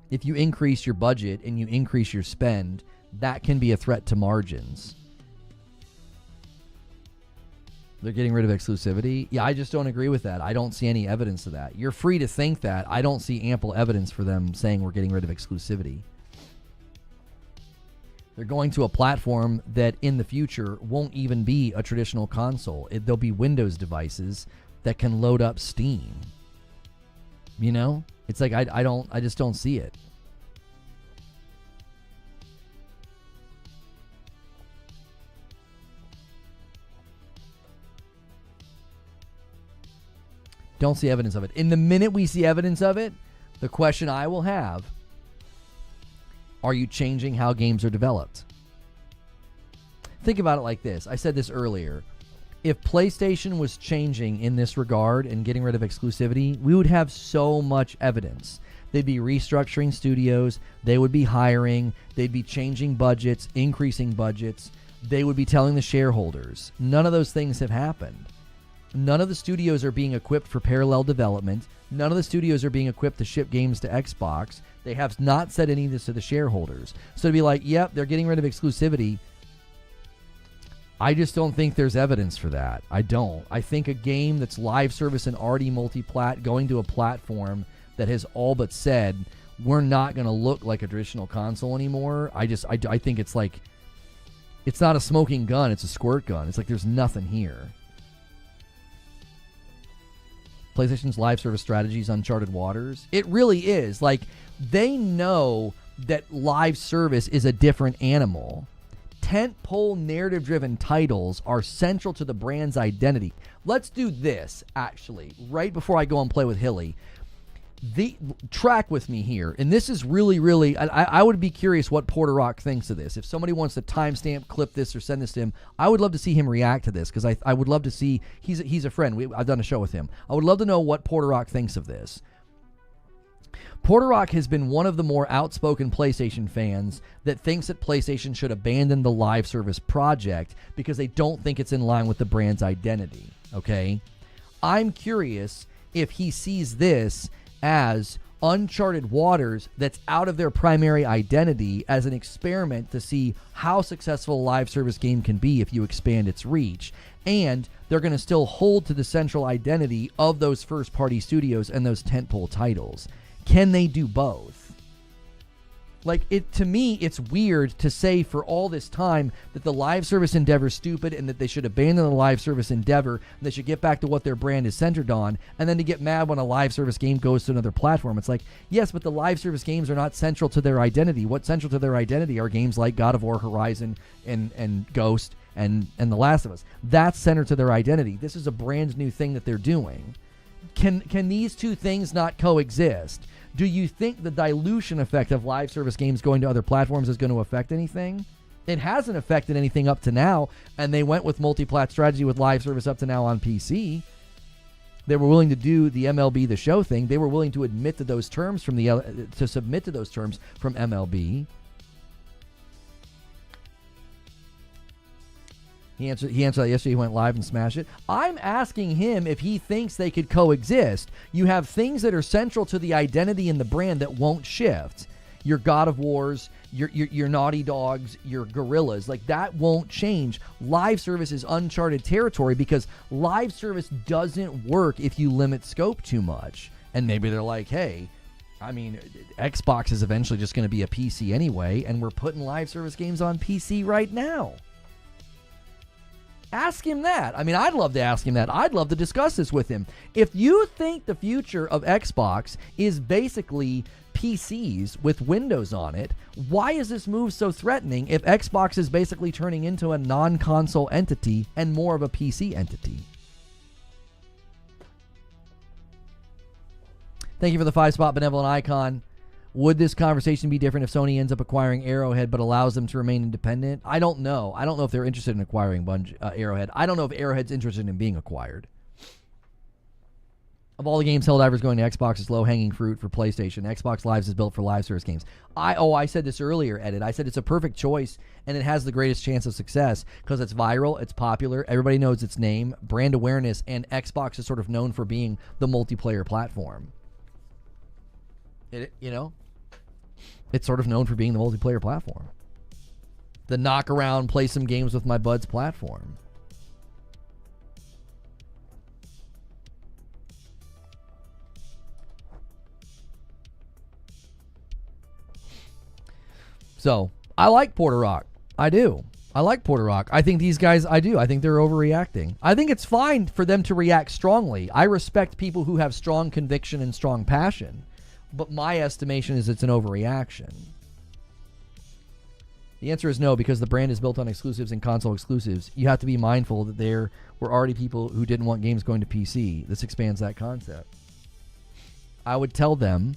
If you increase your budget and you increase your spend, that can be a threat to margins. They're getting rid of exclusivity? Yeah, I just don't agree with that. I don't see any evidence of that. You're free to think that. I don't see ample evidence for them saying we're getting rid of exclusivity. They're going to a platform that in the future won't even be a traditional console. There'll be Windows devices that can load up Steam. You know? It's like I just don't see it. Don't see evidence of it. In the minute we see evidence of it, the question I will have, are you changing how games are developed? Think about it like this. I said this earlier. If PlayStation was changing in this regard and getting rid of exclusivity, we would have so much evidence. They'd be restructuring studios. They would be hiring. They'd be changing budgets, increasing budgets. They would be telling the shareholders. None of those things have happened. None of the studios are being equipped for parallel development. None of the studios are being equipped to ship games to Xbox. They have not said any of this to the shareholders. So to be like, yep, they're getting rid of exclusivity, I just don't think there's evidence for that. I don't. I think a game that's live service and already multi-plat going to a platform that has all but said, we're not going to look like a traditional console anymore. I think it's like, it's not a smoking gun, it's a squirt gun. It's like there's nothing here. PlayStation's live service strategy is uncharted waters. It really is. Like, they know that live service is a different animal. Tentpole narrative-driven titles are central to the brand's identity. Let's do this, actually, right before I go and play with Hilly. Track with me here, and this is really, I would be curious what Porter Rock thinks of this. If somebody wants to timestamp, clip this, or send this to him, I would love to see him react to this, because I would love to see, he's a friend. I've done a show with him. I would love to know what Porter Rock thinks of this. Porter Rock has been one of the more outspoken PlayStation fans that thinks that PlayStation should abandon the live service project because they don't think it's in line with the brand's identity, okay? I'm curious if he sees this as uncharted waters that's out of their primary identity as an experiment to see how successful a live service game can be if you expand its reach. And they're going to still hold to the central identity of those first-party studios and those tentpole titles. Can they do both? Like, to me, it's weird to say for all this time that the live service endeavor is stupid and that they should abandon the live service endeavor and they should get back to what their brand is centered on, and then to get mad when a live service game goes to another platform. It's like, yes, but the live service games are not central to their identity. What's central to their identity are games like God of War, Horizon, and Ghost, and The Last of Us. That's centered to their identity. This is a brand new thing that they're doing. Can these two things not coexist? Do you think the dilution effect of live service games going to other platforms is going to affect anything? It hasn't affected anything up to now, and they went with multi-plat strategy with live service up to now on PC. They were willing to do the MLB The Show thing. They were willing to admit to those terms to submit to those terms from MLB. He answered that yesterday. He went live and smashed it. I'm asking him if he thinks they could coexist. You have things that are central to the identity and the brand that won't shift. Your God of Wars, your Naughty Dogs, your Gorillas, like that won't change. Live service is uncharted territory because live service doesn't work if you limit scope too much. And maybe they're like, hey, I mean, Xbox is eventually just going to be a PC anyway, and we're putting live service games on PC right now. Ask him that. I mean, I'd love to ask him that. I'd love to discuss this with him. If you think the future of Xbox is basically PCs with Windows on it, why is this move so threatening if Xbox is basically turning into a non-console entity and more of a PC entity? Thank you for the 5-spot benevolent icon. Would this conversation be different if Sony ends up acquiring Arrowhead but allows them to remain independent? I don't know. I don't know if they're interested in acquiring Arrowhead. I don't know if Arrowhead's interested in being acquired. Of all the games Helldivers going to Xbox is low-hanging fruit for PlayStation. Xbox Live is built for live service games. I said this earlier, Edit. I said it's a perfect choice, and it has the greatest chance of success because it's viral, it's popular, everybody knows its name, brand awareness, and Xbox is sort of known for being the multiplayer platform. It's sort of known for being the multiplayer platform. The knock around, play some games with my buds platform. So, I like Porter Rock. I do. I like Porter Rock. I think these guys, I think they're overreacting. I think it's fine for them to react strongly. I respect people who have strong conviction and strong passion. But my estimation is it's an overreaction. The answer is no, because the brand is built on exclusives and console exclusives. You have to be mindful that there were already people who didn't want games going to PC. This expands that concept. I would tell them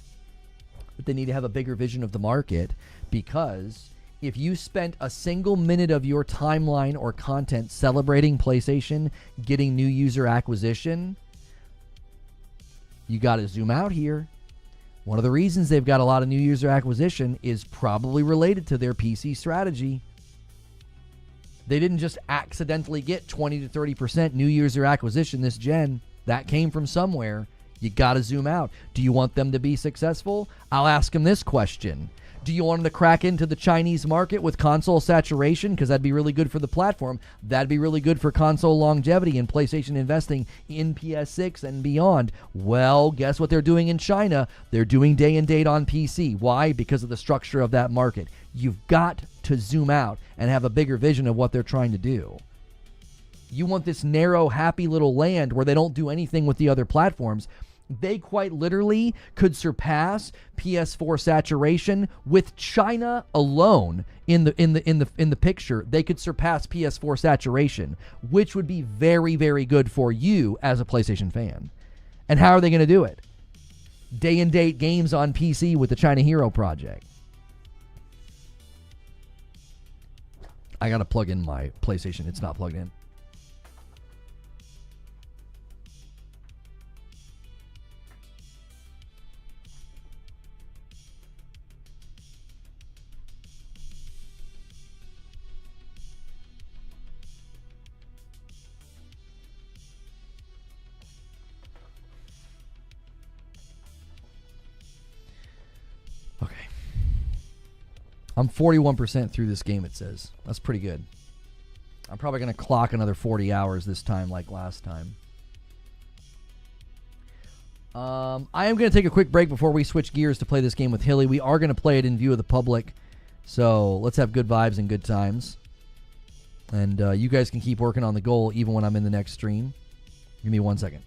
that they need to have a bigger vision of the market, because if you spent a single minute of your timeline or content celebrating PlayStation getting new user acquisition, you got to zoom out here. One of the reasons they've got a lot of new user acquisition is probably related to their PC strategy. They didn't just accidentally get 20 to 30% new user acquisition this gen. That came from somewhere. You got to zoom out. Do you want them to be successful? I'll ask them this question. Do you want them to crack into the Chinese market with console saturation? Because that'd be really good for the platform. That'd be really good for console longevity and PlayStation investing in PS6 and beyond. Well, guess what they're doing in China? They're doing day and date on PC. Why? Because of the structure of that market. You've got to zoom out and have a bigger vision of what they're trying to do. You want this narrow, happy little land where they don't do anything with the other platforms. They quite literally could surpass PS4 saturation with China alone in the picture. They could surpass PS4 saturation, which would be very, very good for you as a PlayStation fan. And how are they going to do it? Day and date games on PC with the China Hero project. I got to plug in my PlayStation. It's not plugged in. I'm 41% through this game, it says. That's pretty good. I'm probably going to clock another 40 hours this time like last time. I am going to take a quick break before we switch gears to play this game with Hilly. We are going to play it in view of the public. So let's have good vibes and good times. And you guys can keep working on the goal even when I'm in the next stream. Give me 1 second.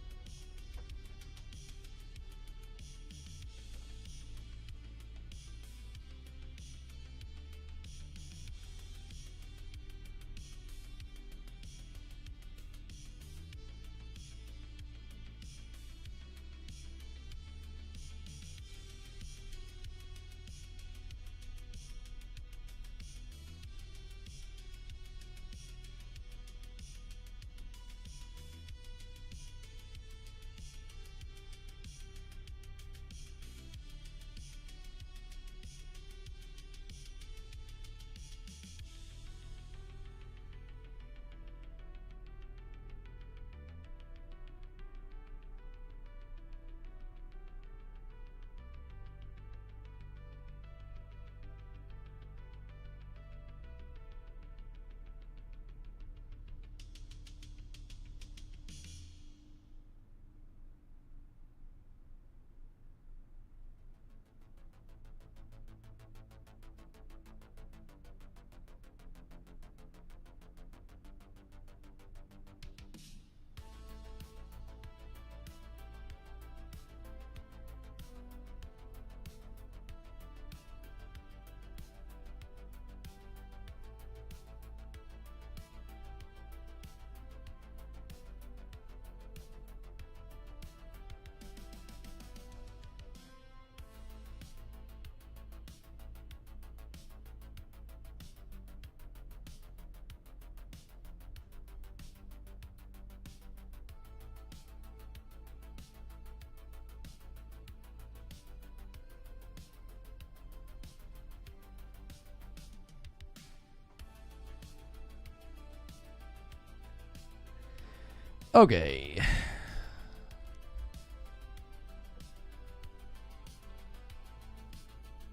Okay.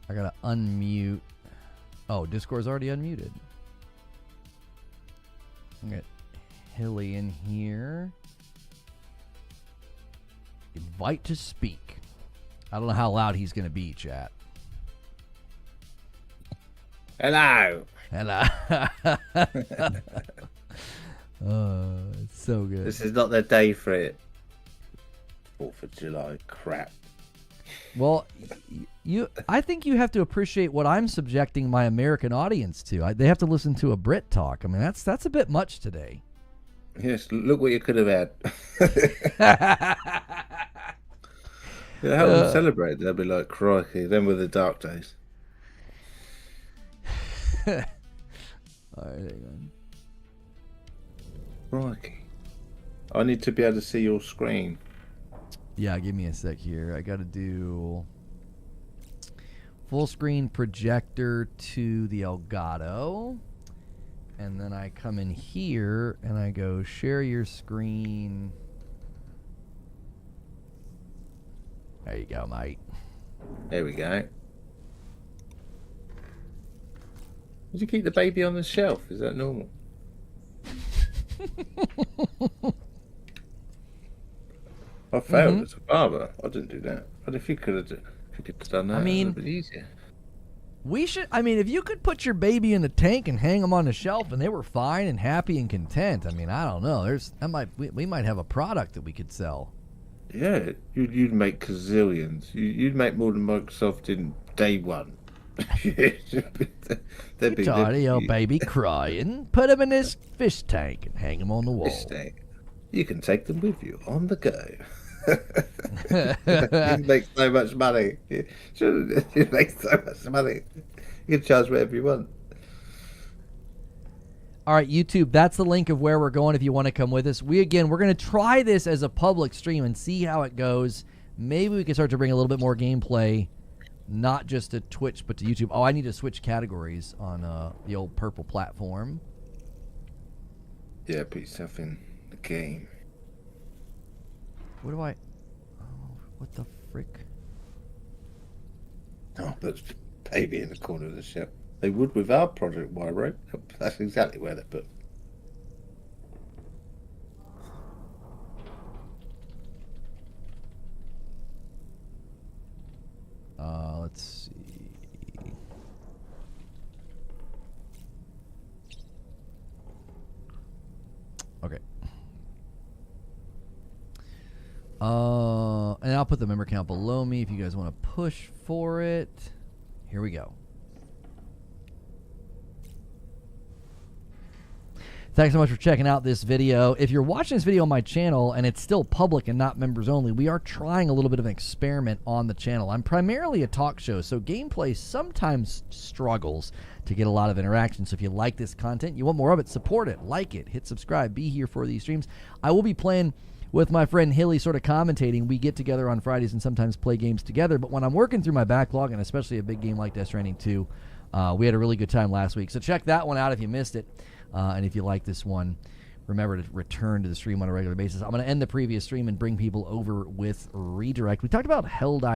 I gotta unmute. Oh, Discord's already unmuted. I got Hilly in here. Invite to speak. I don't know how loud he's gonna be, chat. Hello. Hello. It's so good. This is not the day for it. 4th of July crap. Well, I think you have to appreciate what I'm subjecting my American audience to. They have to listen to a Brit talk. I mean, that's a bit much today. Yes, look what you could have had. Yeah, help them celebrate. They'll be like, crikey. Then with the dark days. All right, hang on. Crikey. I need to be able to see your screen. Yeah, give me a sec here. I got to do full screen projector to the Elgato. And then I come in here and I go share your screen. There you go, mate. There we go. Did you keep the baby on the shelf? Is that normal? I failed as a barber. I didn't do that. But if you could have done that, I mean, it would have been easier. We should. I mean, if you could put your baby in the tank and hang them on the shelf, and they were fine and happy and content. I mean, I don't know. We might have a product that we could sell. Yeah, you'd make gazillions. You'd make more than Microsoft in day one. Your baby crying. Put him in this fish tank and hang him on the wall. Fish tank. You can take them with you on the go. You make so much money. You make so much money. You can charge whatever you want. All right, YouTube, that's the link of where we're going if you want to come with us. We're going to try this as a public stream and see how it goes. Maybe we can start to bring a little bit more gameplay, not just to Twitch, but to YouTube. Oh, I need to switch categories on the old purple platform. Yeah, put yourself in the game. What do I... Oh, what the frick? Oh, that's the baby in the corner of the shelf. They would with our Project Y, right? That's exactly where they put. Let's see. Okay. And I'll put the member count below me if you guys want to push for it. Here we go. Thanks so much for checking out this video. If you're watching this video on my channel and it's still public and not members only, we are trying a little bit of an experiment on the channel. I'm primarily a talk show, so gameplay sometimes struggles to get a lot of interaction. So if you like this content, you want more of it, support it, like it, hit subscribe, be here for these streams. I will be playing with my friend Hilly, sort of commentating. We get together on Fridays and sometimes play games together, but when I'm working through my backlog, and especially a big game like Death Stranding 2, we had a really good time last week. So check that one out if you missed it. And if you like this one, remember to return to the stream on a regular basis. I'm going to end the previous stream and bring people over with Redirect. We talked about Helldivers.